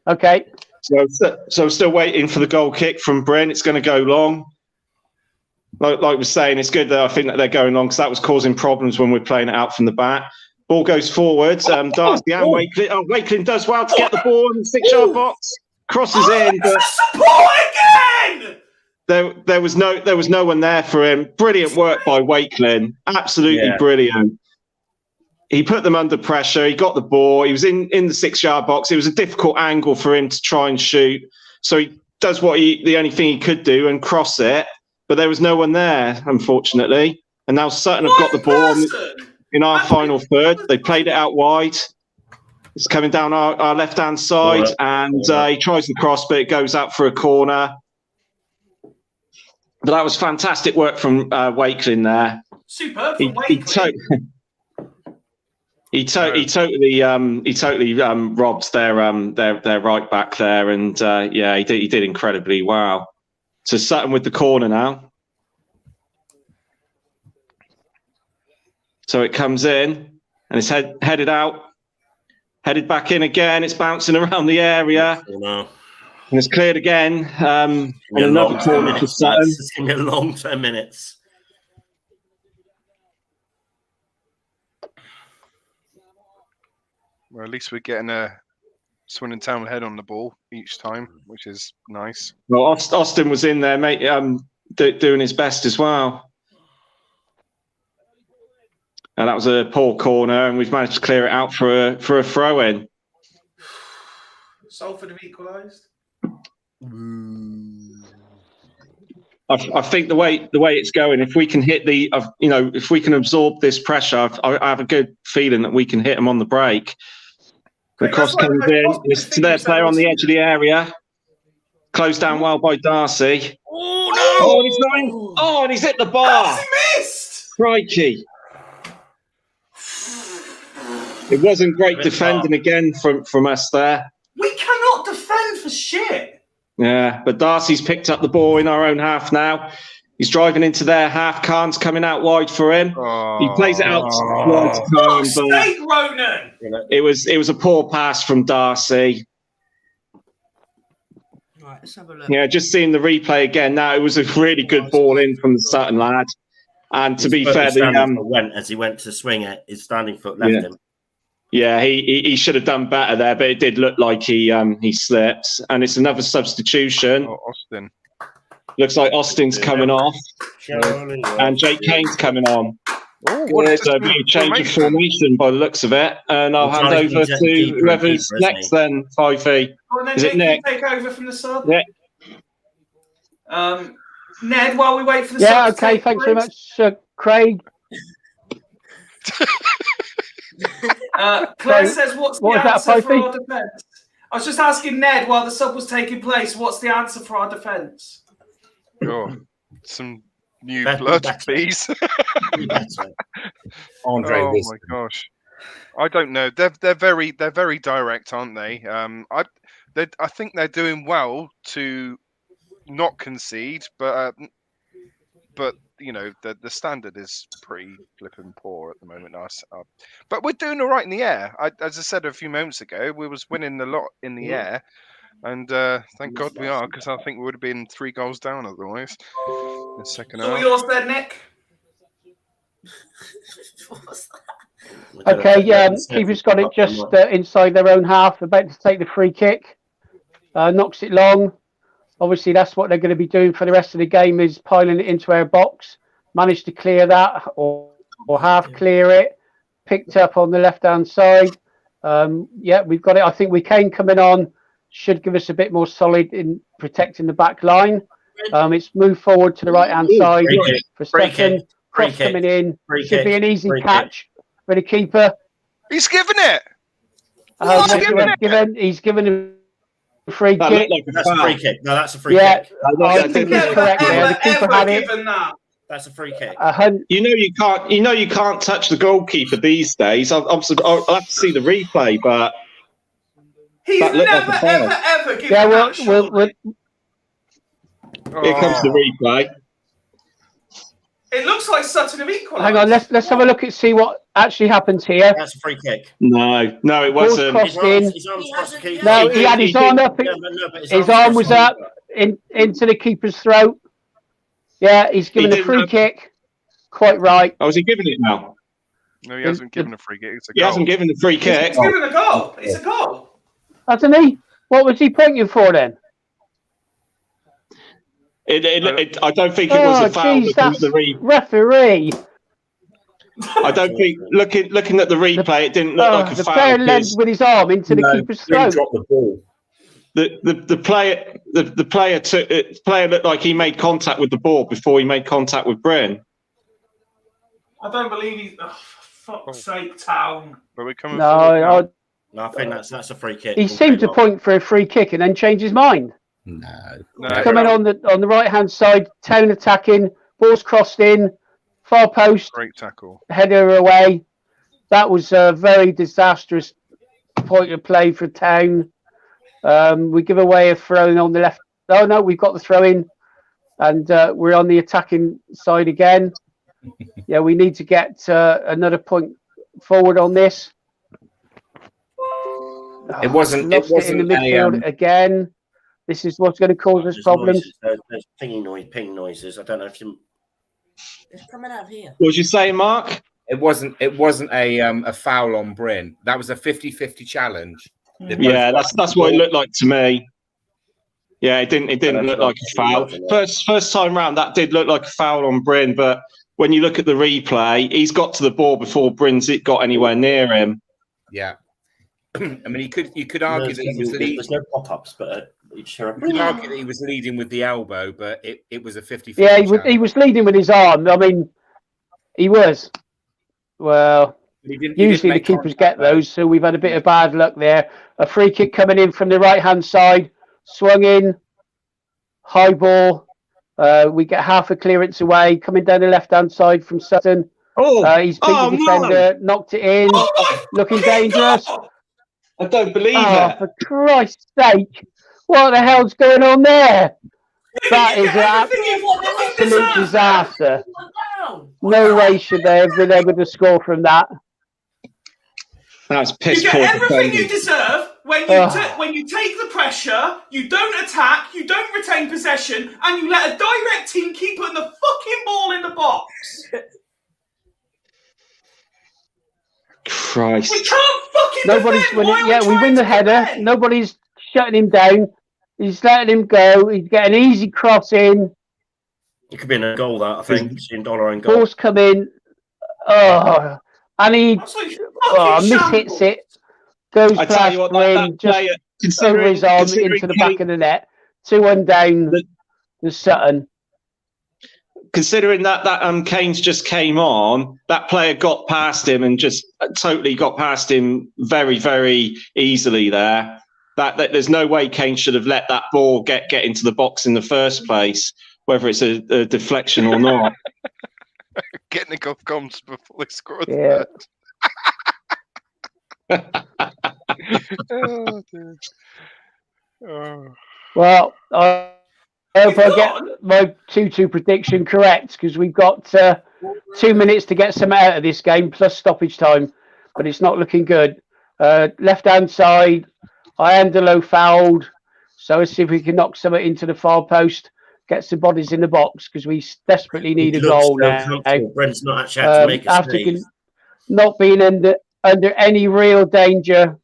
Okay. So still waiting for the goal kick from Brent. It's going to go long. Like we're saying, it's good that I think that they're going long because that was causing problems when we're playing it out from the back. Ball goes forward. Darcy and Wakelin. Oh, Wakelin does well to get the ball in the 6-yard box. Crosses in. But support again! There was no one there for him. Brilliant work by Wakelin. Absolutely brilliant. He put them under pressure. He got the ball. He was in the 6-yard box. It was a difficult angle for him to try and shoot. So he does the only thing he could do and cross it. But there was no one there, unfortunately. And now Sutton have got the ball in our final third. They played it out wide. It's coming down our left-hand side. And he tries the cross, but it goes out for a corner. But that was fantastic work from Wakelin there. Superb from Wakelin. He totally robbed their right back there, and he did incredibly well. So Sutton with the corner now. So it comes in and it's headed out, headed back in again. It's bouncing around the area. And it's cleared again. And another corner for Sutton. It's going to be a long 10 minutes. Well, at least we're getting a Swindon Town head on the ball each time, which is nice. Well, Austin was in there, mate, doing his best as well. And that was a poor corner, and we've managed to clear it out for a throw-in. Salford have equalised. I think the way it's going, if we can hit if we can absorb this pressure, I have a good feeling that we can hit them on the break. The cross comes in. It's to their player on the edge of the area. Closed down well by Darcy. Oh, no! Oh, and he's not in. Oh, and he's hit the bar. Darcy missed! Crikey. It wasn't great defending again from us there. We cannot defend for shit. Yeah, but Darcy's picked up the ball in our own half now. He's driving into their half. Khan's coming out wide for him. He plays it out wide to Khan, but Ronan. it was a poor pass from Darcy. Right, let's have a look. Yeah, just seeing the replay again now, it was a really good ball in from the Sutton lad. And to be fair, as he went to swing it, his standing foot left him. Yeah, he should have done better there, but it did look like he slipped. And it's another substitution. Oh, Austin. Looks like Austin's coming off. And Jake Kane's coming on. Oh, it's a change of formation by the looks of it. And I'll hand over to whoever's next then, Fifey. Is it Nick? Take over from the sub. Yeah. Ned, while we wait for the sub. Okay, okay, thanks very much, Craig. Claire says, what's the answer for our defence? I was just asking Ned while the sub was taking place, what's the answer for our defence? Oh, some new blood, please. Andre, oh my gosh, I don't know. They're very direct, aren't they? I think they're doing well to not concede, but you know the standard is pretty flipping poor at the moment. But we're doing all right in the air. As I said a few moments ago, we was winning a lot in the air. And thank God we are, because I think we would have been 3 goals down otherwise. In the second half. So yours there, Nick? Okay, keeper's got it just inside their own half, about to take the free kick. Knocks it long. Obviously, that's what they're going to be doing for the rest of the game, is piling it into our box. Managed to clear that, or half clear it. Picked up on the left-hand side. Yeah, we've got it. I think we Kane coming on should give us a bit more solid in protecting the back line. It's moved forward to the right-hand side for Sutton. Cross coming in. Should be an easy catch for the keeper. He's given it. He's given a free That kick. looked like that's a free kick. No, that's a free Yeah, kick. I think he's correct there. The keeper had it. That's a free kick. You know you can't touch the goalkeeper these days. I'll have to see the replay, but he's that looked never like a foul. ever given that. Here comes the replay. It looks like Sutton have equalised. Hang on, let's have a look and see what actually happens here. That's a free kick. No, it wasn't. Crossed in. His arms crossed the keeper. No, he had his arm up. His arm was up into the keeper's throat. Yeah, he's given a free kick. Quite right. Oh, is he giving it now? No, he hasn't given a free kick. It's a He goal. hasn't given the free kick. He's given a goal. It's a goal. Hasn't he? What was he pointing for then? I don't think it was a foul. Geez, that's referee. I don't think looking at the replay, it didn't look like a the foul. player led with his arm into the keeper's throat. Dropped the ball. The player looked like he made contact with the ball before he made contact with Bryn. I don't believe he's. Oh, for fuck's sake, Town. But we're coming. No, I think that's a free kick. he seemed to point for a free kick and then change his mind. No. Coming on the right hand side, Town attacking, ball's crossed in, far post, Great tackle. header away. That was a very disastrous point of play for Town. We give away a throw in on the left. Oh no, we've got the throw in, and we're on the attacking side again. Yeah, we need to get another point forward on this. It wasn't in the midfield again. This is what's going to cause us problems. There's ping noises. I don't know if you. It's coming out here. What was you saying, Mark? It wasn't a foul on Bryn. That was a 50-50 challenge. Yeah, that's what it looked like to me. Yeah, it didn't look like a foul. First time round, that did look like a foul on Bryn, but when you look at the replay, he's got to the ball before Bryn's got anywhere near him. Yeah, I mean, you could argue that he was leading. There's no pop-ups, but you could argue that he was leading with the elbow, but it was a 50-50. Yeah, he was leading with his arm. I mean, he was. Well, usually the keepers get those, so we've had a bit of bad luck there. A free kick coming in from the right-hand side, swung in, high ball. We get half a clearance away, coming down the left-hand side from Sutton. He's beat the defender, knocked it in, looking dangerous. I don't believe it. For Christ's sake, what the hell's going on there? That is an absolute disaster. No way should they have been able to score from that. That's piss You poor get everything defending. you deserve when you take the pressure, you don't attack, you don't retain possession, and you let a direct team keep putting the fucking ball in the box. Christ. We can't fucking defend. We win the header. Nobody's shutting him down. He's letting him go. He's getting an easy cross in. It could be in a goal, that I think. $10 in goal. Ball's come in. And he mishits it. Goes I tell past you what, Wayne, just over his arm into the back of the net. 2-1 down the Sutton. Considering that Keynes just came on, that player got past him and just totally got past him very, very easily there. That there's no way Keynes should have let that ball get into the box in the first place, whether it's a deflection or not. Getting the golf comms before they score the Yeah. Oh, dear. Oh. Well, I hope I get my 2-2 prediction correct, because we've got 2 minutes to get some out of this game, plus stoppage time, but it's not looking good. Left-hand side, Iandolo fouled, so let's see if we can knock something into the far post, get some bodies in the box, because we desperately need a goal now. Brent's not actually had to make a after save. not being under any real danger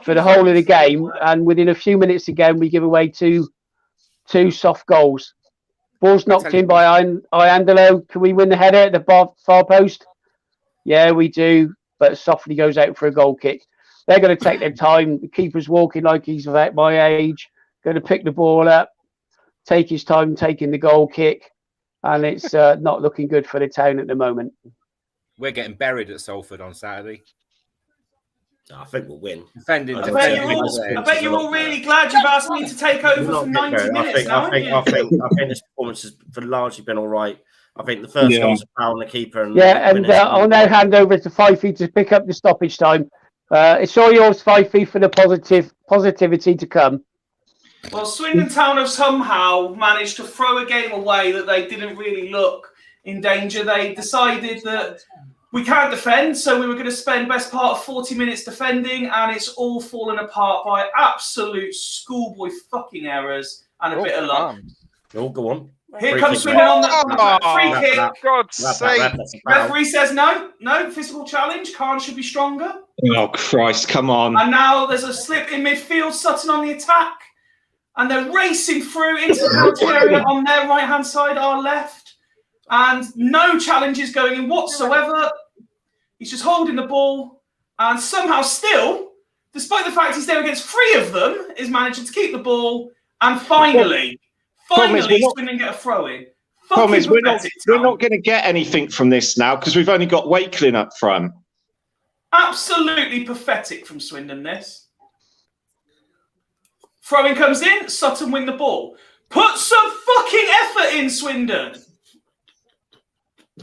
for the whole of the game, and within a few minutes again, we give away two soft goals. Ball's knocked in by Iandolo. Can we win the header at the far post? Yeah, we do, but softly goes out for a goal kick. They're going to take their time. The keeper's walking like he's about my age, going to pick the ball up, take his time taking the goal kick, and it's not looking good for the Town at the moment. We're getting buried at Salford on Saturday. I think we'll win. Defending. I bet you're all really glad you've asked me to take over for 90 minutes now, I think this performance has largely been all right. I think the first goal's a foul on the keeper. And I'll now hand over to Fifey to pick up the stoppage time. It's all yours, Fifey, for the positivity to come. Well, Swindon Town have somehow managed to throw a game away that they didn't really look in danger. They decided that we can't defend, so we were going to spend best part of 40 minutes defending, and it's all fallen apart by absolute schoolboy fucking errors and a bit of luck. Go on. Here comes Swindon on the free kick. God's sake. Referee says no, physical challenge. Khan should be stronger. Oh, Christ, come on. And now there's a slip in midfield, Sutton on the attack, and they're racing through into the penalty area on their right-hand side, our left. And no challenges going in whatsoever. He's just holding the ball. And somehow still, despite the fact he's there against 3 of them, is managing to keep the ball. And finally, Swindon get a throw-in. Problem is, we're not going to get anything from this now because we've only got Wakeling up front. Absolutely pathetic from Swindon, this. Throw-in comes in. Sutton win the ball. Put some fucking effort in, Swindon.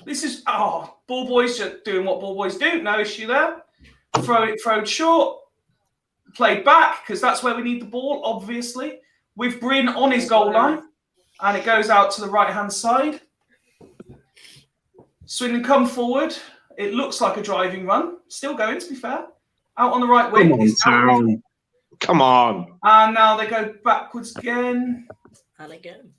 This is, ball boys just doing what ball boys do. No issue there. Throw short. Played back, because that's where we need the ball, obviously. With Bryn on his goal line. And it goes out to the right-hand side. Swindon come forward. It looks like a driving run. Still going, to be fair. Out on the right wing. Come on. And now they go backwards again. And again.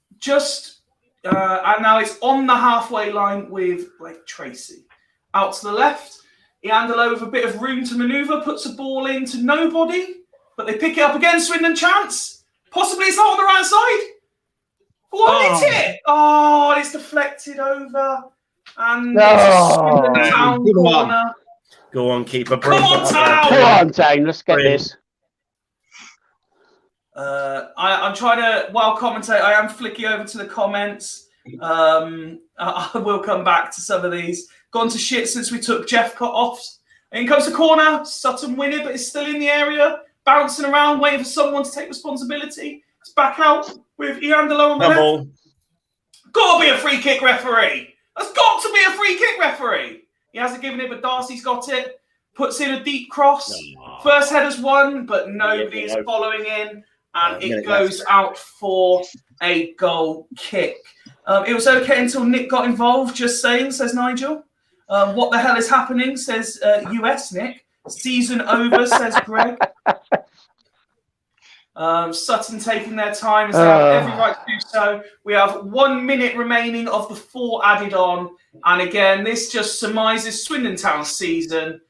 And now it's on the halfway line with Blake Tracy. Out to the left. Iandolo with a bit of room to manoeuvre, puts a ball into nobody. But they pick it up again, Swindon chance. Possibly it's not on the right side. What is it? Oh, it's deflected over. And it's a Swindon Town corner. Go on, keeper. Come on, Town! Come on, Town. Let's get this. I'm trying to, while commentate, I am flicking over to the comments. I will come back to some of these. Gone to shit since we took Jeff cut off. In comes the corner. Sutton win it, but it's still in the area. Bouncing around, waiting for someone to take responsibility. It's back out with Iandolo on the left. Got to be a free kick referee. That's got to be a free kick referee. He hasn't given it, but Darcy's got it. Puts in a deep cross. First header's won, but nobody is following in. And it goes out for a goal kick. It was okay until Nick got involved, just saying, says Nigel. What the hell is happening, says US Nick. Season over, says Greg. Sutton taking their time, as they have every right to do so. We have 1 minute remaining of the 4 added on. And again, this just surmises Swindon Town's season.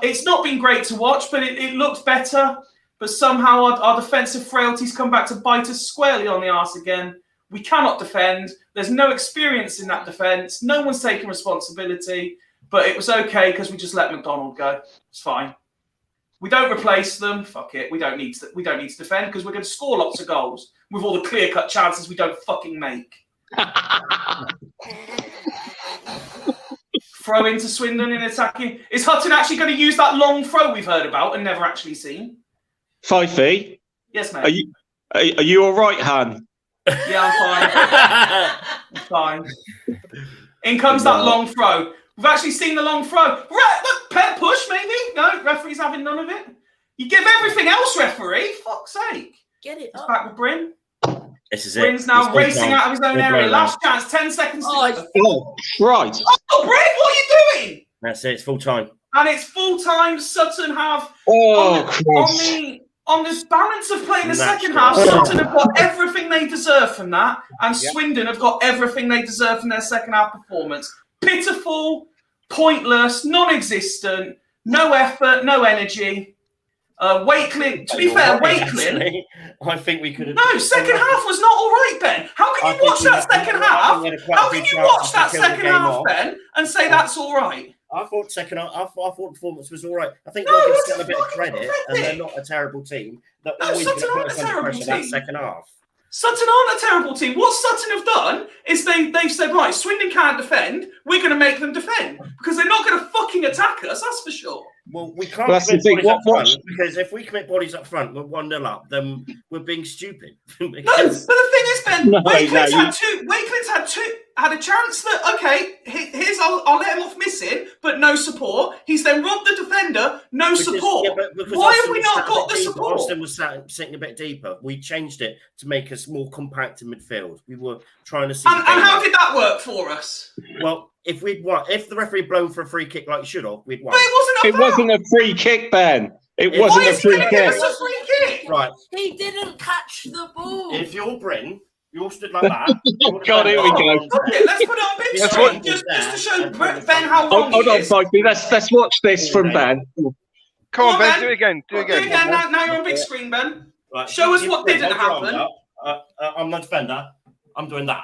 It's not been great to watch, but it looks better. But somehow our defensive frailties come back to bite us squarely on the arse again. We cannot defend. There's no experience in that defence. No one's taking responsibility. But it was okay because we just let McDonald go. It's fine. We don't replace them. Fuck it. We don't need to defend because we're going to score lots of goals with all the clear-cut chances we don't fucking make. Throw into Swindon in attacking. Is Hutton actually going to use that long throw we've heard about and never actually seen? Fifey? Yes, mate. Are you all right, Han? Yeah, I'm fine. In comes that long throw. We've actually seen the long throw. Pet push, maybe? No, referee's having none of it. You give everything else, referee. Fuck's sake. Get it up. Back with Bryn. This is it. Bryn's now racing out of his own area. Last chance, 10 seconds to go. Right. Oh, Bryn, what are you doing? That's it. It's full time. And it's full time. Sutton have on the balance of play in the second half. Sutton have got everything they deserve from that, and Swindon have got everything they deserve from their second half performance. Pitiful, pointless, non-existent, no effort, no energy. Wakeling, to be fair, Wakeling. I think we could have. No, second half was not all right, Ben. How can you watch that second half? How can you watch that second half, Ben, and say that's all right? I thought second half. I thought performance was all right. I think they'll give a bit of credit, and they're not a terrible team. They're always going to put us under pressure that second half. Sutton aren't a terrible team. What Sutton have done is they've said, right, Swindon can't defend. We're going to make them defend because they're not going to fucking attack us. That's for sure. Well, we can't commit bodies up front because if we commit bodies up front, we're 1-0 up. Then we're being stupid. No, but the thing is, Ben, Wakeland's had a chance that here's I'll let him off missing, but no support. He's then robbed the defender, no support. Yeah, because why Austin have we not got the deeper. support? Austin was sitting a bit deeper. We changed it to make us more compact in midfield. We were trying to see. And how did that work for us? Well, if the referee blown for a free kick like he should have, we'd won. But it wasn't a free kick, Ben. It wasn't a free kick. Right. He didn't catch the ball. If you're Bryn, you all stood like that. Oh, God, here we go. Okay, let's put it on big screen just to show Ben how wrong Hold he on, is. Mikey. Let's watch this from Ben. Come on, Ben. Do it again. Do it again. Now you're on big screen, Ben. Right. Show us what didn't happen. I'm the defender. I'm doing that.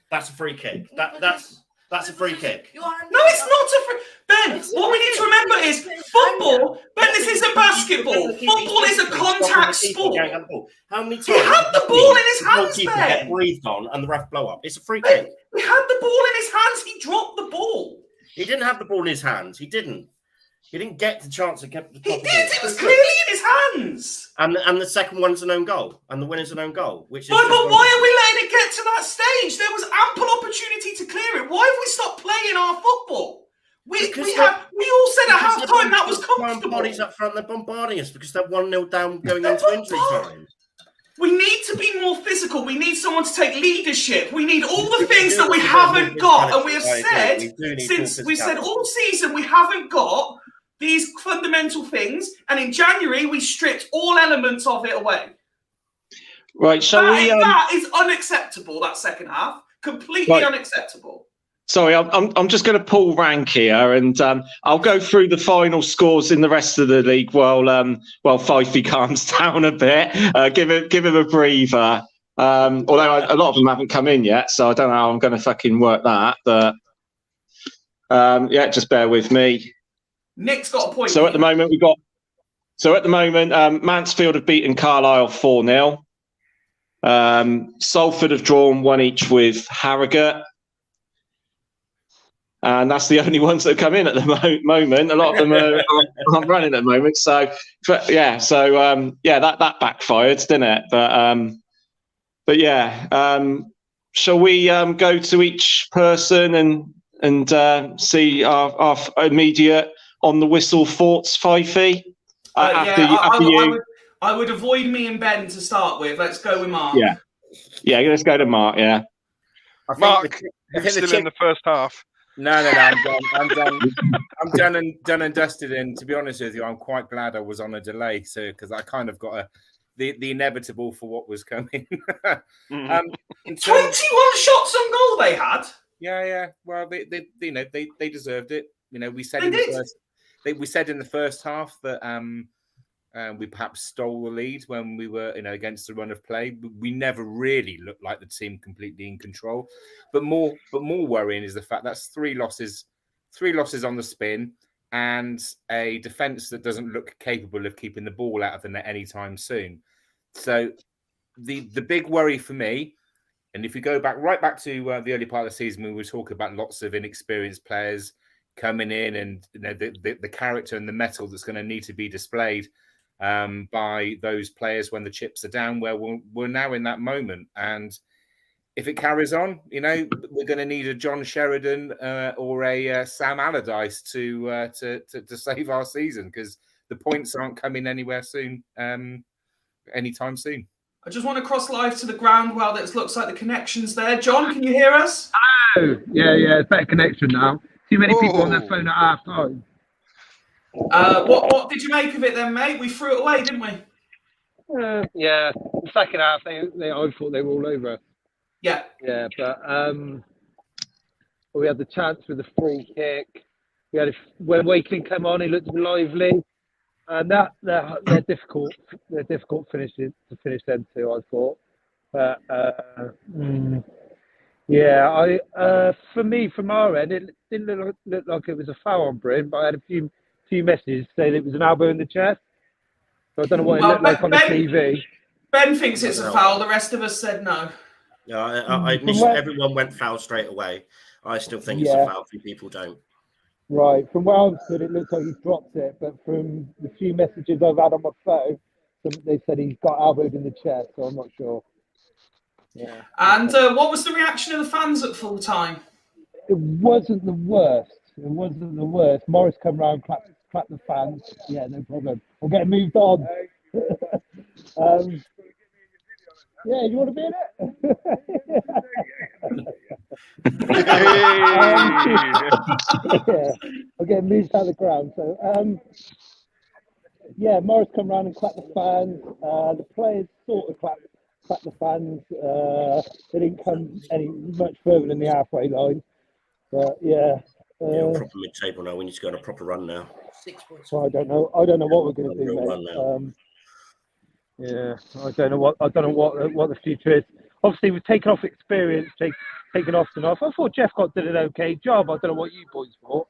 That's a free kick. That's a free kick. No, it's not a free. Ben, what we need to remember is football. Ben, this isn't basketball. Football is a contact sport. How many times? He had the ball in his hands, Keeper Ben. get breathed on and the ref blow up. It's a free kick. He had the ball in his hands. He dropped the ball. He didn't have the ball in his hands. He didn't get the chance to get the top. He did. It was clearly in his hands. And the second one's an own goal, and the winner's an own goal. Which is but why are we letting it get to that stage? There was ample opportunity to clear it. Why have we stopped playing our football? We all said at half time that was comfortable. Bodies up front, they're bombarding us because they're 1-0 down going into injury time. We need to be more physical. We need someone to take leadership. We need all the things that we haven't got. And we have said all season we haven't got these fundamental things. And in January, we stripped all elements of it away. Right, that is unacceptable, that second half. Completely unacceptable. Sorry, I'm just going to pull rank here, and I'll go through the final scores in the rest of the league while Fifey calms down a bit. Give him a breather. Although a lot of them haven't come in yet, so I don't know how I'm going to fucking work that. But just bear with me. Nick's got a point. So at the moment Mansfield have beaten Carlisle 4-0. Salford have drawn 1 each with Harrogate. And that's the only ones that have come in at the moment. A lot of them are running at the moment. So that backfired, didn't it? Shall we go to each person and see our immediate on the whistle thoughts, Fifey? I would avoid me and Ben to start with. Let's go with Mark. Yeah, let's go to Mark. Yeah, Mark, you're still in the first half. No, I'm done. I'm done and dusted. And to be honest with you, I'm quite glad I was on a delay, because I kind of got the inevitable for what was coming. 21 shots on goal they had. Yeah. Well, they deserved it. We said we said in the first half that we perhaps stole the lead when we were, against the run of play. We never really looked like the team completely in control. But more worrying is the fact that's three losses on the spin, and a defence that doesn't look capable of keeping the ball out of the net anytime soon. So the big worry for me, and if we go right back to the early part of the season, we were talking about lots of inexperienced players coming in, and the character and the mettle that's going to need to be displayed by those players when the chips are down, where we're now in that moment. And if it carries on, we're going to need a John Sheridan or a Sam Allardyce to save our season, because the points aren't coming anywhere soon, anytime soon. I just want to cross live to the ground while it looks like the connection's there. John, can you hear us? Hello. Yeah, it's better connection now. Too many people on their phone at half time. What did you make of it then, mate? We threw it away, didn't we? The second half, I thought they were all over. Yeah. Yeah, but we had the chance with the free kick. We had when Wakeling came on, he looked lively, and they're difficult. They're difficult to finish them too, I thought. But for me, from our end, it didn't look like it was a foul on Bryn, but I had a few messages saying it was an elbow in the chest. So I don't know what it looked like on the TV. Ben thinks it's a foul. The rest of us said no. Yeah, everyone went foul straight away. I still think it's a foul. A few people don't. Right. From where I stood, it looks like he's dropped it, but from the few messages I've had on my phone, they said he's got elbowed in the chest, so I'm not sure. Yeah. And what was the reaction of the fans at full time? It wasn't the worst. Morris come round, clap the fans. Yeah, no problem. We'll get moved on. Yeah, you want to be in it? Yeah, I'll get moved out of the ground. So, yeah, Morris come round and clap the fans. The players sort of clap the fans. They didn't come any much further than the halfway line. But yeah. Yeah, proper mid-table now. We need to go on a proper run now. 6 points. Well, I don't know what we're going to do, mate. Yeah, I don't know what the future is. Obviously, we've taken off experience, taken Austin off. I thought Jeff did an okay job. I don't know what you boys thought.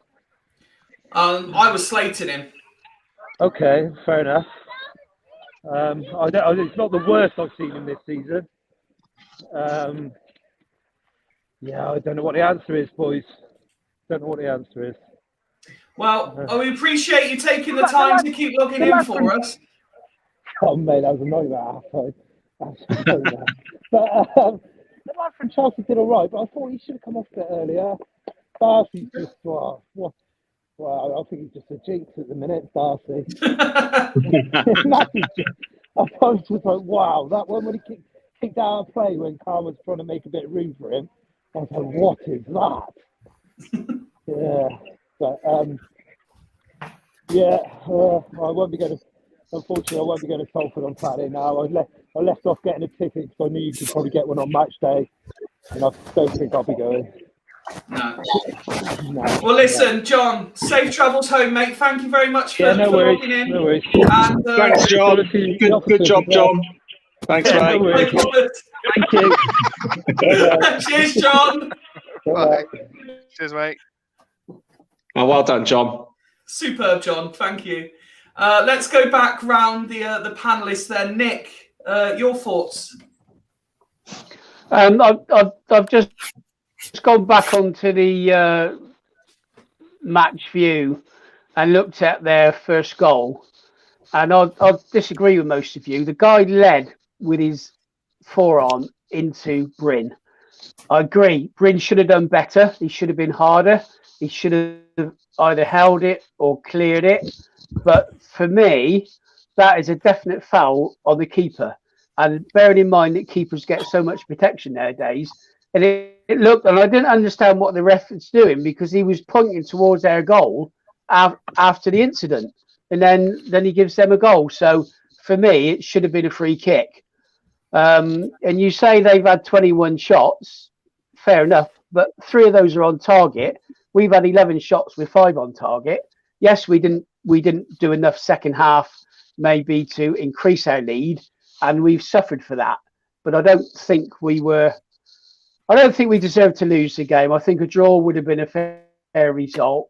I was slating him. Okay, fair enough. It's not the worst I've seen him this season. Yeah, I don't know what the answer is, boys. Don't know what the answer is. Well, we appreciate you taking the time to keep logging in for us. Oh, mate, that was a nightmare. But the lad from Chelsea did all right, but I thought he should have come off a bit earlier. Darcy's just, well, I think he's just a jinx at the minute, Darcy. I was just like, wow, that one when he kicked out of play when Carl was trying to make a bit of room for him. I was like, what is that? Yeah, but I won't be going to. Unfortunately, I won't be going to Salford on Saturday now. I left off getting a ticket because I knew you could probably get one on match day, and I don't think I'll be going. No. Well, listen, John, safe travels home, mate. Thank you very much for logging in. No worries. And, thanks, John. Good job, John. Thanks, mate. No problem. Thank you. Cheers, John. Bye. Cheers, mate. Oh, well done, John. Superb, John. Thank you. Let's go back round the panelists there. Nick, your thoughts? I've just gone back onto the match view and looked at their first goal, and I'll disagree with most of you. The guy led with his forearm into Bryn. I agree. Bryn should have done better. He should have been harder. He should have either held it or cleared it. But for me, that is a definite foul on the keeper. And bearing in mind that keepers get so much protection nowadays, and it looked, and I didn't understand what the ref was doing because he was pointing towards their goal after the incident, and then he gives them a goal. So for me, it should have been a free kick. And you say they've had 21 shots, fair enough, but 3 of those are on target. We've had 11 shots with 5 on target. Yes, we didn't do enough second half maybe to increase our lead, and we've suffered for that. But I don't think we deserved to lose the game. I think a draw would have been a fair result.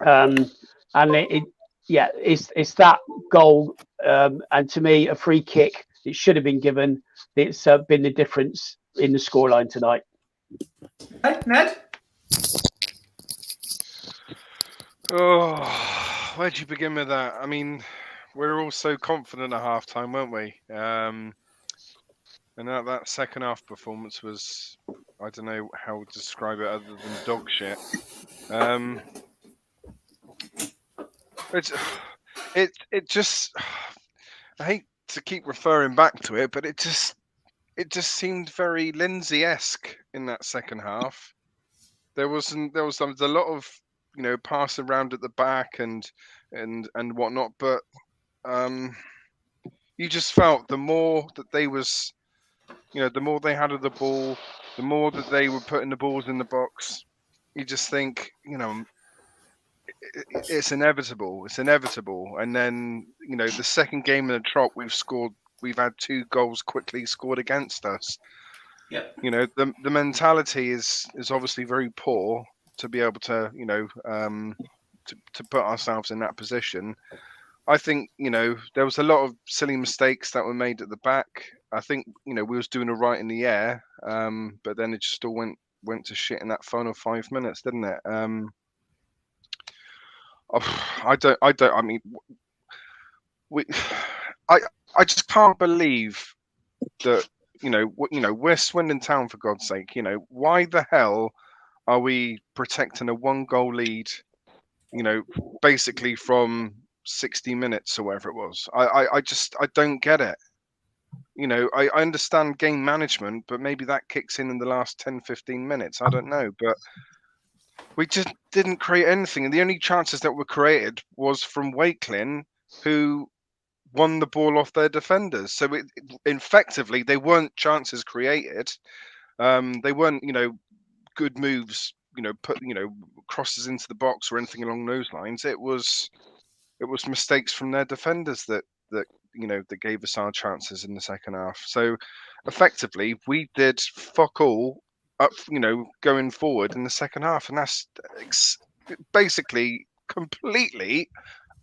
And it's that goal, and to me, a free kick. It should have been given. It's been the difference in the scoreline tonight. Hey, Ned? Oh, where'd you begin with that? I mean, we were all so confident at halftime, weren't we? And that second half performance was, I don't know how to describe it other than dog shit. It just, I hate to keep referring back to it, but it just seemed very Lindsay-esque in that second half. There was a lot of, pass around at the back and whatnot, but you just felt the more that they was, the more they had of the ball, the more that they were putting the balls in the box. You just think, it's inevitable. It's inevitable. And then, the second game in a trot, we've had 2 goals quickly scored against us. Yeah. The mentality is obviously very poor to be able to, to put ourselves in that position. I think, there was a lot of silly mistakes that were made at the back. I think, we was doing all right in the air, but then it just all went to shit in that final 5 minutes, didn't it? I mean, I just can't believe that, we're Swindon Town, for God's sake. Why the hell are we protecting a 1-goal lead, basically from 60 minutes or whatever it was? I don't get it. I understand game management, but maybe that kicks in the last 10, 15 minutes. I don't know, but we just didn't create anything. And the only chances that were created was from Wakelin, who won the ball off their defenders. So effectively, they weren't chances created. They weren't, good moves, put, crosses into the box or anything along those lines. It was mistakes from their defenders that gave us our chances in the second half. So effectively, we did fuck all up, going forward in the second half, and that's basically completely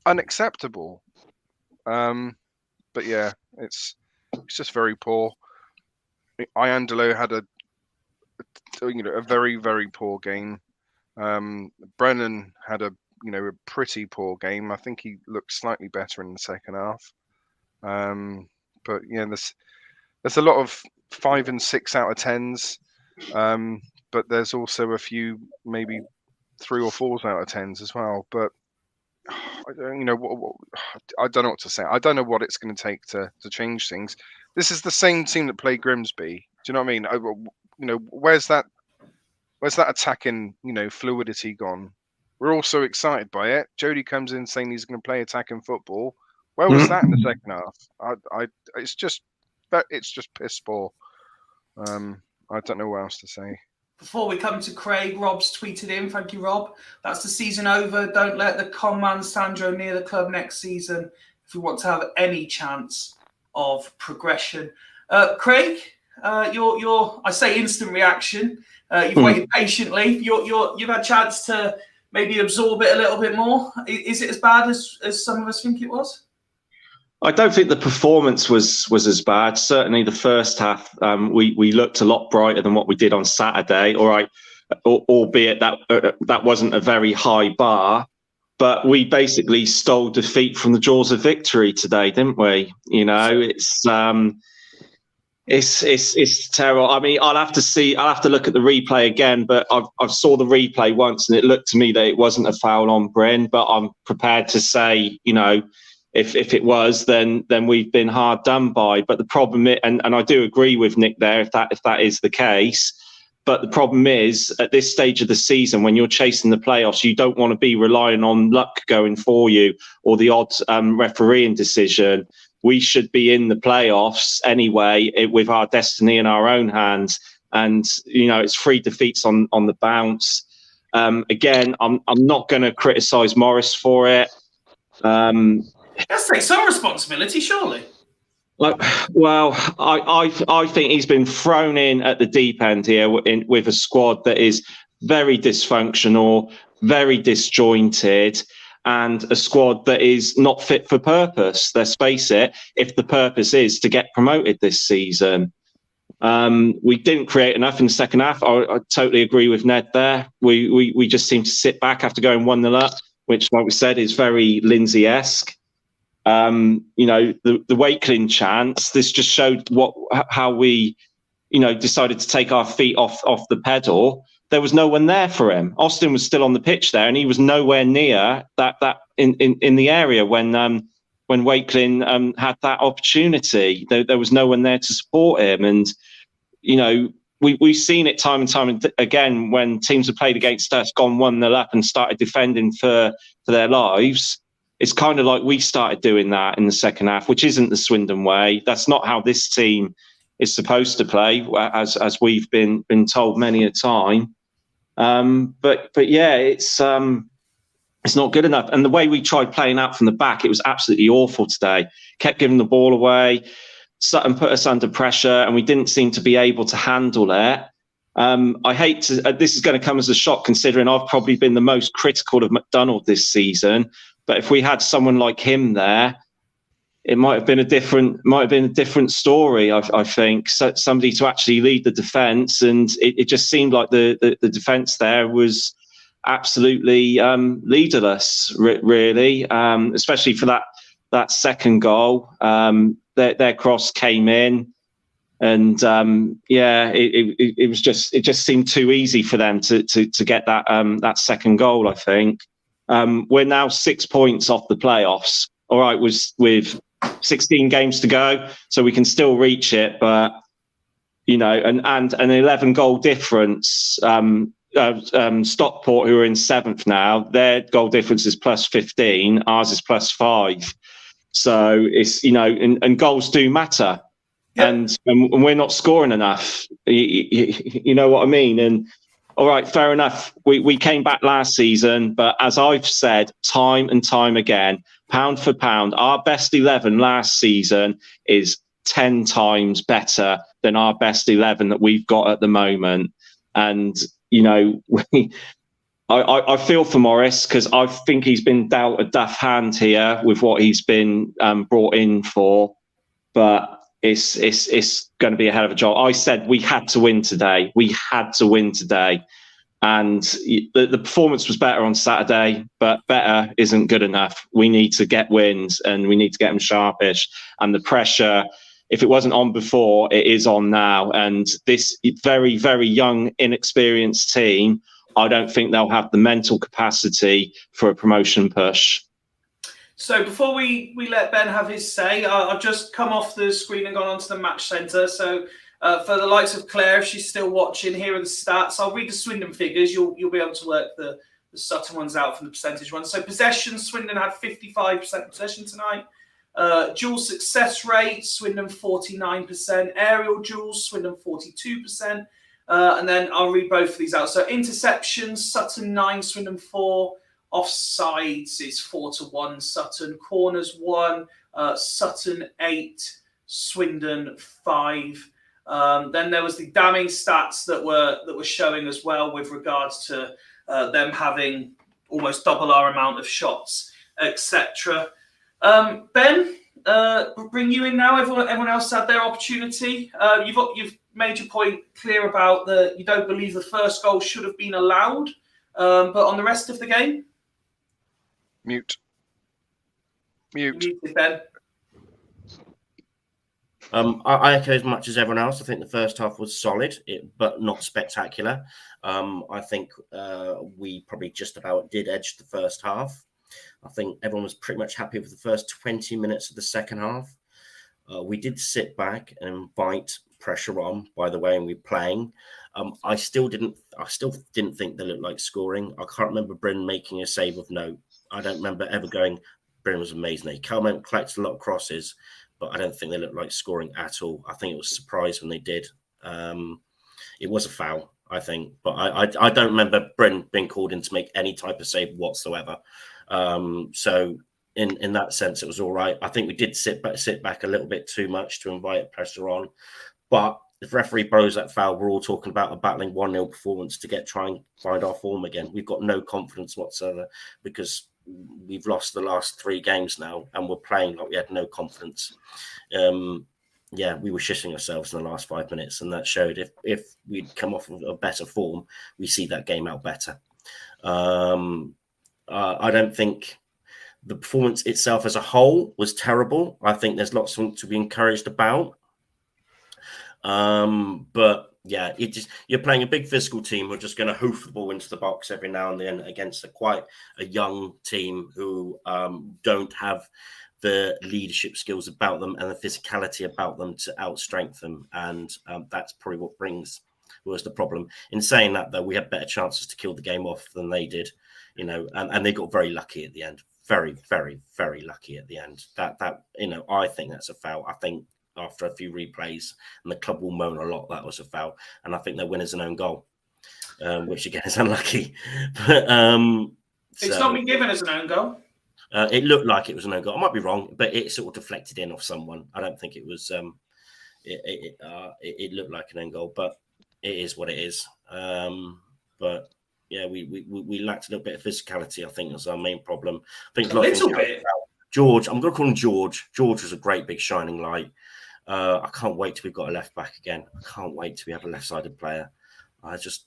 unacceptable. But yeah, it's just very poor. Iandolo had a very, very poor game. Brennan had a pretty poor game. I think he looked slightly better in the second half. But yeah, there's a lot of 5 and 6 out of 10s. But there's also a few maybe 3 or 4s out of 10s as well. But I don't know what to say. I don't know what it's going to take to change things. This is the same team that played Grimsby. Do you know what I mean? Where's that attacking, fluidity gone? We're all so excited by it. Jody comes in saying he's going to play attacking football. Where was that in the second half? It's just piss poor. I don't know what else to say. Before we come to Craig, Rob's tweeted in. Thank you, Rob. That's the season over. Don't let the con man Sandro near the club next season if we want to have any chance of progression. Craig, your I say instant reaction. You've waited patiently. You've had a chance to maybe absorb it a little bit more. Is it as bad as some of us think it was? I don't think the performance was as bad. Certainly the first half, we looked a lot brighter than what we did on Saturday. All right, albeit that wasn't a very high bar, but we basically stole defeat from the jaws of victory today, didn't we? It's terrible. I mean, I'll have to look at the replay again, but I've saw the replay once and it looked to me that it wasn't a foul on Bryn, but I'm prepared to say, if it was, then we've been hard done by. But the problem is, and I do agree with Nick there, if that is the case. But the problem is, at this stage of the season, when you're chasing the playoffs, you don't want to be relying on luck going for you or the odd refereeing decision. We should be in the playoffs anyway, with our destiny in our own hands. And it's 3 defeats on the bounce. Again, I'm not going to criticise Morris for it. Let's take some responsibility, surely. Well, I think he's been thrown in at the deep end here with a squad that is very dysfunctional, very disjointed, and a squad that is not fit for purpose. Let's face it, if the purpose is to get promoted this season. We didn't create enough in the second half. I totally agree with Ned there. We just seemed to sit back after going 1-0 up, which, like we said, is very Lindsay-esque. The Wakelin chance, this just showed how we, decided to take our feet off the pedal. There was no one there for him. Austin was still on the pitch there, and he was nowhere near that in the area when Wakelin had that opportunity. There was no one there to support him, and we've seen it time and time again when teams have played against us, gone 1-0 up, and started defending for their lives. It's kind of like we started doing that in the second half, which isn't the Swindon way. That's not how this team is supposed to play, as we've been told many a time. But yeah, it's not good enough. And the way we tried playing out from the back, it was absolutely awful today. Kept giving the ball away. Sutton put us under pressure, and we didn't seem to be able to handle it. I hate to. This is going to come as a shock, considering I've probably been the most critical of McDonald this season. But if we had someone like him there, it might have been a different story. I think somebody to actually lead the defence, and it just seemed like the defence there was absolutely leaderless, really, especially for that second goal. Their cross came in, and it just seemed too easy for them to get that second goal. I think we're now 6 points off the playoffs. All right, with 16 games to go, so we can still reach it, but and an 11 goal difference. Stockport, who are in 7th now, their goal difference is plus 15, ours is plus 5. So it's and goals do matter. Yep. And we're not scoring enough. You know what I mean? And all right, fair enough. We came back last season, but as I've said time and time again, pound for pound, our best 11 last season is 10 times better than our best 11 that we've got at the moment. And I feel for Morris, because I think he's been dealt a daft hand here with what he's been brought in for. But it's going to be a hell of a job. I said we had to win today. We had to win today. And the performance was better on Saturday, but better isn't good enough. We need to get wins, and we need to get them sharpish. And the pressure, if it wasn't on before, it is on now. And this very, very young, inexperienced team, I don't think they'll have the mental capacity for a promotion push. So before we let Ben have his say, I've just come off the screen and gone onto the match centre. So for the likes of Claire, if she's still watching, here are the stats. I'll read the Swindon figures. You'll be able to work the Sutton ones out from the percentage ones. So possession, Swindon had 55% possession tonight. Dual success rate, Swindon 49%. Aerial duels, Swindon 42%. And then I'll read both of these out. So interceptions, Sutton 9, Swindon 4. Offsides is 4-1 Sutton. Corners 1, Sutton 8, Swindon 5. Then there was the damning stats that were showing as well with regards to them having almost double our amount of shots, etc. Ben, bring you in now. Everyone else had their opportunity. You've made your point clear about you don't believe the first goal should have been allowed, but on the rest of the game. Mute, Muted, Ben. I echo as much as everyone else. I think the first half was solid, but not spectacular. I think we probably just about did edge the first half. I think everyone was pretty much happy with the first 20 minutes of the second half. We did sit back and invite pressure on, by the way, and we're playing. I still didn't think they looked like scoring. I can't remember Bryn making a save of note. I don't remember ever going, Bryn was amazing. He collected a lot of crosses, but I don't think they looked like scoring at all. I think it was a surprise when they did. It was a foul, I think, but I don't remember Bryn being called in to make any type of save whatsoever. So in that sense, it was all right. I think we did sit back a little bit too much to invite pressure on, but if referee blows that foul, we're all talking about a battling 1-0 performance to try and find our form again. We've got no confidence whatsoever because we've lost the last 3 games now and we're playing like we had no confidence. We were shitting ourselves in the last 5 minutes, and that showed if we'd come off of a better form, we see that game out better. I don't think the performance itself as a whole was terrible. I think there's lots to be encouraged about. But yeah, you're playing a big physical team who are just going to hoof the ball into the box every now and then against quite a young team who don't have the leadership skills about them and the physicality about them to outstrength them. And that's probably what was the problem. In saying that, though, we had better chances to kill the game off than they did, and they got very lucky at the end. Very, very, very lucky at the end. That I think that's a foul. I think after a few replays, and the club will moan a lot, that was a foul. And I think their winner's an own goal, which again is unlucky. But it's not been given as an own goal. It looked like it was an own goal. I might be wrong, but it sort of deflected in off someone. I don't think it was. It looked like an own goal, but it is what it is. But Yeah, we lacked a little bit of physicality. I think was our main problem. I think A little bit. George, I'm going to call him George. George was a great big shining light. I can't wait till we've got a left back again. I can't wait till we have a left-sided player. I just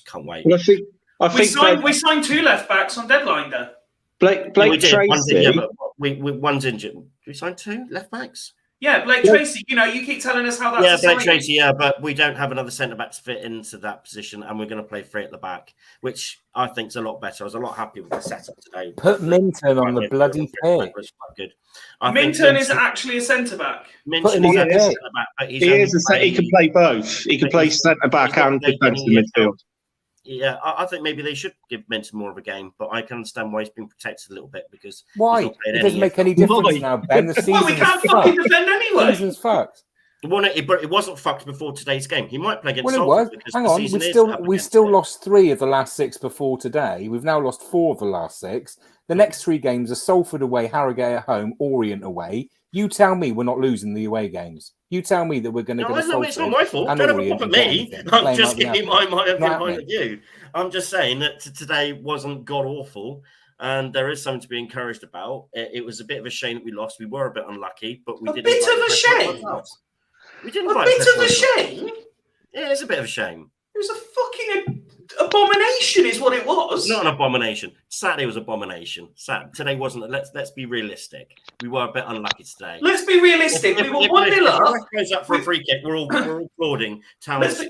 can't wait. Well, we signed 2 left backs on deadline day. Blake Tracy. One's injured. Did we sign 2 left backs? Yeah, Blake Tracy. You know, you keep telling us how that's. Yeah, Blake Tracy. Yeah, but we don't have another centre back to fit into that position, and we're going to play 3 at the back, which I think is a lot better. I was a lot happier with the setup today. Put Minton on the bloody pitch. Quite good. Minton is actually a centre back. Minton is a centre back, but he can play both. He can play centre back and defensive midfield. Yeah, I think maybe they should give Minton more of a game, but I can understand why he's been protected a little bit because why it doesn't make any difference now, Ben. The season's we can't fucking defend anyway. The season's fucked. Well, but it wasn't fucked before today's game. He might play against. Well, it was. Hang on, we still lost 3 of the last 6 before today. We've now lost 4 of the last 6. The next 3 games are Salford away, Harrogate at home, Orient away. You tell me we're not losing the away games. You tell me that we're going to go to Salford. It's not my fault. Don't have a pop at me. I'm just giving my point of view. I'm just saying that today wasn't god awful, and there is something to be encouraged about. It was a bit of a shame that we lost. We were a bit unlucky, but we did. A bit of a shame. We didn't. A bit of a shame. Yeah, it's a bit of a shame. It was a fucking abomination, is what it was. Not an abomination. Saturday was abomination. Today wasn't. Let's be realistic. We were a bit unlucky today. Let's be realistic. We were 1-0 up. If goes up for a free kick, we're all applauding. Towns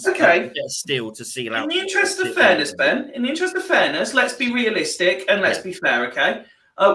okay. Get a steal to seal out. In the interest of fairness, Ben. In the interest of fairness, let's be realistic and let's be fair. Okay.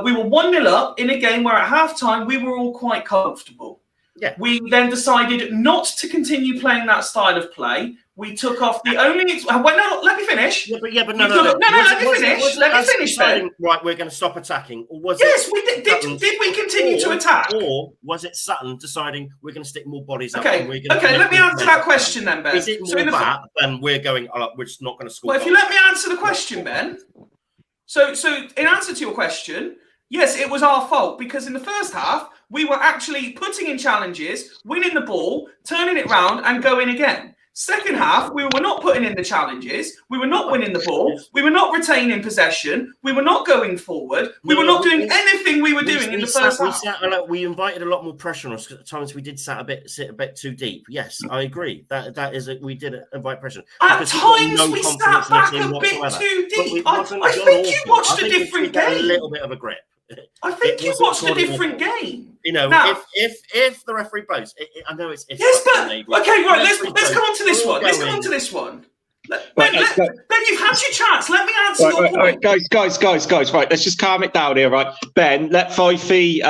We were 1-0 up in a game where at half-time we were all quite comfortable. Yeah. We then decided not to continue playing that style of play. We took off the only. Wait, no, let me finish. No. Let me finish. Ben. Right, we're going to stop attacking. Or was we did. Did we continue to attack? Or was it Sutton deciding we're going to stick more bodies up? Okay. Let me answer that question then, Ben. Is it more that than we're going? We're just not going to score. Well, if you let me answer the question, Ben. So in answer to your question, yes, it was our fault because in the first half we were actually putting in challenges, winning the ball, turning it round, and going again. Second half, we were not putting in the challenges. We were not winning the ball. We were not retaining possession. We were not going forward. We were not doing anything we were doing in the first half. We invited a lot more pressure on us because at times we did sit a bit too deep. Yes, I agree. That is it. We did invite pressure. At times we sat back a bit too deep. I think you watched a different game. A little bit of a grip. I think you watched a different game. You know, now, if the referee blows, I know it's yes, but okay, right. Let's come on to this one. Let's come on to this one. Ben, you've had your chance. Let me answer your point. Right, guys. Right, let's just calm it down here, right? Ben, let Fifey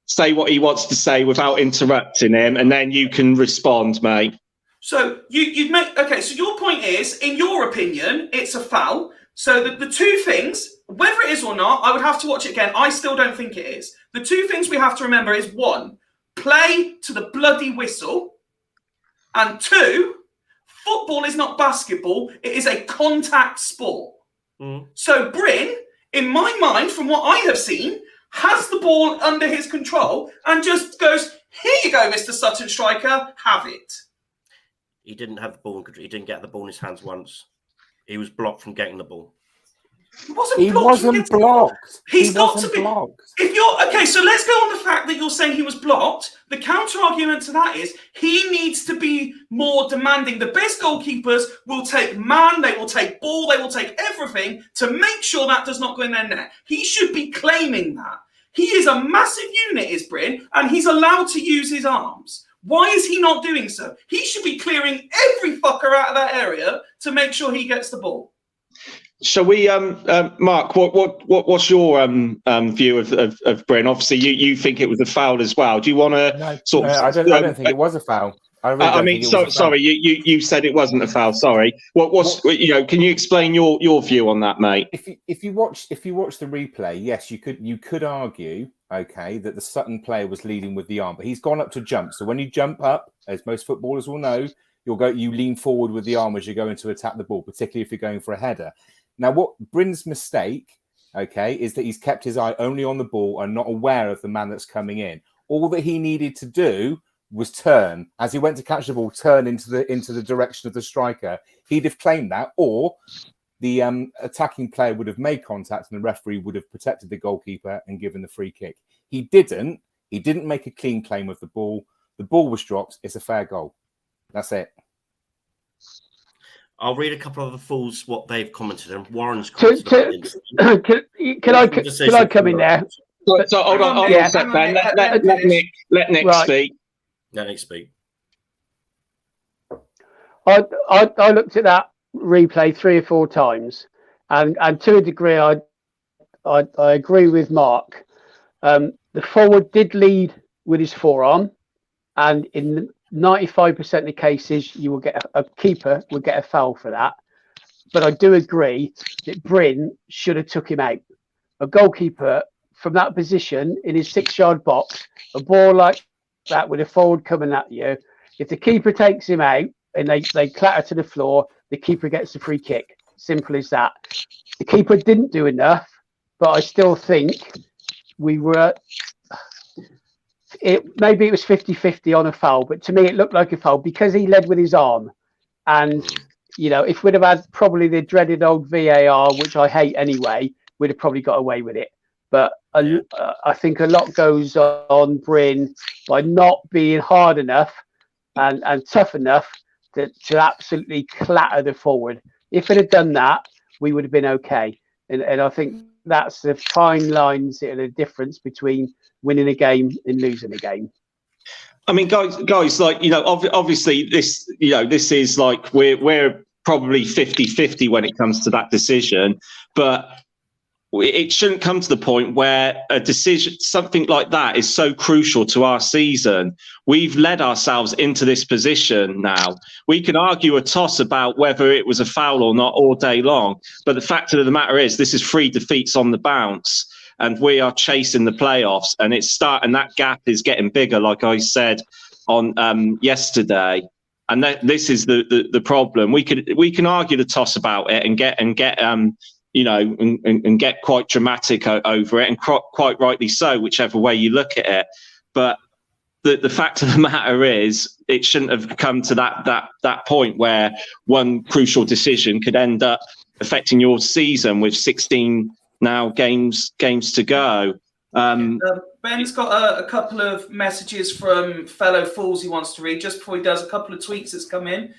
say what he wants to say without interrupting him, and then you can respond, mate. So you'd make okay. So your point is, in your opinion, it's a foul. So the 2 things, whether it is or not, I would have to watch it again. I still don't think it is. The 2 things we have to remember is 1, play to the bloody whistle. And 2, football is not basketball. It is a contact sport. So Bryn, in my mind, from what I have seen, has the ball under his control and just goes, here you go, Mr. Sutton striker, have it. He didn't have the ball. He didn't get the ball in his hands once. He was blocked from getting the ball. He wasn't blocked. He's got to be blocked. If you're okay, so let's go on the fact that you're saying he was blocked. The counter argument to that is he needs to be more demanding. The best goalkeepers will take man, they will take ball, they will take everything to make sure that does not go in their net. He should be claiming that. He is a massive unit, is Bryn, and he's allowed to use his arms. Why is he not doing so? He should be clearing every fucker out of that area to make sure he gets the ball. Shall we, Mark? What's your view of Bryn? Obviously, you think it was a foul as well. Do you want to I don't think it was a foul. Sorry, you said it wasn't a foul. Sorry. Can you explain your view on that, mate? If you watch the replay, yes, you could argue, okay, that the Sutton player was leading with the arm, but he's gone up to jump. So when you jump up, as most footballers will know, you lean forward with the arm as you're going to attack the ball, particularly if you're going for a header. Now, what Bryn's mistake, okay, is that he's kept his eye only on the ball and not aware of the man that's coming in. All that he needed to do was turn as he went to catch the ball, turn into the direction of the striker. He'd have claimed that, or the attacking player would have made contact and the referee would have protected the goalkeeper and given the free kick. He didn't. He didn't make a clean claim of the ball. The ball was dropped. It's a fair goal. That's it. I'll read a couple of the fools what they've commented on. Warren's Can I come in there? So hold on a sec, Ben. Let Nick speak. Let Nick speak. I looked at that replay 3 or 4 times, and to a degree, I agree with Mark. The forward did lead with his forearm, and in 95% of the cases, you will get a keeper will get a foul for that. But I do agree that Bryn should have took him out. A goalkeeper from that position in his 6-yard box, a ball like that with a forward coming at you, if the keeper takes him out and they clatter to the floor, the keeper gets a free kick. Simple as that. The keeper didn't do enough, but I still think we were... maybe it was 50-50 on a foul, but to me it looked like a foul because he led with his arm. And, you know, if we'd have had probably the dreaded old VAR, which I hate anyway, we'd have probably got away with it. But I think a lot goes on Bryn by not being hard enough and tough enough to absolutely clatter the forward. If it had done that, we would have been okay. And I think that's the fine lines and the difference between winning a game and losing a game. I mean, guys, like, you know, obviously this, you know, this is like we're probably 50-50 when it comes to that decision, but it shouldn't come to the point where a decision, something like that, is so crucial to our season. We've led ourselves into this position now. We can argue a toss about whether it was a foul or not all day long, but the fact of the matter is this is 3 defeats on the bounce, and we are chasing the playoffs, and that gap is getting bigger, like I said on yesterday. And this is the problem. We can argue the toss about it and get you know, and get quite dramatic over it, and quite rightly so, whichever way you look at it. But the fact of the matter is, it shouldn't have come to that point where one crucial decision could end up affecting your season with 16 now games to go. Ben's got a couple of messages from fellow fools he wants to read. Just before he does, a couple of tweets that's come in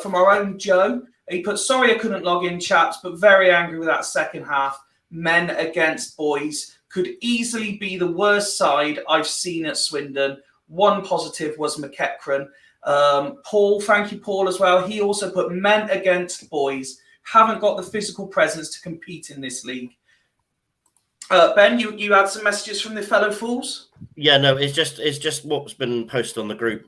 from our own Joe. He put, sorry I couldn't log in, chaps, but very angry with that second half. Men against boys could easily be the worst side I've seen at Swindon. One positive was McEachran. Paul, thank you, Paul, as well. He also put men against boys. Haven't got the physical presence to compete in this league. Ben, you had some messages from the fellow fools? Yeah, no, it's just what's been posted on the group.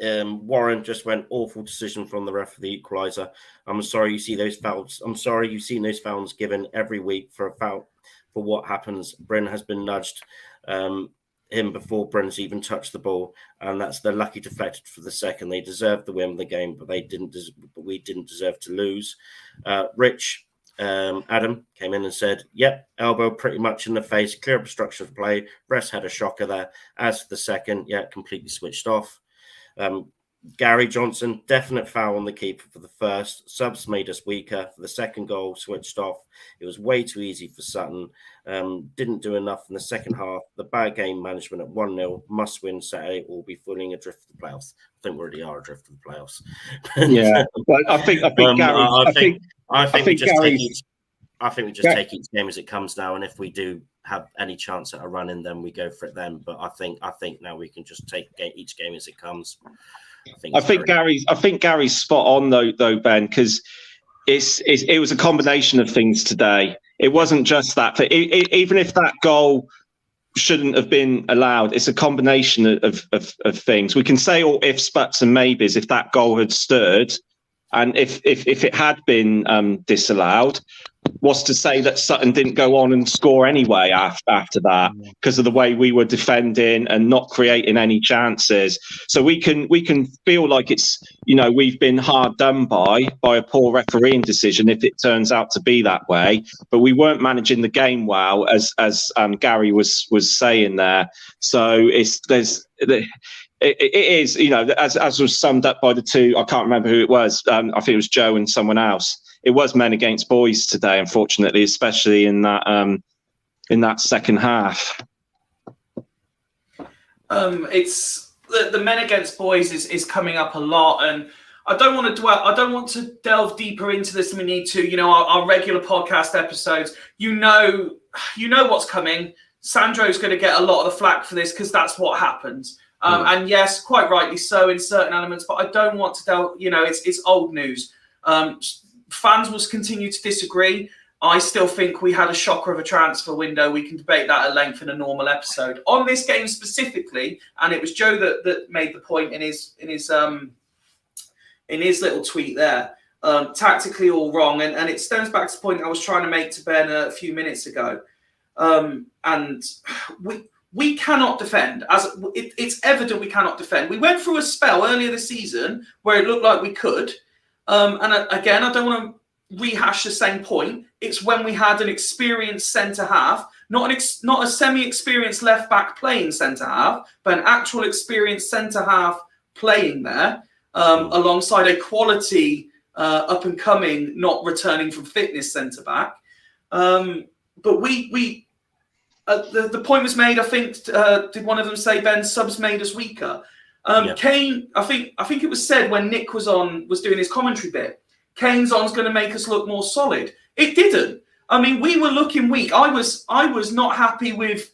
Warren just went, awful decision from the ref for the equaliser. I'm sorry you see those fouls. I'm sorry you've seen those fouls given every week for a foul for what happens. Bryn has been nudged him before Bryn's even touched the ball, and that's the lucky deflected for the second. They deserved the win of the game, but we didn't deserve to lose. Rich Adam came in and said, yep, elbow pretty much in the face, clear obstruction of play. Brest had a shocker there. As for the second, yeah, completely switched off. Gary Johnson, definite foul on the keeper for the first. Subs made us weaker. For the second goal, switched off. It was way too easy for Sutton. Didn't do enough in the second half. The bad game management at 1-0. Must win Saturday or be fully adrift of the playoffs. I think we already are adrift of the playoffs. Yeah, but I think we just take each game as it comes now, and if we do have any chance at a run in, then we go for it then. But I think now we can just take each game as it comes. I think Gary's spot on though Ben, because it was a combination of things today. It wasn't just that. Even if that goal shouldn't have been allowed, it's a combination of things. We can say all ifs, buts, and maybes if that goal had stood, and if it had been disallowed. Was to say that Sutton didn't go on and score anyway after that because of the way we were defending and not creating any chances. So we can feel like it's, you know, we've been hard done by a poor refereeing decision if it turns out to be that way. But we weren't managing the game well, as Gary was saying there. So it is, you know, as was summed up by the two. I can't remember who it was. I think it was Joe and someone else. It was men against boys today, unfortunately, especially in that second half. It's the men against boys is coming up a lot, and I don't want to delve deeper into this than we need to. You know, our regular podcast episodes. You know what's coming. Sandro's going to get a lot of the flack for this because that's what happens. And yes, quite rightly so in certain elements, but I don't want to delve. You know, it's old news. Fans will continue to disagree. I still think we had a shocker of a transfer window. We can debate that at length in a normal episode. On this game specifically, and it was Joe that made the point in his little tweet there. Tactically all wrong, and it stems back to the point I was trying to make to Ben a few minutes ago. And we cannot defend. It's evident we cannot defend. We went through a spell earlier this season where it looked like we could. And again, I don't want to rehash the same point. It's when we had an experienced centre half, not a semi-experienced left back playing centre half, but an actual experienced centre half playing there, alongside a quality up and coming, not returning from fitness centre back. But we the point was made. I think did one of them say, Ben, subs made us weaker? Kane, I think it was said when Nick was doing his commentary bit. Kane's on's going to make us look more solid. It didn't. I mean, we were looking weak. I was not happy with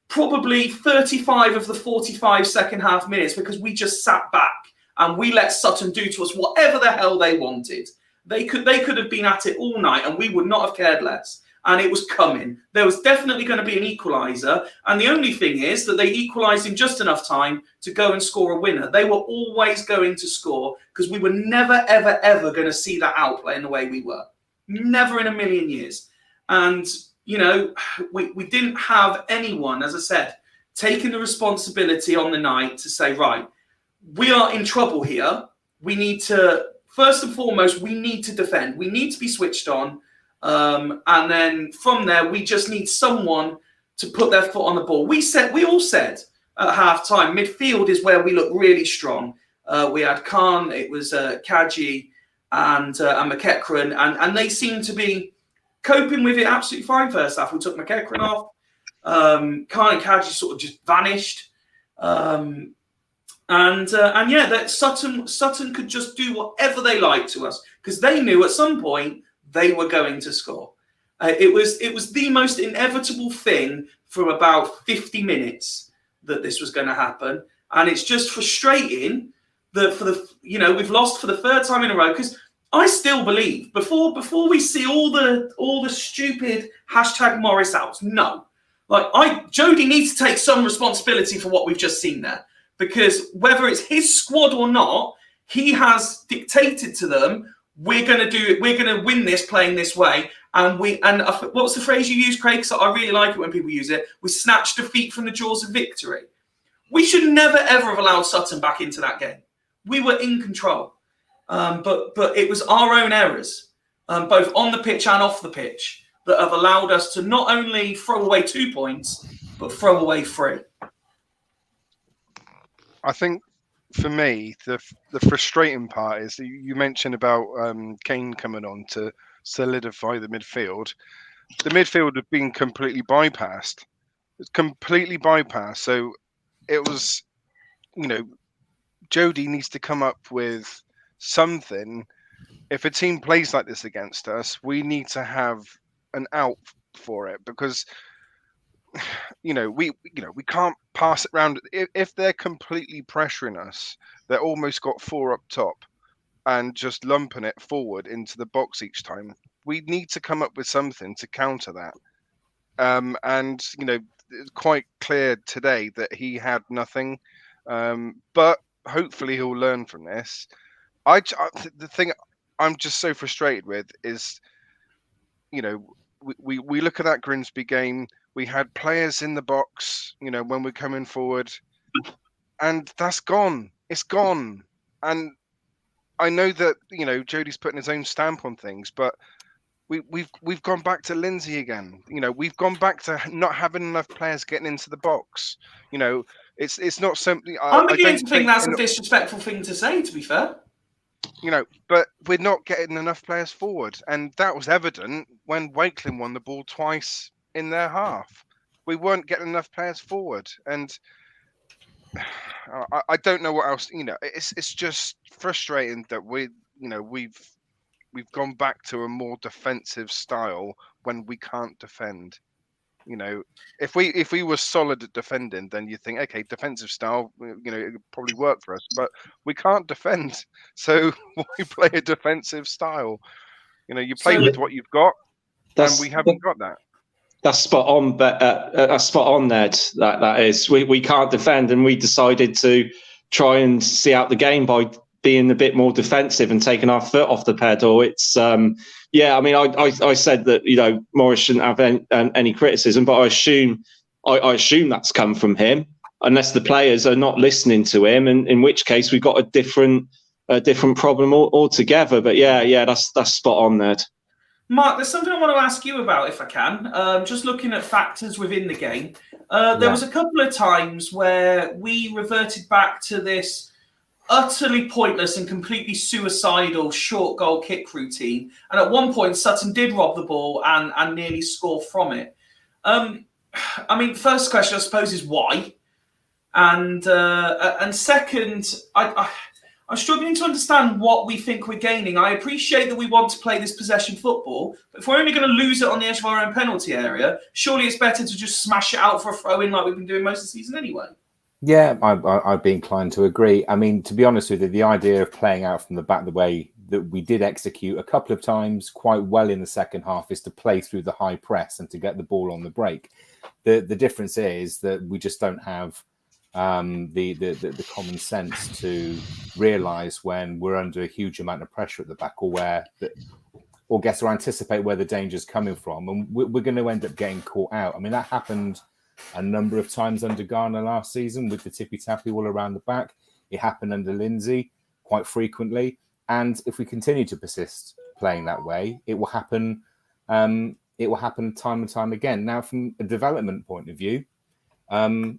probably 35 of the 45 second half minutes because we just sat back and we let Sutton do to us whatever the hell they wanted. They could have been at it all night and we would not have cared less. And it was coming. There was definitely going to be an equaliser. And the only thing is that they equalised in just enough time to go and score a winner. They were always going to score because we were never, ever, ever going to see that outplay in the way we were. Never in a million years. And, you know, we didn't have anyone, as I said, taking the responsibility on the night to say, right, we are in trouble here. We need to, first and foremost, we need to defend. We need to be switched on. And then from there, we just need someone to put their foot on the ball. We all said at half time, midfield is where we look really strong. We had Khan, it was Kaji and McEachran, and they seemed to be coping with it absolutely fine first half. We took McEachran off. Khan and Kaji sort of just vanished. And yeah, that Sutton could just do whatever they liked to us because they knew at some point they were going to score. It was the most inevitable thing from about 50 minutes that this was going to happen, and it's just frustrating that we've lost for the third time in a row. Because I still believe before we see all the stupid hashtag Morris outs, no, Jody needs to take some responsibility for what we've just seen there, because whether it's his squad or not, he has dictated to them. We're going to do it. We're going to win this playing this way. And what was the phrase you used, Craig? So I really like it when people use it. We snatched defeat from the jaws of victory. We should never, ever have allowed Sutton back into that game. We were in control. But it was our own errors, both on the pitch and off the pitch, that have allowed us to not only throw away 2 points, but throw away 3. I think, for me, the frustrating part is you mentioned about Kane coming on to solidify the midfield. The midfield had been completely bypassed. It's completely bypassed. So it was, Jody needs to come up with something. If a team plays like this against us, we need to have an out for it because we can't pass it around. If they're completely pressuring us, they're almost got 4 up top and just lumping it forward into the box each time. We need to come up with something to counter that. And it's quite clear today that he had nothing. But hopefully he'll learn from this. The thing I'm just so frustrated with is, we look at that Grimsby game. We had players in the box, when we're coming forward, and that's gone. It's gone. And I know that, Jody's putting his own stamp on things, but we've gone back to Lindsay again. We've gone back to not having enough players getting into the box. It's not something. I'm I beginning don't to think that's in- a disrespectful thing to say, to be fair. But we're not getting enough players forward, and that was evident when Wakeling won the ball twice in their half. We weren't getting enough players forward, and I don't know what else. It's just frustrating that we've gone back to a more defensive style when we can't defend. If we were solid at defending, then you think, okay, defensive style, it would probably work for us. But we can't defend, so we play a defensive style. You play with what you've got, and we haven't got that. That's spot on, but that's spot on, Ned. That is, we can't defend, and we decided to try and see out the game by being a bit more defensive and taking our foot off the pedal. It's I said that Morris shouldn't have any criticism, but I assume that's come from him, unless the players are not listening to him, and in which case we've got a different problem altogether. But that's spot on, Ned. Mark, there's something I want to ask you about, if I can. Just looking at factors within the game, there was a couple of times where we reverted back to this utterly pointless and completely suicidal short goal kick routine. And at one point, Sutton did rob the ball and nearly score from it. First question, I suppose, is why? And second, I'm struggling to understand what we think we're gaining. I appreciate that we want to play this possession football, but if we're only going to lose it on the edge of our own penalty area, surely it's better to just smash it out for a throw-in like we've been doing most of the season anyway. Yeah, I'd be inclined to agree. To be honest with you, the idea of playing out from the back the way that we did execute a couple of times quite well in the second half is to play through the high press and to get the ball on the break. The difference is that we just don't have the common sense to realise when we're under a huge amount of pressure at the back, or guess or anticipate where the danger's coming from, and we're going to end up getting caught out. That happened a number of times under Garner last season with the tippy-tappy all around the back. It happened under Lindsay quite frequently. And if we continue to persist playing that way, it will happen time and time again. Now, from a development point of view,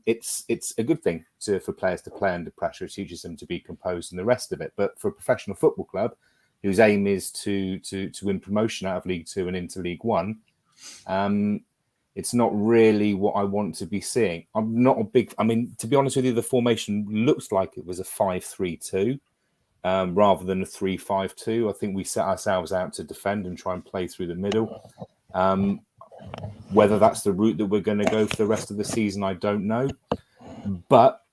it's a good thing for players to play under pressure. It teaches them to be composed and the rest of it. But for a professional football club whose aim is to win promotion out of League Two and into League One, it's not really what I want to be seeing. I'm not a big... to be honest with you, the formation looks like it was a 5-3-2 rather than a 3-5-2. I think we set ourselves out to defend and try and play through the middle. Whether that's the route that we're going to go for the rest of the season, I don't know. But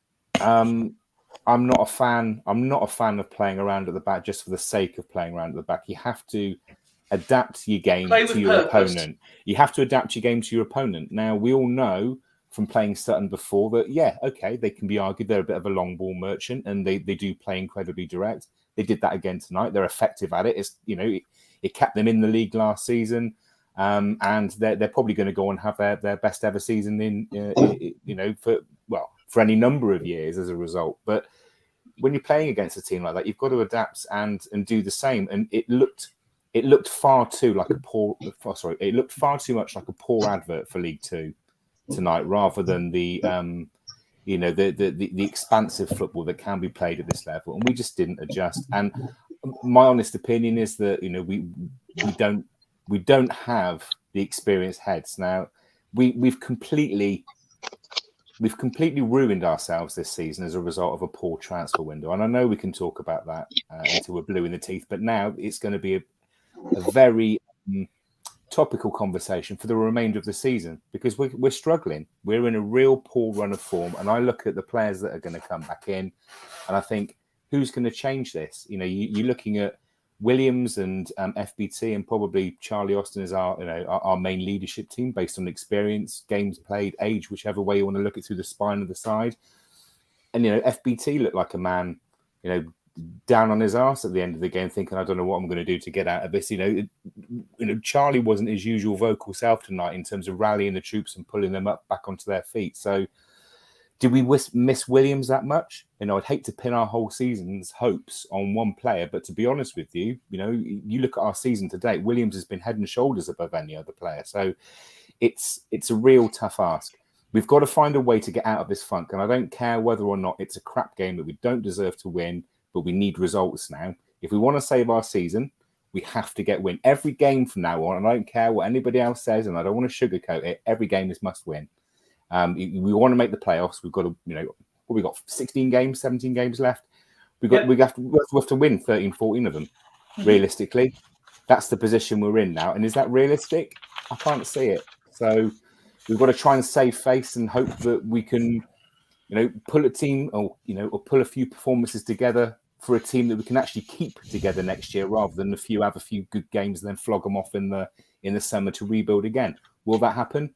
I'm not a fan. I'm not a fan of playing around at the back just for the sake of playing around at the back. You have to adapt your game to your opponent. You have to adapt your game to your opponent. Now, we all know from playing Sutton before that, they can be argued they're a bit of a long ball merchant and they do play incredibly direct. They did that again tonight. They're effective at it. It kept them in the league last season. And they're probably going to go and have their best ever season for any number of years as a result. But when you're playing against a team like that, you've got to adapt and do the same. And it looked far too like it looked far too much like a poor advert for League Two tonight, rather than the expansive football that can be played at this level. And we just didn't adjust. And my honest opinion is that we don't have the experienced heads. Now, we've completely ruined ourselves this season as a result of a poor transfer window. And I know we can talk about that until we're blue in the teeth, but now it's going to be a very topical conversation for the remainder of the season because we're struggling. We're in a real poor run of form. And I look at the players that are going to come back in and I think, who's going to change this? You're looking at Williams and FBT and probably Charlie Austin is our main leadership team based on experience, games played, age, whichever way you want to look at through the spine of the side. And FBT looked like a man, down on his arse at the end of the game, thinking, I don't know what I'm going to do to get out of this. Charlie wasn't his usual vocal self tonight in terms of rallying the troops and pulling them up back onto their feet. So, did we miss Williams that much? I'd hate to pin our whole season's hopes on one player, but to be honest with you, you look at our season to date, Williams has been head and shoulders above any other player. So it's a real tough ask. We've got to find a way to get out of this funk. And I don't care whether or not it's a crap game that we don't deserve to win, but we need results now. If we want to save our season, we have to get win. Every game from now on, and I don't care what anybody else says, and I don't want to sugarcoat it, every game is must win. We want to make the playoffs. We've got to, we've got 16 games, 17 games left. We have to win 13, 14 of them, realistically. That's the position we're in now. And is that realistic? I can't see it. So we've got to try and save face and hope that we can, pull a team or pull a few performances together for a team that we can actually keep together next year, rather than have a few good games and then flog them off in the summer to rebuild again. Will that happen?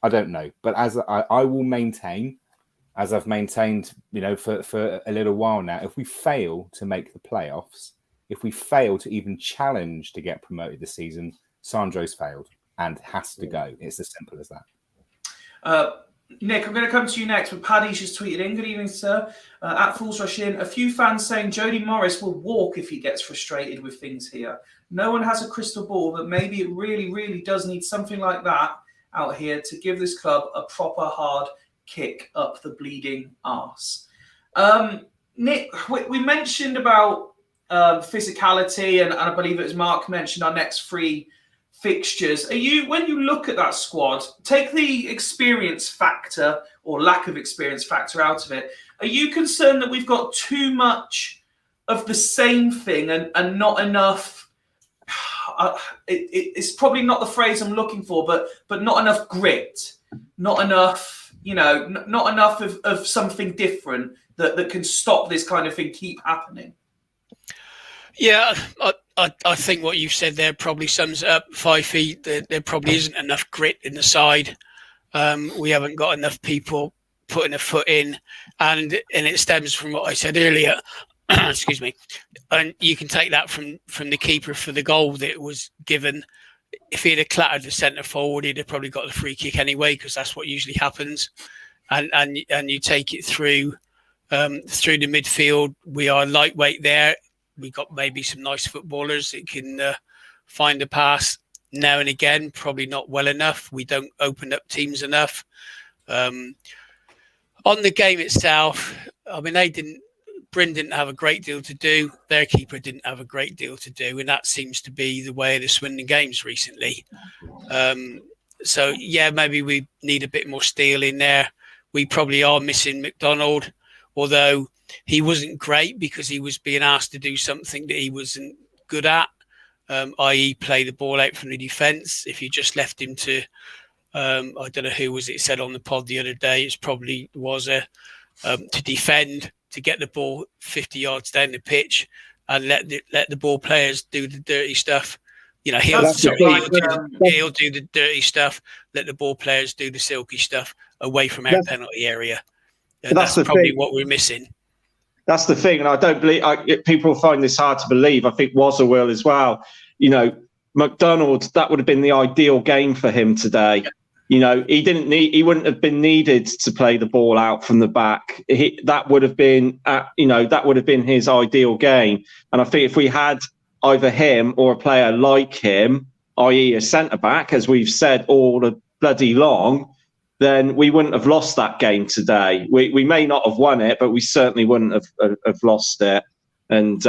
I don't know. But as I will maintain, as I've maintained, for a little while now, if we fail to make the playoffs, if we fail to even challenge to get promoted this season, Sandro's failed and has to go. It's as simple as that. Nick, I'm going to come to you next, but Paddy's just tweeted in. Good evening, sir. At Fools Rush In, a few fans saying Jody Morris will walk if he gets frustrated with things here. No one has a crystal ball, but maybe it really, really does need something like that out here to give this club a proper hard kick up the bleeding arse. Nick, we mentioned about physicality, and I believe it was Mark mentioned our next 3 fixtures. When you look at that squad, take the experience factor or lack of experience factor out of it. Are you concerned that we've got too much of the same thing and not enough? It's probably not the phrase I'm looking for, but not enough grit, not enough, not enough of something different that can stop this kind of thing keep happening. Yeah, I think what you've said there probably sums it up. 5 feet, there probably isn't enough grit in the side. We haven't got enough people putting a foot in, and it stems from what I said earlier. Excuse me. And you can take that from the keeper for the goal that was given. If he'd have clattered the centre forward, he'd have probably got the free kick anyway, because that's what usually happens. And you take it through the midfield. We are lightweight there. We've got maybe some nice footballers that can find a pass now and again, probably not well enough. We don't open up teams enough. On the game itself, I mean, Bryn didn't have a great deal to do. Their keeper didn't have a great deal to do. And that seems to be the way of the Swindon games recently. So, yeah, maybe we need a bit more steel in there. We probably are missing McDonald, although he wasn't great because he was being asked to do something that he wasn't good at, i.e. play the ball out from the defence. If you just left him to, I don't know who was it said on the pod the other day, it probably was to defend, to get the ball 50 yards down the pitch and let the ball players do the dirty stuff. He'll do the dirty stuff, let the ball players do the silky stuff away from our penalty area. And that's probably what we're missing. That's the thing, and I don't believe people find this hard to believe. I think Wazza will as well. McDonald, that would have been the ideal game for him today. He wouldn't have been needed to play the ball out from the back. That would have been, that would have been his ideal game. And I think if we had either him or a player like him, i.e. a centre back, as we've said all the bloody long, then we wouldn't have lost that game today. We may not have won it, but we certainly wouldn't have lost it. And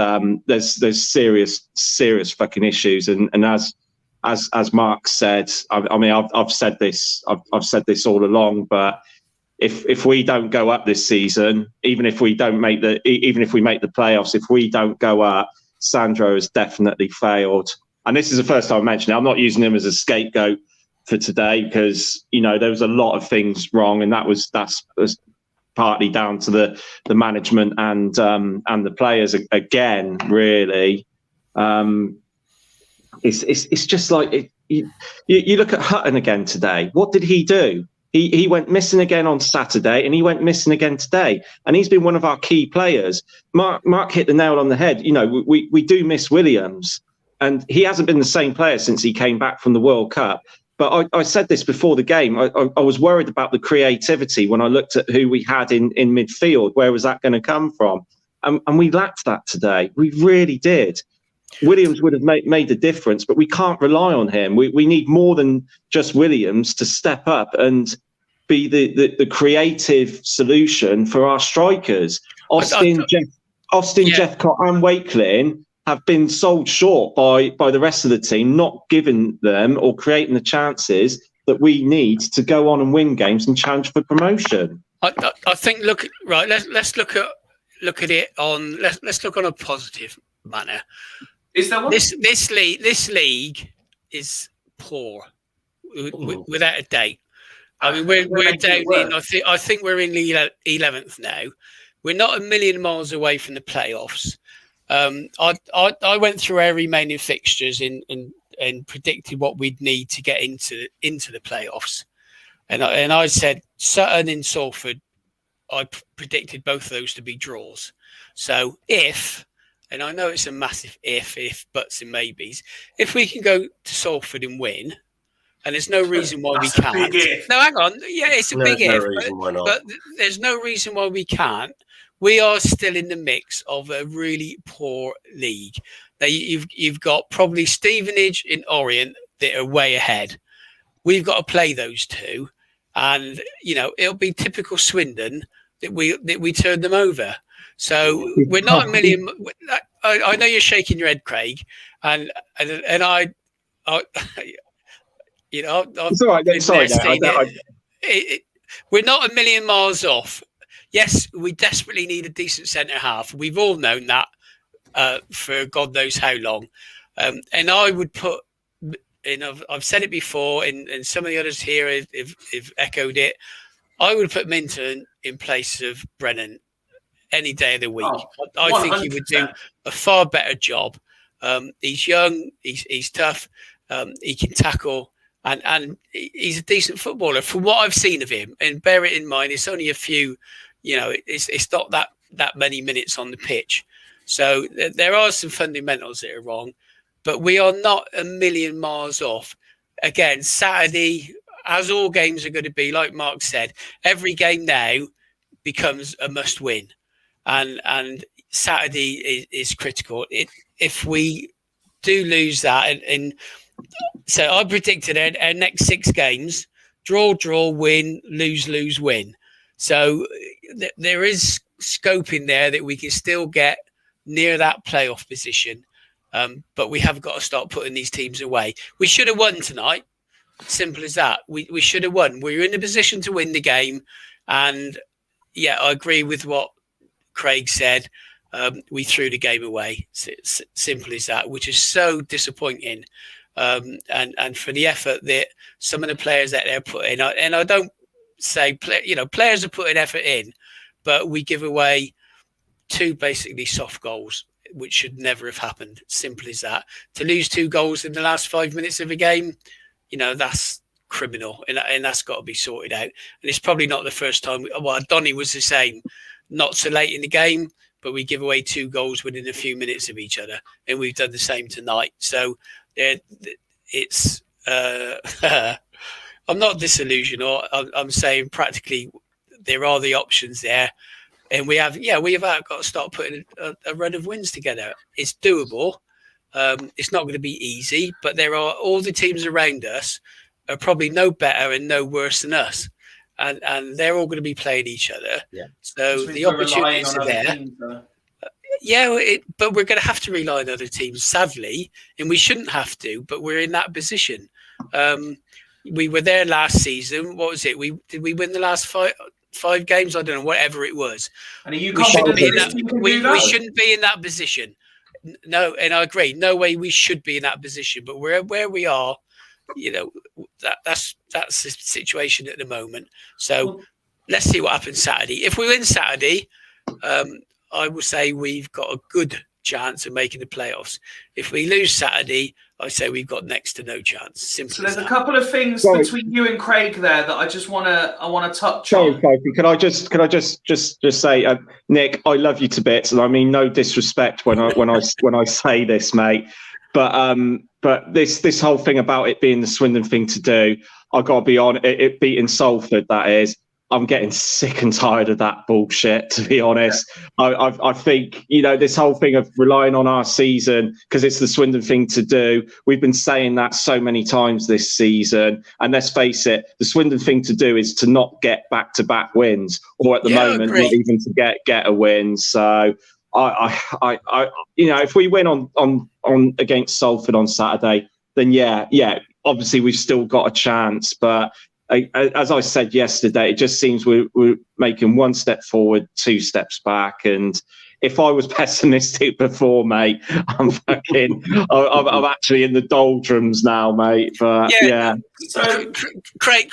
there's serious fucking issues. And as Mark said, I've said this all along. But if we don't go up this season, even if we make the playoffs, if we don't go up, Sandro has definitely failed. And this is the first time I mentioned it. I'm not using him as a scapegoat for today because there was a lot of things wrong, and that's partly down to the management and the players again. Really, it's just like you look at Hutton again today. What did he do? He went missing again on Saturday, and he went missing again today. And he's been one of our key players. Mark hit the nail on the head. We do miss Williams, and he hasn't been the same player since he came back from the World Cup. But I said this before the game. I was worried about the creativity when I looked at who we had in midfield. Where was that going to come from? And we lacked that today. We really did. Williams would have made the difference, but we can't rely on him. We need more than just Williams to step up and be the creative solution for our strikers. Austin, Jeffcott, and Wakelin have been sold short by the rest of the team, not giving them or creating the chances that we need to go on and win games and challenge for promotion. I think let's look at it on let's look on a positive manner. Is there one? This league is poor without a doubt. I mean, we're down in. I think we're in the 11th now. We're not a million miles away from the playoffs. I went through our remaining fixtures and predicted what we'd need to get into the playoffs, and I said Sutton and Salford. I predicted both of those to be draws. So and I know it's a massive if, buts and maybes, if we can go to Salford and win, and there's no reason why we can't. No, hang on. Yeah, it's a big if, but there's no reason why we can't. We are still in the mix of a really poor league. Now, you've got probably Stevenage and Orient that are way ahead. We've got to play those two, and it'll be typical Swindon that we turn them over. So we're not a million. I know you're shaking your head, Craig, and I it's all right. Sorry, we're not a million miles off. Yes, we desperately need a decent centre half. We've all known that for God knows how long. And I would put, I've said it before, and some of the others here have echoed it. I would put Minton in place of Brennan any day of the week. I think he would do a far better job. He's young, he's tough, he can tackle, and he's a decent footballer from what I've seen of him. And bear it in mind, it's only a few, it's not that many minutes on the pitch. So there are some fundamentals that are wrong, but we are not a million miles off. Again, Saturday, as all games are going to be, like Mark said, every game now becomes a must win. And Saturday is critical. If we do lose that, and so I predicted our next 6 games, draw, win, lose, win. So there is scope in there that we can still get near that playoff position. But we have got to start putting these teams away. We should have won tonight. Simple as that. We should have won. We were in a position to win the game. And yeah, I agree with what Craig said. We threw the game away. Simple as that, which is so disappointing. And for the effort that some of the players that they're putting, and I don't say players are putting effort in, but we give away 2 basically soft goals, which should never have happened. Simple as that. To lose 2 goals in the last 5 minutes of a game, that's criminal, and that's got to be sorted out. And it's probably not the first time. Well, Donny was the same, not so late in the game, but we give away 2 goals within a few minutes of each other, and we've done the same tonight. So it's I'm not disillusioned, or I'm saying practically there are the options there, and we have got to start putting a run of wins together. It's doable. It's not going to be easy, but there are all the teams around us are probably no better and no worse than us, and they're all going to be playing each other. Yeah. So the opportunities are there. But we're going to have to rely on other teams, sadly, and we shouldn't have to. But we're in that position. We were there last season. What was it? Did we win the last 5 games? I don't know, whatever it was. And are you confident we shouldn't be in that position? No, and I agree. No way we should be in that position. But where we are, that's the situation at the moment. So let's see what happens Saturday. If we win Saturday, I will say we've got a good chance of making the playoffs. If we lose Saturday, I say we've got next to no chance. Simple. So there's a couple of things between you and Craig there that I just want to touch on. Sorry, can I just say, Nick, I love you to bits, and I mean no disrespect when I say this, mate. But this whole thing about it being the Swindon thing to do, I got to be on it beating Salford. That is, I'm getting sick and tired of that bullshit, to be honest. I think, this whole thing of relying on our season because it's the Swindon thing to do. We've been saying that so many times this season. And let's face it, the Swindon thing to do is to not get back-to-back wins, or at the moment, not even to get a win. So if we win on against Salford on Saturday, then yeah, obviously we've still got a chance, but as I said yesterday, it just seems we're making one step forward, two steps back. And if I was pessimistic before, mate, I'm actually in the doldrums now, mate. But yeah. So, Craig,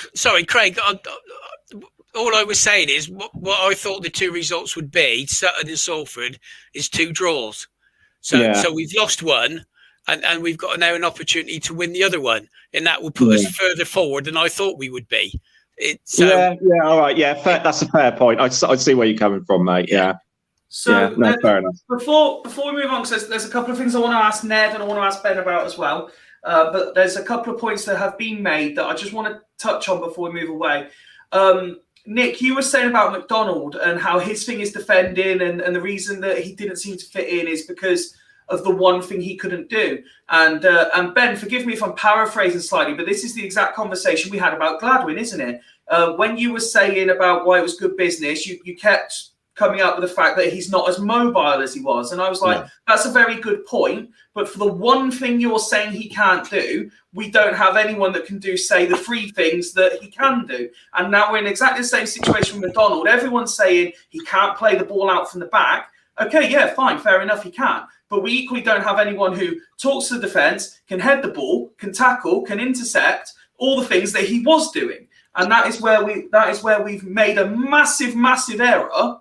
all I was saying is what I thought the two results would be, Sutton and Salford, is 2 draws. So we've lost one. And we've got now an opportunity to win the other one, and that will put us further forward than I thought we would be. All right, fair, that's a fair point. I see where you're coming from, mate. Yeah. So fair enough. Before we move on, because there's a couple of things I want to ask Ned and I want to ask Ben about as well. But there's a couple of points that have been made that I just want to touch on before we move away. Nick, you were saying about McDonald and how his thing is defending, and the reason that he didn't seem to fit in is because of the one thing he couldn't do. And Ben, forgive me if I'm paraphrasing slightly, but this is the exact conversation we had about Gladwin, isn't it? When you were saying about why it was good business, you kept coming up with the fact that he's not as mobile as he was. And I was like, that's a very good point. But for the one thing you're saying he can't do, we don't have anyone that can do, say, the 3 things that he can do. And now we're in exactly the same situation with McDonald. Everyone's saying he can't play the ball out from the back. Okay, yeah, fine, fair enough, he can. But we equally don't have anyone who talks to the defence, can head the ball, can tackle, can intercept, all the things that he was doing. And that is where we've made a massive, massive error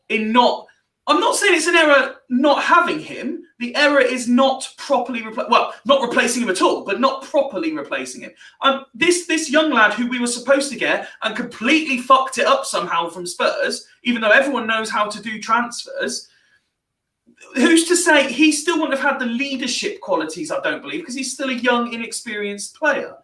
in not. I'm not saying it's an error not having him. The error is not properly not replacing him at all, but not properly replacing him. This young lad who we were supposed to get and completely fucked it up somehow from Spurs, even though everyone knows how to do transfers. Who's to say he still wouldn't have had the leadership qualities, I don't believe, because he's still a young, inexperienced player.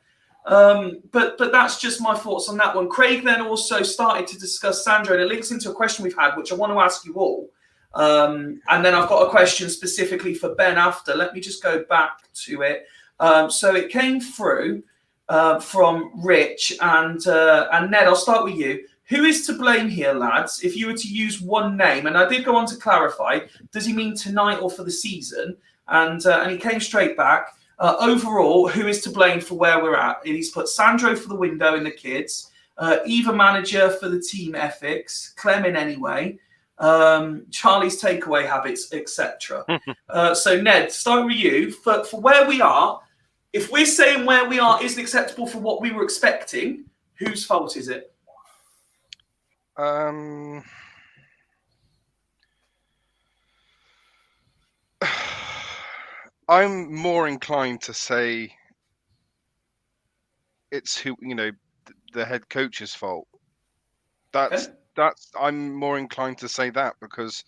But that's just my thoughts on that one. Craig then also started to discuss Sandro, and it links into a question we've had, which I want to ask you all. And then I've got a question specifically for Ben after. Let me just go back to it. So it came through from Rich and Ned. I'll start with you. Who is to blame here, lads? If you were to use one name, and I did go on to clarify, does he mean tonight or for the season? And he came straight back. Overall, who is to blame for where we're at? And he's put Sandro for the window in the kids, Eva manager for the team ethics, Clem in anyway, Charlie's takeaway habits, etc. So Ned, start with you. For where we are, if we're saying where we are isn't acceptable for what we were expecting, whose fault is it? I'm more inclined to say it's the head coach's fault. That's I'm more inclined to say that because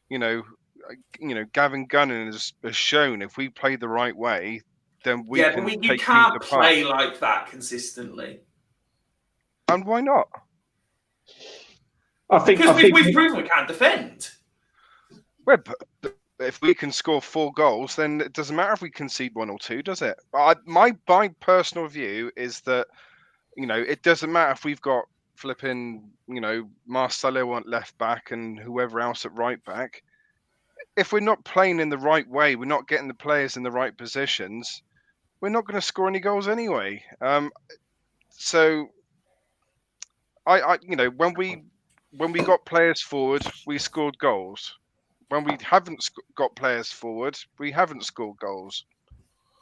Gavin Gunning has shown if we play the right way, then we can but you take can't things apart. play like that consistently. And why not? Because we've proven we can't defend. Well, but if we can score 4 goals, then it doesn't matter if we concede 1 or 2, does it? My personal view is that it doesn't matter if we've got flipping Marcelo at left back and whoever else at right back. If we're not playing in the right way, we're not getting the players in the right positions, we're not going to score any goals anyway. So when we got players forward, we scored goals. When we haven't got players forward, we haven't scored goals.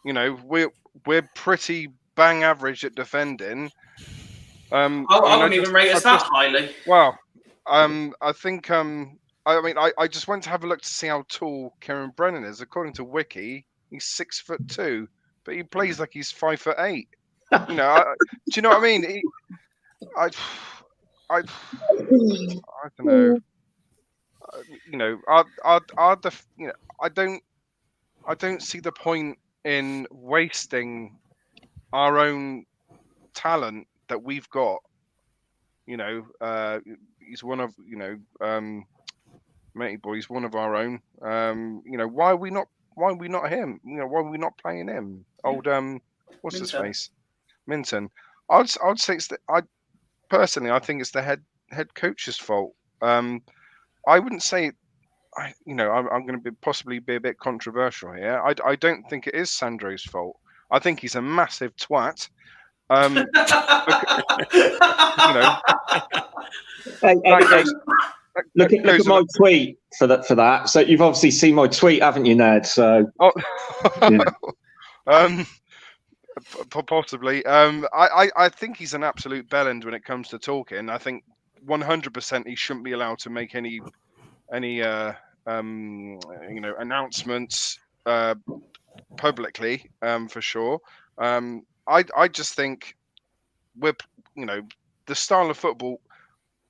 We're pretty bang average at defending. I wouldn't even rate us that highly. Well, I think I just went to have a look to see how tall Kieran Brennan is. According to Wiki, he's 6'2", but he plays like he's 5'8". Do you know what I mean? I don't know. I don't see the point in wasting our own talent that we've got. You know, he's one of matey boy. He's one of our own. You know, why are we not him? You know, why are we not playing him? Old what's his face? Minton. I'd say personally, I think it's the head coach's fault. I wouldn't say, I'm going to possibly be a bit controversial here. I don't think it is Sandro's fault. I think he's a massive twat. Look at my tweet for that. So you've obviously seen my tweet, haven't you, Ned? So, yeah. Possibly. I think he's an absolute bellend when it comes to talking. I think 100% he shouldn't be allowed to make any announcements publicly, for sure. I just think the style of football.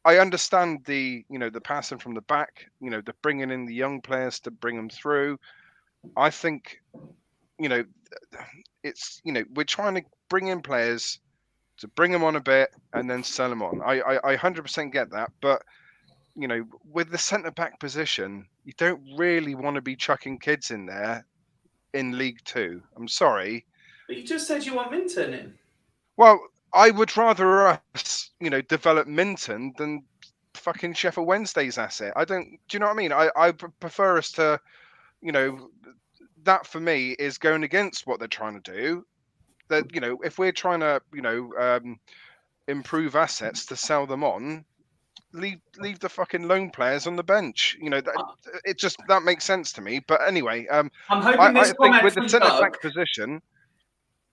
I understand the passing from the back, the bringing in the young players to bring them through. I think, it's we're trying to bring in players to bring them on a bit and then sell them on. I 100% get that, but with the centre back position, you don't really want to be chucking kids in there in League Two. I'm sorry, but you just said you want Minton in. Well, I would rather us, develop Minton than fucking Sheffield Wednesday's asset. Do you know what I mean? I prefer us to, that for me is going against what they're trying to do. That, if we're trying to, improve assets to sell them on, leave the fucking loan players on the bench. That makes sense to me. But anyway, I'm hoping this comment with from the centre Doug, back position.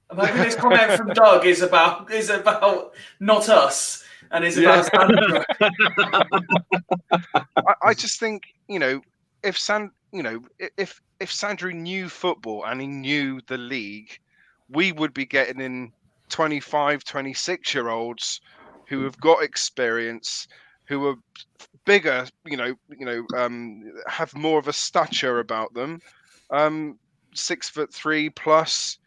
I'm hoping this comment from Doug is about not us and is about Sandro. I just think if Sandro knew football and he knew the league, we would be getting in 25, 26-year-olds who have got experience, who are bigger, have more of a stature about them, 6'3" plus,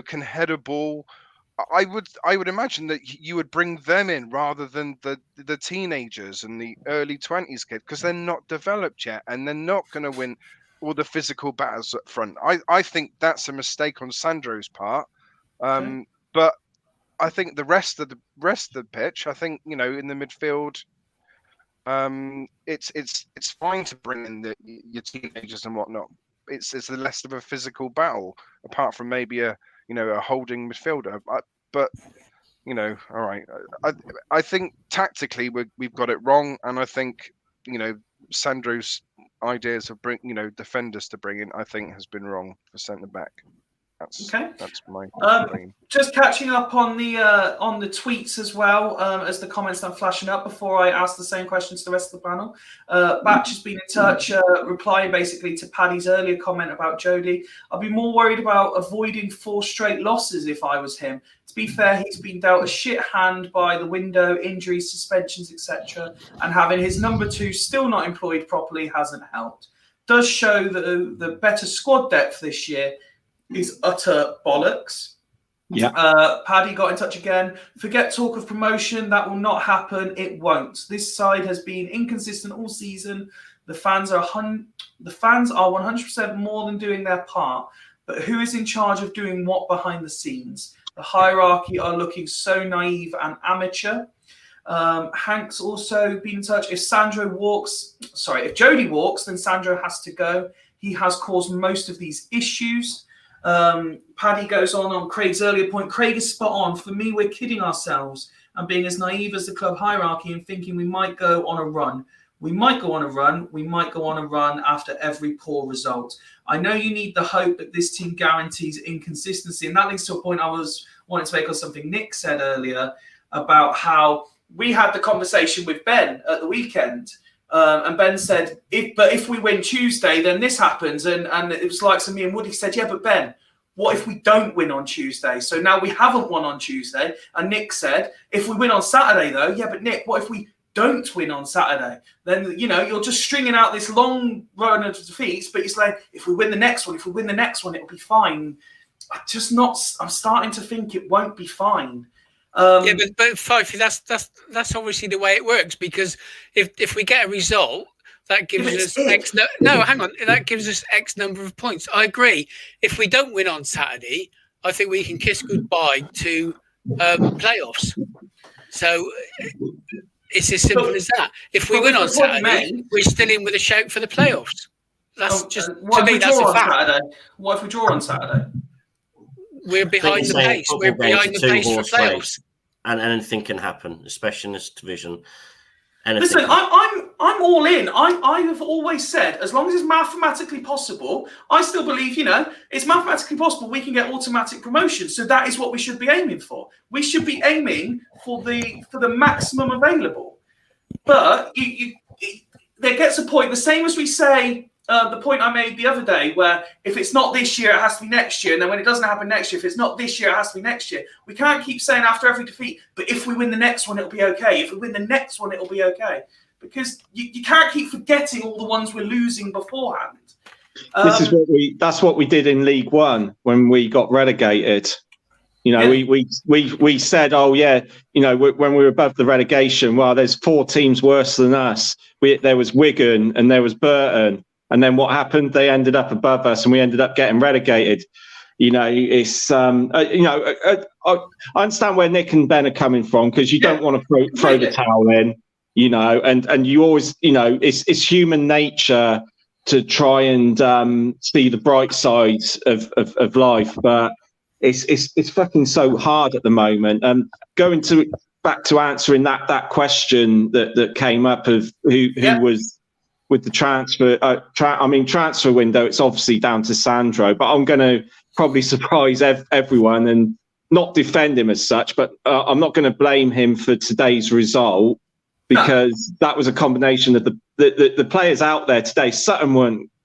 can head a ball. I would imagine that you would bring them in rather than the teenagers and the early 20s kids, because they're not developed yet and they're not going to win all the physical battles up front. I think that's a mistake on Sandro's part. But I think the rest of the pitch, I think, in the midfield, it's fine to bring in your teenagers and whatnot. It's less of a physical battle, apart from maybe a holding midfielder. But all right. I think tactically we've got it wrong, and I think Sandro's ideas of defenders to bring in, I think, has been wrong for centre back. That's my opinion. Just catching up on the tweets as well, as the comments are flashing up before I ask the same questions to the rest of the panel. Batch has been in touch, replying basically to Paddy's earlier comment about Jody. I'd be more worried about avoiding 4 straight losses if I was him. To be fair, he's been dealt a shit hand by the window, injuries, suspensions, etc. And having his number 2 still not employed properly hasn't helped. Does show that the better squad depth this year is utter bollocks. Yeah. Paddy got in touch again. Forget talk of promotion. That will not happen. It won't. This side has been inconsistent all season. The fans are 100% more than doing their part. But who is in charge of doing what behind the scenes? The hierarchy are looking so naive and amateur. Hank's also been in touch. If Jody walks, then Sandro has to go. He has caused most of these issues. Paddy goes on Craig's earlier point. Craig is spot on. For me, we're kidding ourselves and being as naive as the club hierarchy and thinking we might go on a run. We might go on a run. We might go on a run after every poor result. I know you need the hope that this team guarantees inconsistency. And that leads to a point I was wanting to make on something Nick said earlier about how we had the conversation with Ben at the weekend. And Ben said, if we win Tuesday, then this happens. And it was like, so me and Woody said, yeah, but Ben, what if we don't win on Tuesday? So now we haven't won on Tuesday. And Nick said, if we win on Saturday, though, yeah, but Nick, what if we don't win on Saturday? Then, you're just stringing out this long run of defeats, but it's like, if we win the next one, it'll be fine. I'm starting to think it won't be fine. Yeah, but Fifey, that's obviously the way it works, because if we get a result, that gives us X. No, hang on, that gives us X number of points. I agree. If we don't win on Saturday, I think we can kiss goodbye to playoffs. So it's as simple as that. If we win on Saturday, we're still in with a shout for the playoffs. That's just, to me, that's a fact. What if we draw on Saturday? We're behind the pace. We're behind the pace for playoffs. And anything can happen, especially in this division. Listen, I'm all in. I have always said, as long as it's mathematically possible, I still believe, it's mathematically possible we can get automatic promotion. So that is what we should be aiming for. We should be aiming for the maximum available. But there gets a point, the same as we say, the point I made the other day, where if it's not this year, it has to be next year. And then when it doesn't happen next year, if it's not this year, it has to be next year. We can't keep saying after every defeat, but if we win the next one, it'll be okay. If we win the next one, it'll be okay. Because you can't keep forgetting all the ones we're losing beforehand. That's what we did in League One when we got relegated. We said, oh yeah, when we were above the relegation, well, there's 4 teams worse than us. There was Wigan and there was Burton. And then what happened? They ended up above us, and we ended up getting relegated. It's I understand where Nick and Ben are coming from, because you don't want to throw the towel in, and you always, it's human nature to try and see the bright sides of life, but it's fucking so hard at the moment. Going back to answering that question that came up of who was. With the transfer window, it's obviously down to Sandro, but I'm going to probably surprise everyone and not defend him as such, but I'm not going to blame him for today's result, because that was a combination of the players out there today. Sutton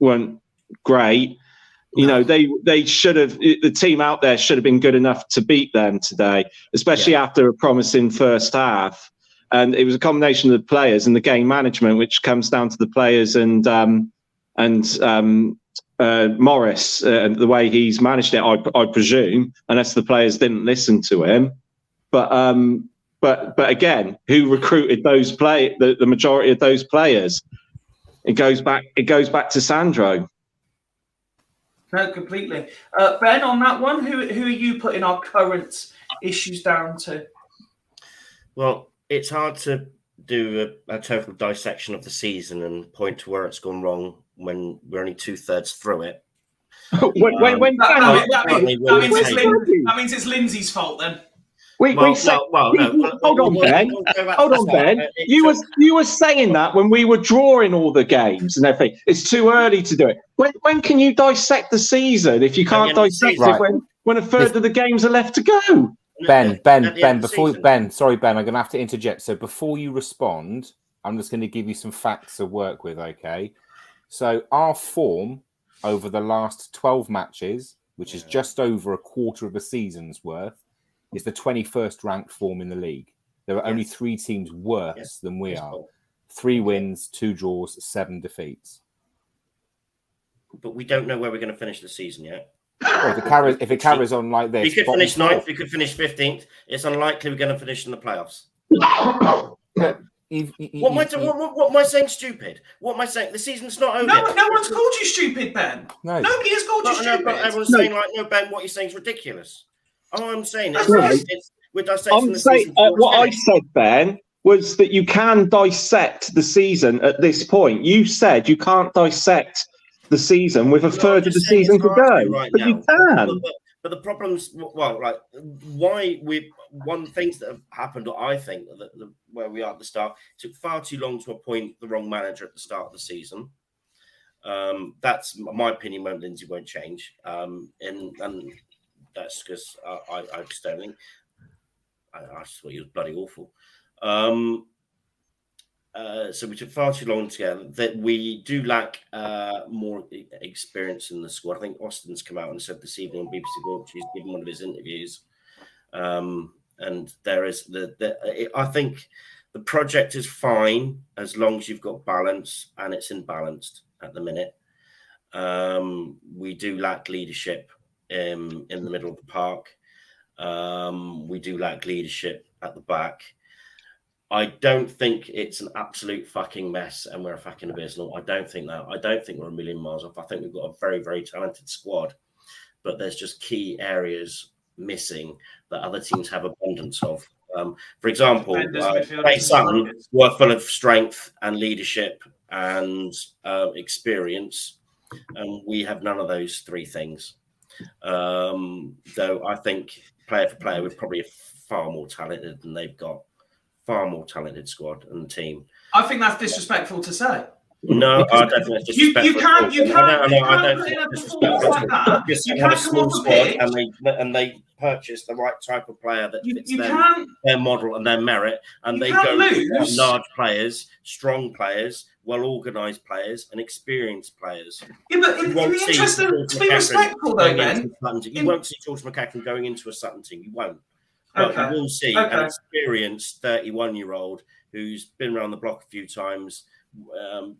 weren't great. They should have, the team out there should have been good enough to beat them today, especially after a promising first half. And it was a combination of the players and the game management, which comes down to the players and Morris and the way he's managed it. I presume, unless the players didn't listen to him. But again, who recruited those the majority of those players? It goes back to Sandro. No, completely. Ben, on that one, who are you putting our current issues down to? Well, it's hard to do a total dissection of the season and point to where it's gone wrong when we're only 2/3 through it. That means it's Lindsay's fault then. Hold on, Ben. Hold on, Ben. You were saying that when we were drawing all the games and everything. It's too early to do it. When can you dissect the season if you can't dissect it when a third of the games are left to go? Ben, sorry, Ben, I'm going to have to interject. So before you respond, I'm just going to give you some facts to work with, okay? So our form over the last 12 matches, which is just over a quarter of a season's worth, is the 21st ranked form in the league. There are only 3 teams worse than we are. 3 wins, 2 draws, 7 defeats. But we don't know where we're going to finish the season yet. Well, if it carries on like this, we could finish 9th, we could finish 15th. It's unlikely we're going to finish in the playoffs. What am I saying? Stupid? What am I saying? The season's not over. No one's called you stupid, Ben. No. Nobody has called you stupid. But everyone's saying no, Ben. What you're saying is ridiculous. All I'm saying is we're dissecting the season. What I said, Ben, was that you can dissect the season at this point. You said you can't dissect the season with a third of the season to go, but you can. But the problems, one things that have happened, or I think that where we are at the start, it took far too long to appoint the wrong manager at the start of the season. That's my opinion. Lindsay won't change, and that's because I just don't think. I just thought he was bloody awful. So we took far too long together. That we do lack more experience in the squad. I think Austin's come out and said this evening on BBC World, he's given one of his interviews, and there is I think the project is fine as long as you've got balance, and it's imbalanced at the minute. We do lack leadership in the middle of the park. We do lack leadership at the back. I don't think it's an absolute fucking mess and we're a fucking abysmal. I don't think that. I don't think we're a million miles off. I think we've got a very, very talented squad, but there's just key areas missing that other teams have abundance of. For example, Sutton were full of strength and leadership and experience, and we have none of those three things. Though I think player for player, we're probably far more talented than they've got. Far more talented squad and team. I think that's disrespectful to say. No, I don't think that's disrespectful. You can't put in a a performance like that. Because You they have a can't come small off a squad pitch. and they purchase the right type of player that fits You can't. their model and their merit, and You they can't go lose. for large players, strong players, well-organised players, and experienced players. Yeah, but in the interest of to be respectful, though, Ben. You won't see George McCacken going into a Sutton team. You won't. But Okay. you will see an experienced 31-year-old who's been around the block a few times,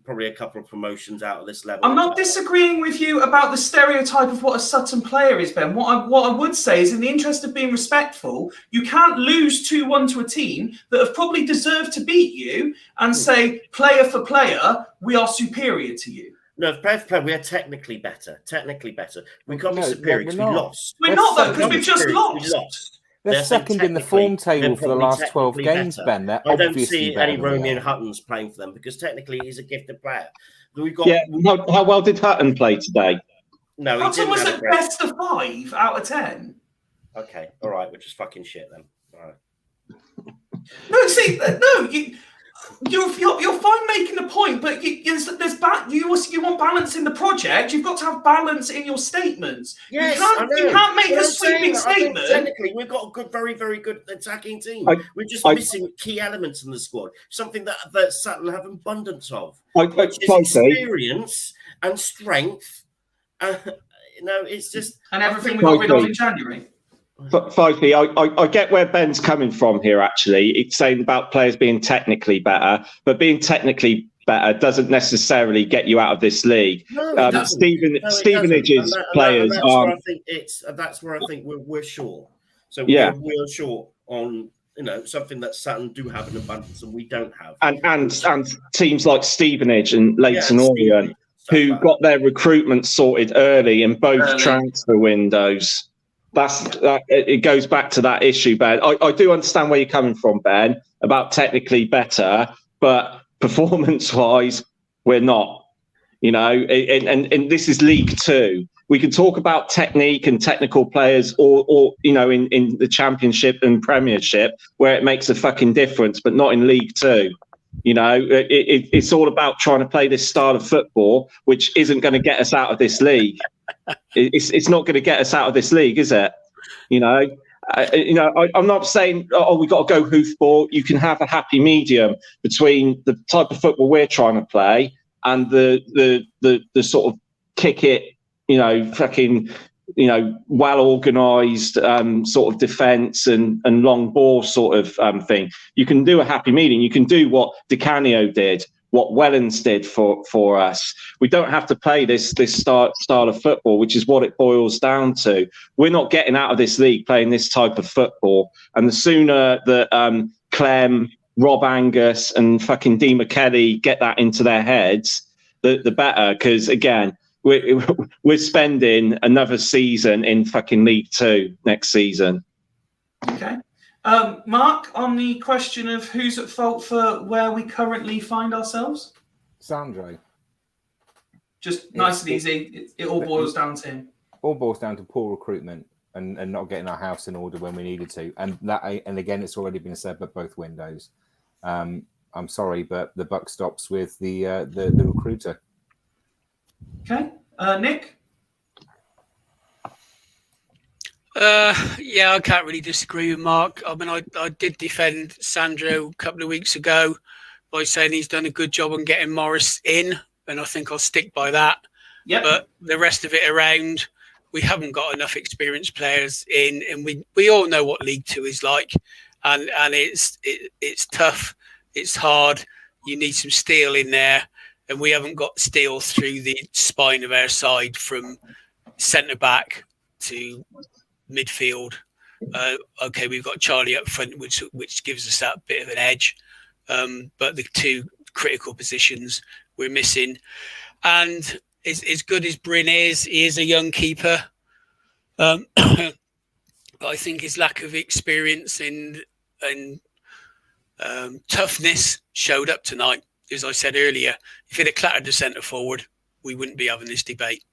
probably a couple of promotions out of this level. I'm not disagreeing with you about the stereotype of what a Sutton player is, Ben. What I would say is, in the interest of being respectful, you can't lose 2-1 to a team that have probably deserved to beat you and say, player for player, we are superior to you. No, player for player, we are technically better. We can't be superior because we lost. We're not, though, because we've just We lost. lost. They're second in the form table for the last 12 games, Ben. They're I don't obviously see better any than we Romeo are. Huttons playing for them because technically he's a gifted player. We've got How well did Hutton play today? no. He Hutton didn't was have a at great- best of 5 out of 10. Okay, all right, which is fucking shit then. All right. No, see, no, you're fine making a point, but you want balance in the project. You've got to have balance in your statements. Yes, you can't make a sweeping statement. Technically, we've got a good, very, very good attacking team. We're just missing key elements in the squad. Something that Sutton have abundance of, which is experience and strength. It's just and everything we got rid of in January. Fifey, I get where Ben's coming from here, actually. It's saying about players being technically better, but being technically better doesn't necessarily get you out of this league. Stevenage's players are... That's where I think we're short. So yeah. we're short on something that Sutton do have in abundance and we don't have. And teams like Stevenage and Leighton Orient, who got their recruitment sorted early in both transfer windows. It goes back to that issue, Ben. I do understand where you're coming from, Ben, about technically better, but performance-wise, we're not. And this is League Two. We can talk about technique and technical players, or in the Championship and Premiership, where it makes a fucking difference, but not in League Two. It's all about trying to play this style of football, which isn't going to get us out of this league. It's not going to get us out of this league, is it? I'm not saying, we've got to go hoofball. You can have a happy medium between the type of football we're trying to play and the sort of kick it, well organised sort of defence and long ball sort of thing. You can do a happy medium. You can do what Di Canio did, what Wellens did for us. We don't have to play this style of football, which is what it boils down to. We're not getting out of this league playing this type of football. And the sooner that Clem, Rob Angus and fucking Dee McKelly get that into their heads, the better. Because, again, we're spending another season in fucking League Two next season. Okay. Mark, on the question of who's at fault for where we currently find ourselves? Sandro. Just nice and easy. It all boils down to him. All boils down to poor recruitment and not getting our house in order when we needed to. And again, it's already been said by both windows. I'm sorry, but the buck stops with the recruiter. Okay. Nick? I can't really disagree with Mark. I mean, I did defend Sandro a couple of weeks ago by saying he's done a good job on getting Morris in, and I think I'll stick by that. Yep. But the rest of it around, we haven't got enough experienced players in, and we all know what League Two is like, and it's tough, it's hard. You need some steel in there, and we haven't got steel through the spine of our side from centre back to midfield. Okay, we've got Charlie up front, which gives us that bit of an edge. But the two critical positions we're missing. And as good as Bryn is, he is a young keeper. But I think his lack of experience and toughness showed up tonight. As I said earlier, if he'd have clattered the centre forward, we wouldn't be having this debate.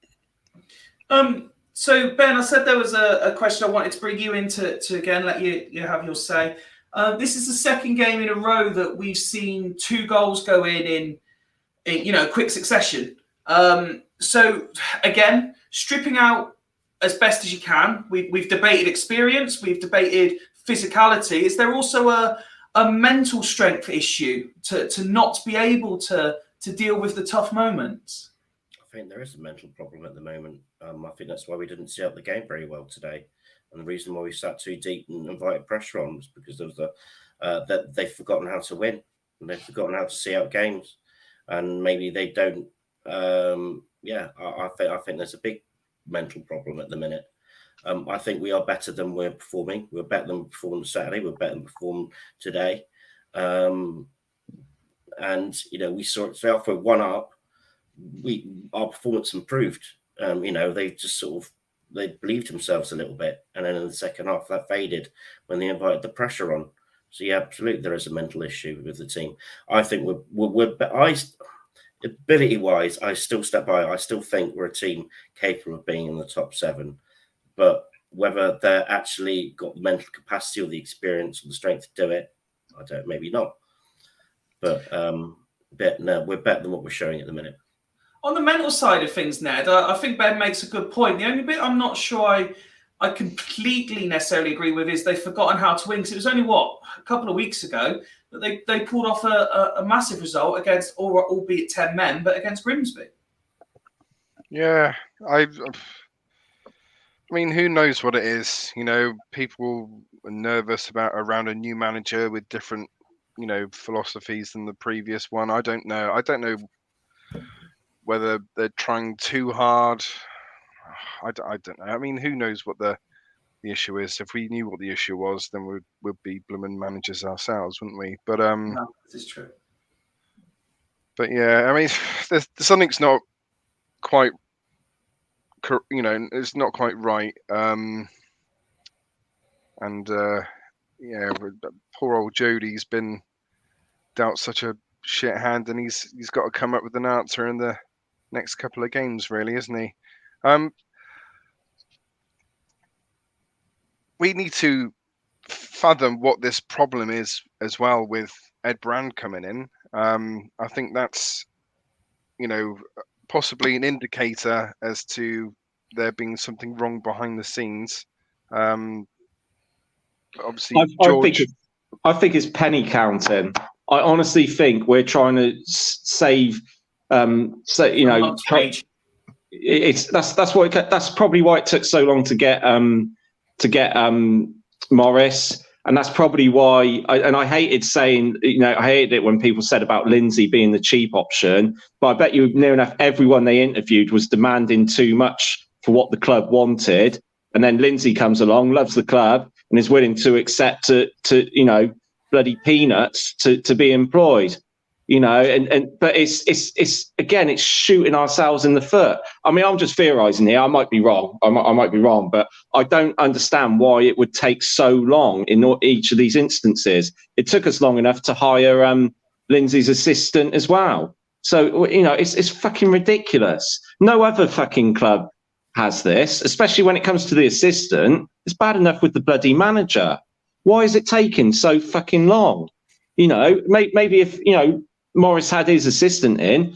So Ben, I said there was a question I wanted to bring you in to again let you have your say. This is the second game in a row that we've seen 2 goals go in quick succession. So again, stripping out as best as you can. We've debated experience, we've debated physicality. Is there also a mental strength issue to not be able to deal with the tough moments? I think there is a mental problem at the moment. I think that's why we didn't see out the game very well today. And the reason why we sat too deep and invited pressure on was because there was that they've forgotten how to win and they've forgotten how to see out games. And maybe they don't. I think there's a big mental problem at the minute. I think we are better than we're performing. We're better than we performed Saturday. We're better than performed today. And we saw it out for 1 up. Our performance improved. They just they believed themselves a little bit, and then in the second half that faded when they invited the pressure on. So yeah, absolutely, there is a mental issue with the team. I think we're ability wise, I still step by. I still think we're a team capable of being in the top 7, but whether they're actually got the mental capacity or the experience or the strength to do it, I don't. Maybe not. But no, we're better than what we're showing at the minute. On the mental side of things, Ned, I think Ben makes a good point. The only bit I'm not sure I completely necessarily agree with is they've forgotten how to win. Because it was only, a couple of weeks ago that they pulled off a massive result against, albeit 10 men, but against Grimsby. Yeah, I mean, who knows what it is? People are nervous around a new manager with different, philosophies than the previous one. I don't know. I don't know whether they're trying too hard. I don't know. I mean, who knows what the issue is? If we knew what the issue was, then we'd be blooming managers ourselves, wouldn't we? But no, this is true. But yeah, I mean, something's not quite, it's not quite right. Poor old Jody's been dealt such a shit hand, and he's got to come up with an answer in the next couple of games, really, isn't he? We need to fathom what this problem is as well with Ed Brand coming in. I think that's, possibly an indicator as to there being something wrong behind the scenes. Obviously, George. I think it's penny counting. I honestly think we're trying to save. That's probably why it took so long to get Morris, and that's probably why. I hated saying, I hated it when people said about Lindsay being the cheap option. But I bet you near enough everyone they interviewed was demanding too much for what the club wanted, and then Lindsay comes along, loves the club, and is willing to accept to bloody peanuts to be employed. But it's again, it's shooting ourselves in the foot. I mean, I'm just theorising here. I might be wrong. I might be wrong, but I don't understand why it would take so long in each of these instances. It took us long enough to hire Lindsay's assistant as well. So it's fucking ridiculous. No other fucking club has this, especially when it comes to the assistant. It's bad enough with the bloody manager. Why is it taking so fucking long? Maybe if Morris had his assistant in,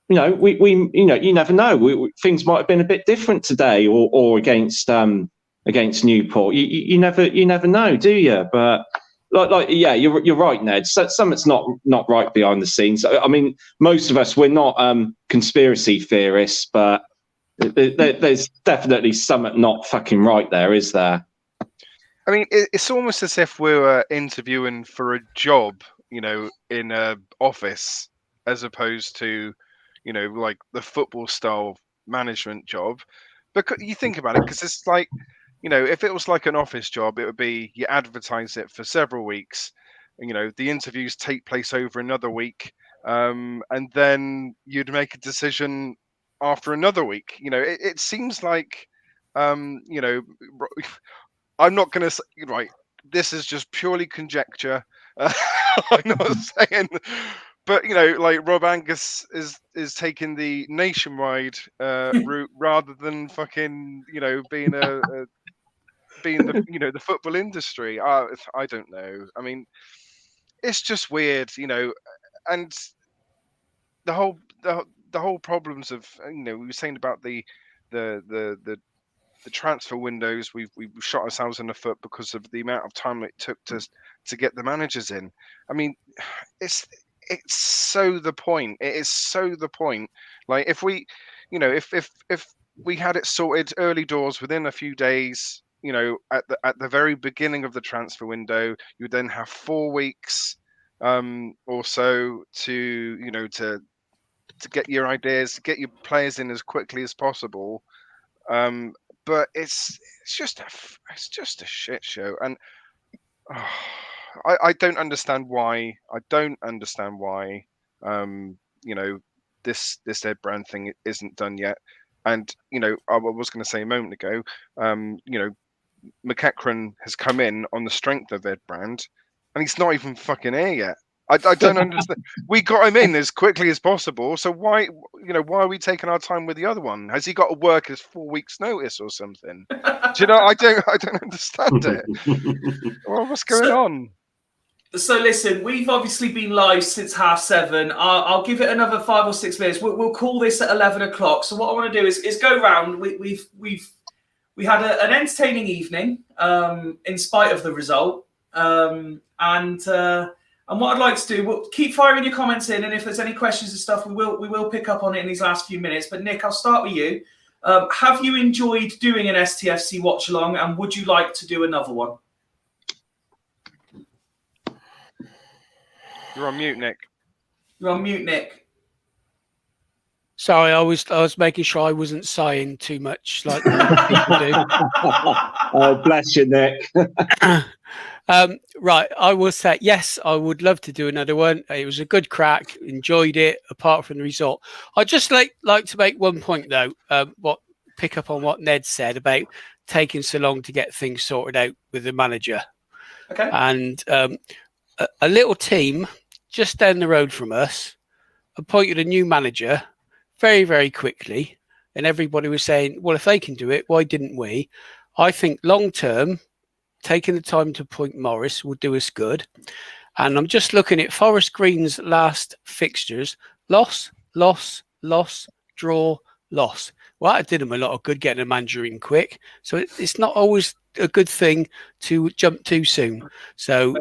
you never know. Things might have been a bit different today, or against Newport. You never know, do you? But you're right, Ned. So, something's not right behind the scenes. I mean, most of us, we're not conspiracy theorists, but there's definitely something not fucking right there, is there? I mean, it's almost as if we were interviewing for a job, in a office, as opposed to, like the football style management job. Because you think about it, because it's like you know, if it was like an office job, it would be you advertise it for several weeks. You know, the interviews take place over another week, and then you'd make a decision after another week. You know, it seems like, you know, I'm not going to say, right, this is just purely conjecture. I'm not saying, but you know, like Rob Angus is taking the nationwide route rather than fucking, you know, being being the, you know, the football industry. I don't know. I mean, it's just weird, you know, and the whole problems of, you know, we were saying about the transfer windows. We've shot ourselves in the foot because of the amount of time it took to get the managers in. I mean, it's so the point. It is so the point. Like if we, you know, if we had it sorted early doors within a few days, you know, at the very beginning of the transfer window, you would then have 4 weeks or so to, you know, to get your ideas, to get your players in as quickly as possible. But it's just a shit show, and I don't understand why. I don't understand why. You know, this Ed Brand thing isn't done yet. And you know, I was going to say a moment ago. You know, McEachran has come in on the strength of Ed Brand, and he's not even fucking here yet. I don't understand. We got him in as quickly as possible, so why, you know, why are we taking our time with the other one? Has he got to work his 4 weeks' notice or something? Do you know? I don't understand it. Well, what's going on? So listen, we've obviously been live since 7:30. I'll give it another 5 or 6 minutes. We'll call this at 11 o'clock. So what I want to do is go round. We had an entertaining evening, in spite of the result, and what I'd like to do, we'll keep firing your comments in, and if there's any questions and stuff, we will pick up on it in these last few minutes. But Nick, I'll start with you. Have you enjoyed doing an STFC watch along, and would you like to do another one? You're on mute, Nick. You're on mute, Nick. Sorry, I was making sure I wasn't sighing too much like people do. Oh, bless you, Nick. Right, I will say yes. I would love to do another one. It was a good crack. Enjoyed it. Apart from the result, I'd just like to make one point though. Pick up on what Ned said about taking so long to get things sorted out with the manager. Okay. And a little team just down the road from us appointed a new manager very, very quickly, and everybody was saying, "Well, if they can do it, why didn't we?" I think long term, taking the time to appoint Morris will do us good. And I'm just looking at Forest Green's last fixtures: loss, loss, loss, draw, loss. Well, that did them a lot of good getting a manager in quick. So it's not always a good thing to jump too soon. So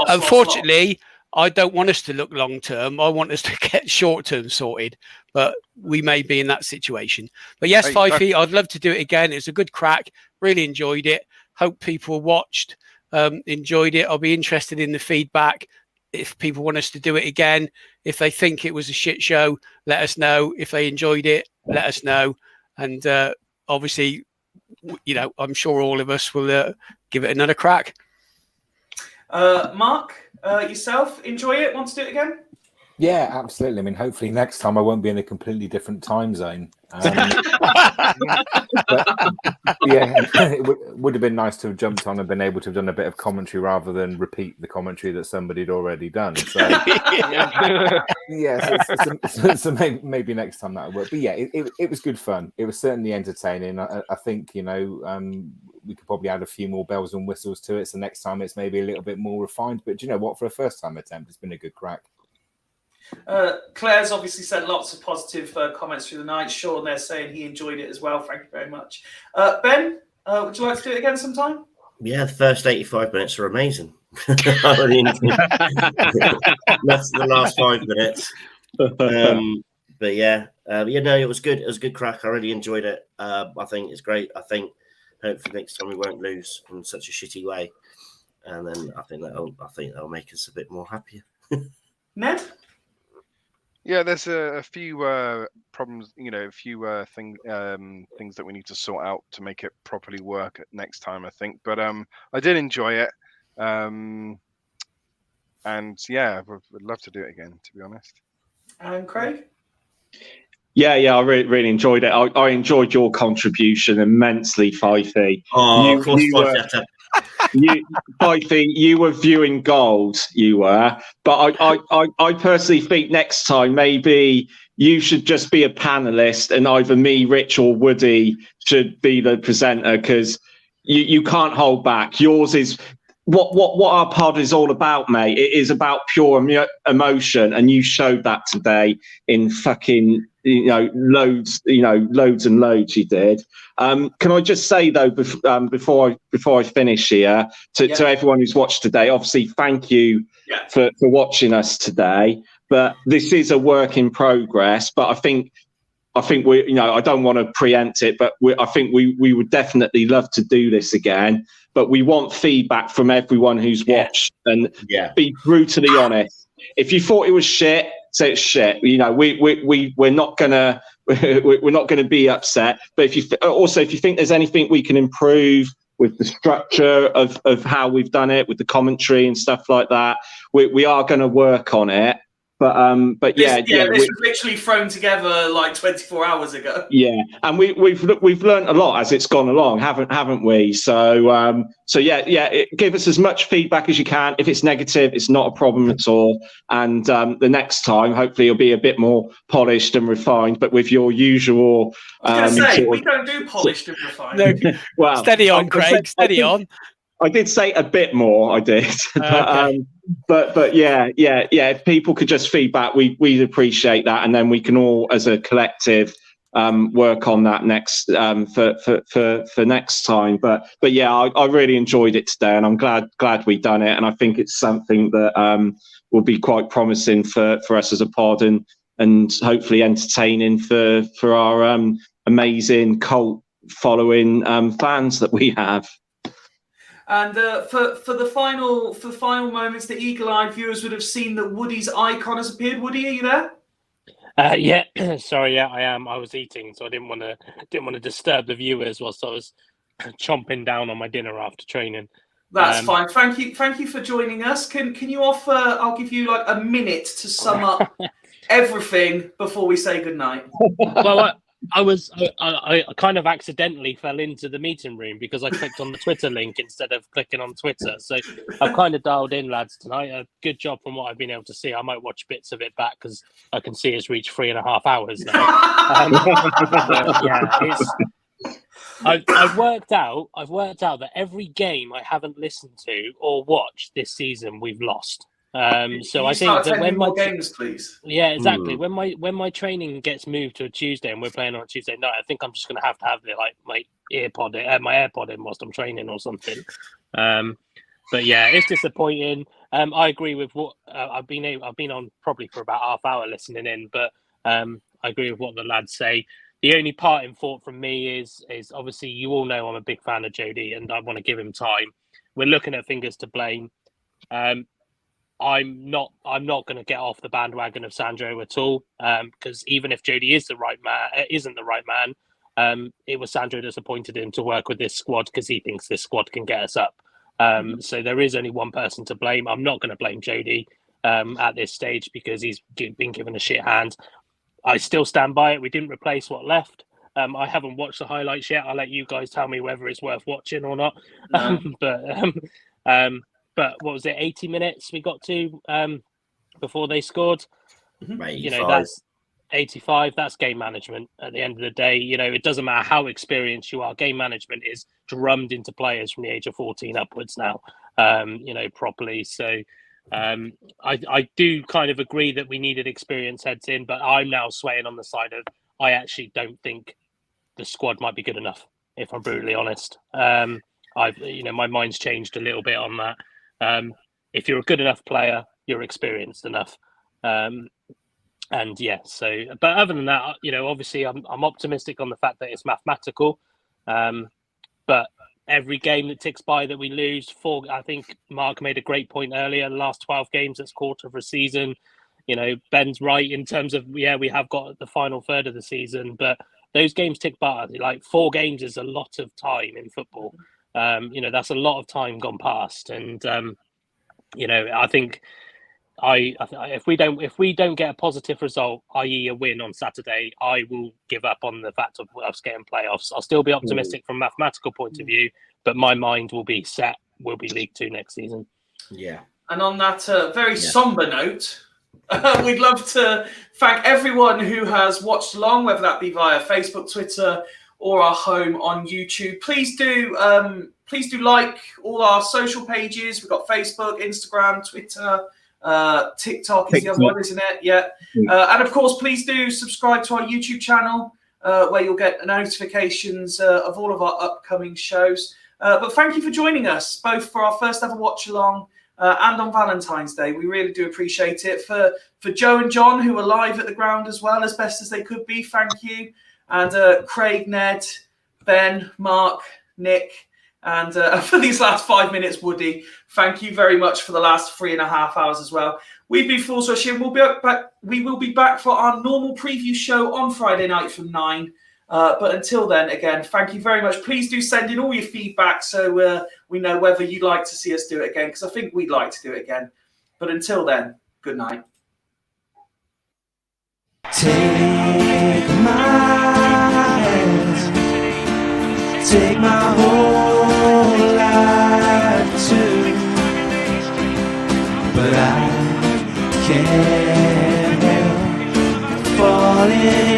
unfortunately, I don't want us to look long term. I want us to get short term sorted. But we may be in that situation. But yes, Fifey, I'd love to do it again. It's a good crack. Really enjoyed it. Hope people watched, enjoyed it. I'll be interested in the feedback. If people want us to do it again, if they think it was a shit show, let us know. If they enjoyed it, let us know. And obviously, you know, I'm sure all of us will give it another crack. Mark, yourself, enjoy it? Want to do it again? Yeah, absolutely. I mean, hopefully next time I won't be in a completely different time zone. But, yeah, it would have been nice to have jumped on and been able to have done a bit of commentary rather than repeat the commentary that somebody had already done. So, so maybe next time that would work. But yeah, it was good fun. It was certainly entertaining. I think, you know, we could probably add a few more bells and whistles to it. So next time it's maybe a little bit more refined. But do you know what? For a first time attempt, it's been a good crack. Claire's obviously sent lots of positive comments through the night. Sean there saying he enjoyed it as well. Thank you very much. Ben, would you like to do it again sometime? Yeah, the first 85 minutes are amazing. That's the last 5 minutes. But yeah, no, it was good. It was a good crack. I really enjoyed it. I think it's great. I think hopefully next time we won't lose in such a shitty way, and then I think that'll make us a bit more happier. Ned? Yeah, there's a few problems, a few things that we need to sort out to make it properly work next time, I think. But I did enjoy it, and yeah, would love to do it again, to be honest. And Craig? Yeah, I really enjoyed it. I enjoyed your contribution immensely, Fifey. Oh, of course, Fifey, you were viewing gold. You were, but I personally think next time maybe you should just be a panelist, and either me, Rich, or Woody should be the presenter, because you can't hold back. Yours is what our pod is all about, mate. It is about pure emotion, and you showed that today in fucking loads and loads. You did. Can I just say though, before I finish here, to everyone who's watched today, obviously thank you for watching us today. But this is a work in progress. But I think we, I don't want to preempt it, but I think we would definitely love to do this again. But we want feedback from everyone who's watched, and be brutally honest. If you thought it was shit, say it's shit. We're not gonna be upset. But if you think there's anything we can improve with the structure of how we've done it, with the commentary and stuff like that, we are going to work on it. But this was literally thrown together like 24 hours ago. Yeah, and we've learned a lot as it's gone along, haven't we? So give us as much feedback as you can. If it's negative, it's not a problem at all. And the next time, hopefully, it'll be a bit more polished and refined, but with your usual. I was going to say, we don't do polished and refined. No, well, steady on, Craig. Steady on. I did say a bit more. I did, but yeah. If people could just feedback, we'd appreciate that, and then we can all, as a collective, work on that next for next time. But yeah, I really enjoyed it today, and I'm glad we done it, and I think it's something that will be quite promising for us as a pod, and hopefully entertaining for our amazing cult following fans that we have. And for the final moments, the eagle-eyed viewers would have seen that Woody's icon has appeared. Woody, are you there? Yeah, sorry, yeah, I am. I was eating, so I didn't want to disturb the viewers whilst I was chomping down on my dinner after training. That's fine. Thank you for joining us. Can you offer? I'll give you like a minute to sum up everything before we say goodnight. Well, I kind of accidentally fell into the meeting room because I clicked on the Twitter link instead of clicking on Twitter. So I've kind of dialed in, lads, tonight. A good job from what I've been able to see. I might watch bits of it back because I can see it's reached 3.5 hours now. I've worked out that every game I haven't listened to or watched this season, we've lost. So I think that when my games, please. Yeah, exactly. When my training gets moved to a Tuesday and we're playing on a Tuesday night, I think I'm just going to have my AirPod in whilst I'm training or something. But yeah, it's disappointing. I agree with what I've been on probably for about half hour listening in, but I agree with what the lads say. The only parting thought from me is obviously you all know I'm a big fan of Jody and I want to give him time. We're looking at fingers to blame. I'm not going to get off the bandwagon of Sandro at all, because even if Jody isn't the right man, it was Sandro that's appointed him to work with this squad because he thinks this squad can get us up. So there is only one person to blame. I'm not going to blame Jody at this stage because he's been given a shit hand. I still stand by it. We didn't replace what left. I haven't watched the highlights yet. I'll let you guys tell me whether it's worth watching or not. But what was it, 80 minutes we got to before they scored? 85. That's 85. That's game management at the end of the day. It doesn't matter how experienced you are. Game management is drummed into players from the age of 14 upwards now, properly. So I do kind of agree that we needed experienced heads in, but I'm now swaying on the side of I actually don't think the squad might be good enough, if I'm brutally honest. My mind's changed a little bit on that. If you're a good enough player, you're experienced enough. But other than that, obviously I'm optimistic on the fact that it's mathematical. But every game that ticks by that we lose, I think Mark made a great point earlier, the last 12 games, that's quarter of a season. You know, Ben's right in terms of, we have got the final third of the season, but those games tick by. Like 4 games is a lot of time in football. You know, that's a lot of time gone past. And, you know, I think if we don't get a positive result, i.e. a win on Saturday, I will give up on the fact of us getting playoffs. I'll still be optimistic from a mathematical point of view, but my mind will be set. We'll be League 2 next season. Yeah. And on that very somber note, we'd love to thank everyone who has watched along, whether that be via Facebook, Twitter, or our home on YouTube. Please do like all our social pages. We've got Facebook, Instagram, Twitter, TikTok is the other one, isn't it? Yeah. And of course, please do subscribe to our YouTube channel, where you'll get notifications of all of our upcoming shows. But thank you for joining us, both for our first ever watch along and on Valentine's Day. We really do appreciate it. For Joe and John, who are live at the ground as well, as best as they could be, thank you. And Craig, Ned, Ben, Mark, Nick, and for these last 5 minutes, Woody, thank you very much for the last 3.5 hours as well. We've been Fools Rush in. We will be back for our normal preview show on Friday night from 9. But until then, again, thank you very much. Please do send in all your feedback so we know whether you'd like to see us do it again, because I think we'd like to do it again. But until then, good night. Take my hand, take my whole life too, but I can't help falling